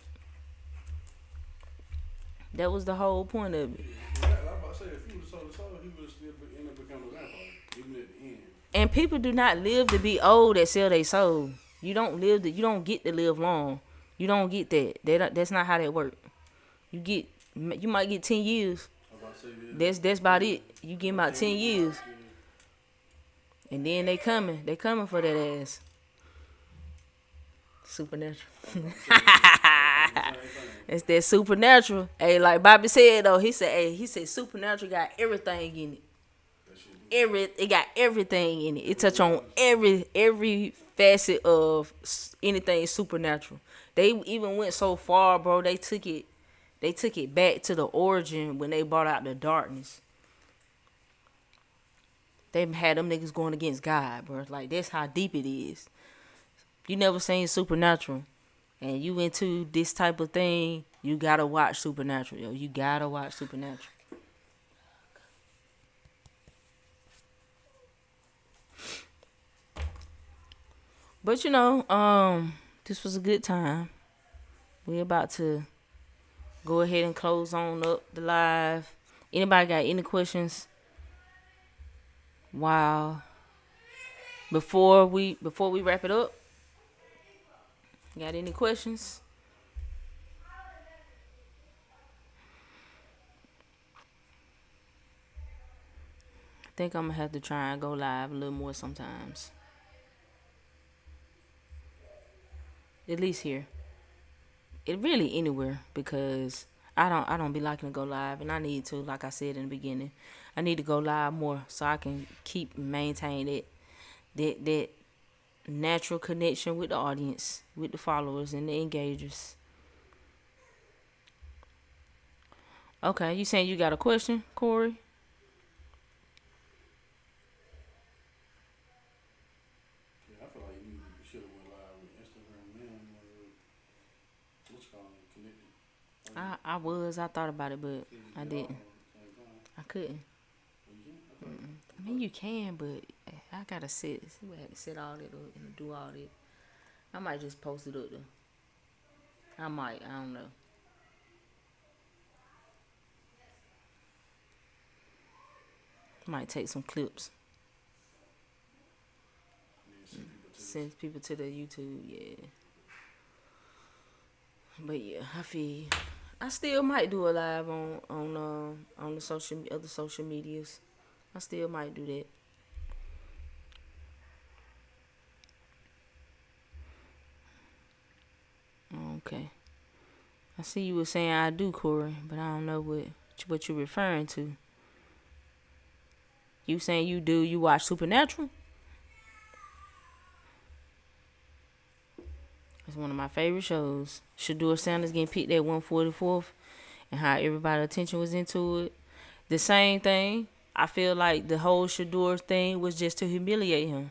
That was the whole point of it. Yeah, I was about to say, if he would have sold his soul, he would have still ended up becoming a vampire, even at the end. And people do not live to be old that sell their soul. You don't get to live long. You don't get that. That's not how that works. You might get 10 years. That's about it. You get about 10 years. And then they coming for that ass. Supernatural. It's that supernatural. Hey, like Bobby said though, he said supernatural got everything in it. It got everything in it. It touch on every facet of anything supernatural. They even went so far, bro. They took it back to the origin when they brought out the darkness. They had them niggas going against God, bro. Like that's how deep it is. You never seen Supernatural, and you into this type of thing, you gotta watch Supernatural, yo. You gotta watch Supernatural. But you know, this was a good time. We about to go ahead and close on up the live. Anybody got any questions? Wow. Before we wrap it up, got any questions? I think I'm gonna have to try and go live a little more sometimes. At least here. It really anywhere, because I don't be liking to go live, and I need to, like I said in the beginning. I need to go live more so I can maintain that natural connection with the audience, with the followers and the engagers. Okay, you saying you got a question, Corey? Yeah, I feel like you should have went live with Instagram and what's called connected. I thought about it, but I didn't. I couldn't. I mean, you can, but I gotta set all that up and do all that. I might just post it up though. I don't know. Might take some clips. Send people to the YouTube, yeah. But yeah, I feel I still might do a live on the other social medias. I still might do that. Okay. I see you were saying I do, Corey, but I don't know what you're referring to. You saying you do? You watch Supernatural? It's one of my favorite shows. Shador Sanders getting picked at 144th, and how everybody's attention was into it. The same thing. I feel like the whole Shador thing was just to humiliate him.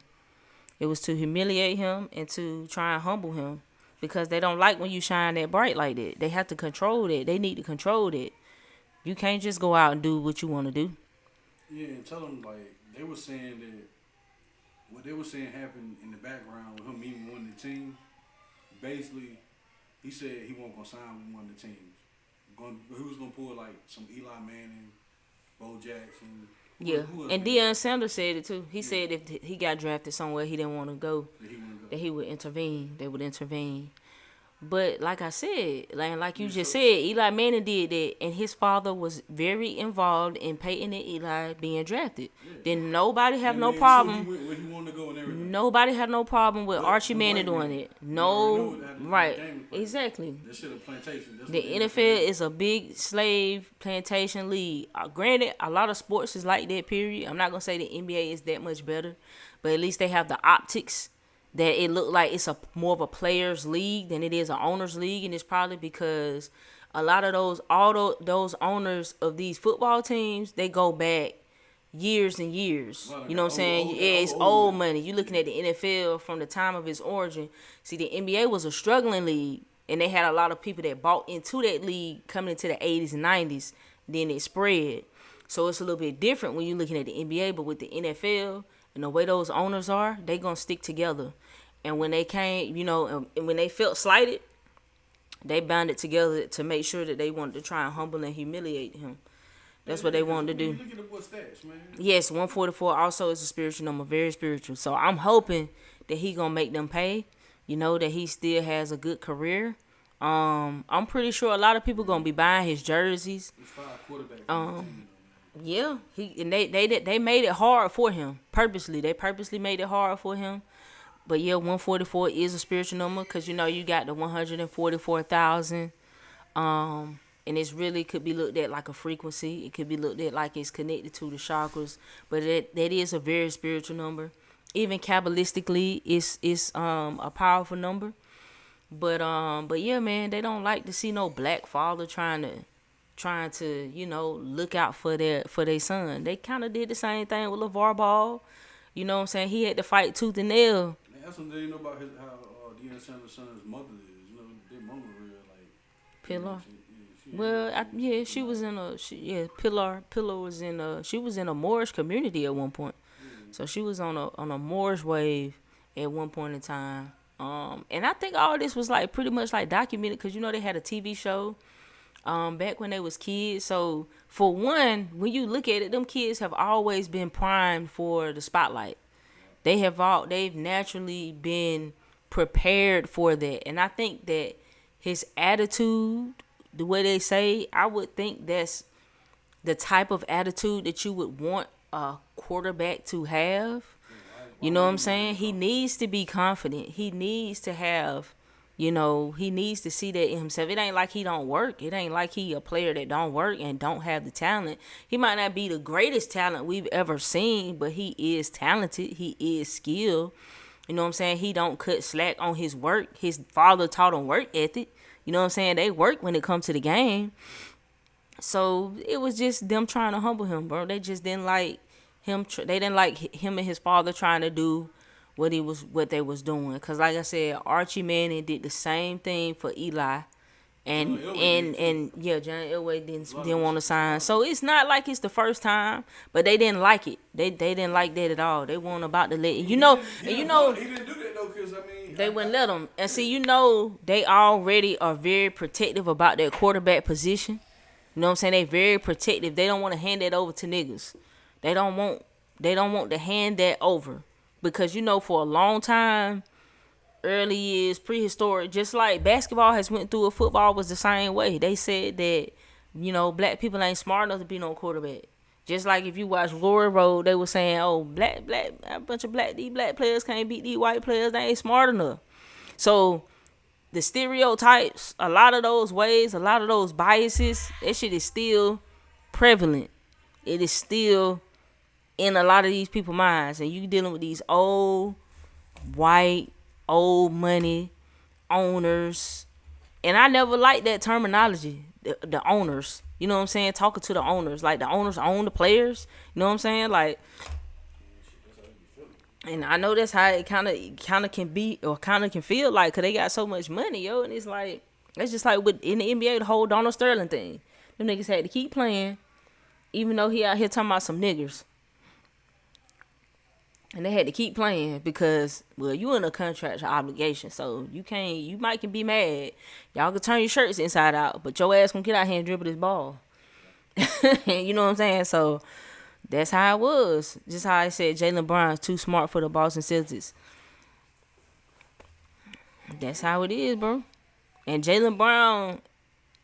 It was to humiliate him and to try and humble him, because they don't like when you shine that bright like that. They have to control that. They need to control that. You can't just go out and do what you want to do. Yeah, and tell them, like, they were saying that what they were saying happened in the background with him even winning the team. Basically, he said he wasn't going to sign with one of the teams. He was going to pull, like, some Eli Manning, Bo Jackson. Yeah, and Deion Sanders said it too. He said if he got drafted somewhere he didn't want to go, that he would intervene. They would intervene. But like I said, like you Yeah, just so said, Eli Manning did that, and his father was very involved in Peyton and Eli being drafted. yeah. Then nobody have That no man sure he problem. went where he wanted to go and everything. Nobody had no problem with But Archie the Manning white doing man, it. we already know No, how the right, game is played. exactly. That shit a plantation. That's The what the NFL NFL is. is a big slave plantation league. Granted, a lot of sports is like that. Period. I'm not gonna say the NBA is that much better, but at least they have the optics that it look like it's a more of a players league than it is an owners league, and it's probably because a lot of those owners of these football teams, they go back years and years. Well, You know what I'm saying? Yeah, it's old money. You looking at the NFL from the time of its origin. See, the NBA was a struggling league, and they had a lot of people that bought into that league coming into the 80s and 90s. Then it spread. So it's a little bit different when you're looking at the NBA, but with the NFL and the way those owners are, they gonna stick together. And when they came, and when they felt slighted, they bound together to make sure that they wanted to try and humble and humiliate him. That's what they wanted to do. Look at the boy stats, man. Yes, 144 also is a spiritual number, very spiritual. So I'm hoping that he gonna make them pay. That he still has a good career. I'm pretty sure a lot of people gonna be buying his jerseys. He's 5 quarterbacks. Yeah, they made it hard for him purposely. They purposely made it hard for him. But yeah, 144 is a spiritual number because you got the 144,000. And it's really could be looked at like a frequency. It could be looked at like it's connected to the chakras. But that is a very spiritual number. Even Kabbalistically, it's a powerful number. But yeah, man, they don't like to see no black father trying to look out for their son. They kind of did the same thing with LeVar Ball. You know what I'm saying? He had to fight tooth and nail. Man, that's something you know about how Deion Sanders' son's mother is. Their mama real like Pillar. She Well, she was in Pillar was in she was in a Moorish community at one point. So she was on a Moorish wave at one point in time. And I think all this was like pretty much like documented because they had a TV show back when they was kids. So for one, when you look at it, them kids have always been primed for the spotlight. They've naturally been prepared for that. And I think that his attitude, the way they say, I would think that's the type of attitude that you would want a quarterback to have. You know what I'm saying? He needs to be confident. He needs to have, he needs to see that in himself. It ain't like he don't work. It ain't like he a player that don't work and don't have the talent. He might not be the greatest talent we've ever seen, but he is talented. He is skilled. You know what I'm saying? He don't cut slack on his work. His father taught him work ethic. You know what I'm saying? They work when it comes to the game. So it was just them trying to humble him, bro. They just didn't like him. They didn't like him and his father trying to do what they was doing. Cause like I said, Archie Manning did the same thing for Eli, and John Elway didn't want to sign. So it's not like it's the first time, but they didn't like it. They didn't like that at all. They weren't about to let He didn't do that though, cause they wouldn't let them. And see, they already are very protective about their quarterback position. You know what I'm saying? They very protective. They don't want to hand that over to niggas. They don't want to hand that over. Because, for a long time, early years, prehistoric, just like basketball has went through it, football was the same way. They said that, black people ain't smart enough to be no quarterback. Just like if you watch Glory Road, they were saying, oh, a bunch of these black players can't beat these white players. They ain't smart enough. So the stereotypes, a lot of those ways, a lot of those biases, that shit is still prevalent. It is still in a lot of these people's minds. And you dealing with these old, white, old money owners. And I never liked that terminology, the owners. You know what I'm saying? Talking to the owners. Like, the owners own the players. You know what I'm saying? Like, and I know that's how it kind of can be or kind of can feel like, because they got so much money, yo. And it's like, it's just like in the NBA, the whole Donald Sterling thing. Them niggas had to keep playing, even though he out here talking about some niggers. And they had to keep playing because, well, you in a contractual obligation, so you might can be mad. Y'all can turn your shirts inside out, but your ass gonna get out here and dribble this ball. You know what I'm saying? So that's how it was. Just how I said Jaylen Brown's too smart for the Boston Celtics. That's how it is, bro. And Jaylen Brown,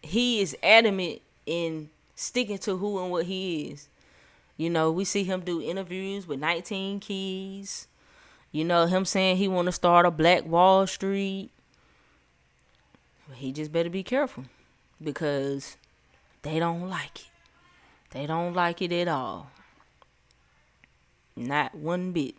he is adamant in sticking to who and what he is. You know, we see him do interviews with 19 Keys. You know, him saying he want to start a Black Wall Street. He just better be careful because they don't like it. They don't like it at all. Not one bit.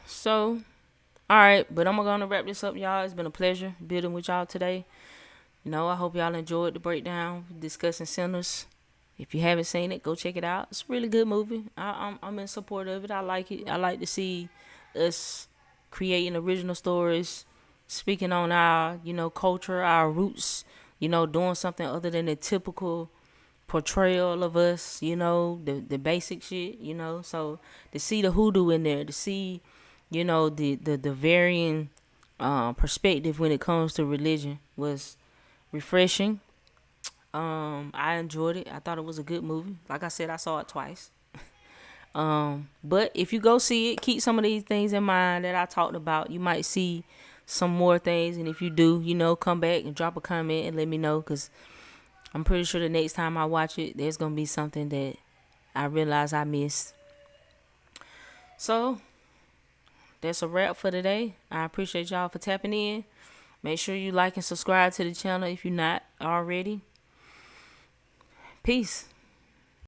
So, alright, but I'm gonna wrap this up, y'all. It's been a pleasure building with y'all today. You know, I hope y'all enjoyed the breakdown discussing Sinners. If you haven't seen it, go check it out. It's a really good movie. I'm in support of it. I like it. I like to see us creating original stories, speaking on our, you know, culture, our roots, you know, doing something other than the typical portrayal of us, you know, the basic shit, you know. So to see the hoodoo in there, to see, you know, the varying perspective when it comes to religion was refreshing. I enjoyed it. I thought it was a good movie. Like I said, I saw it twice. But if you go see it, keep some of these things in mind that I talked about. You might see some more things, and if you do, you know, come back and drop a comment and let me know, because I'm pretty sure the next time I watch it, there's gonna be something that I realize I missed. So that's a wrap for today. I appreciate y'all for tapping in. Make sure you like and subscribe to the channel if you're not already. Peace.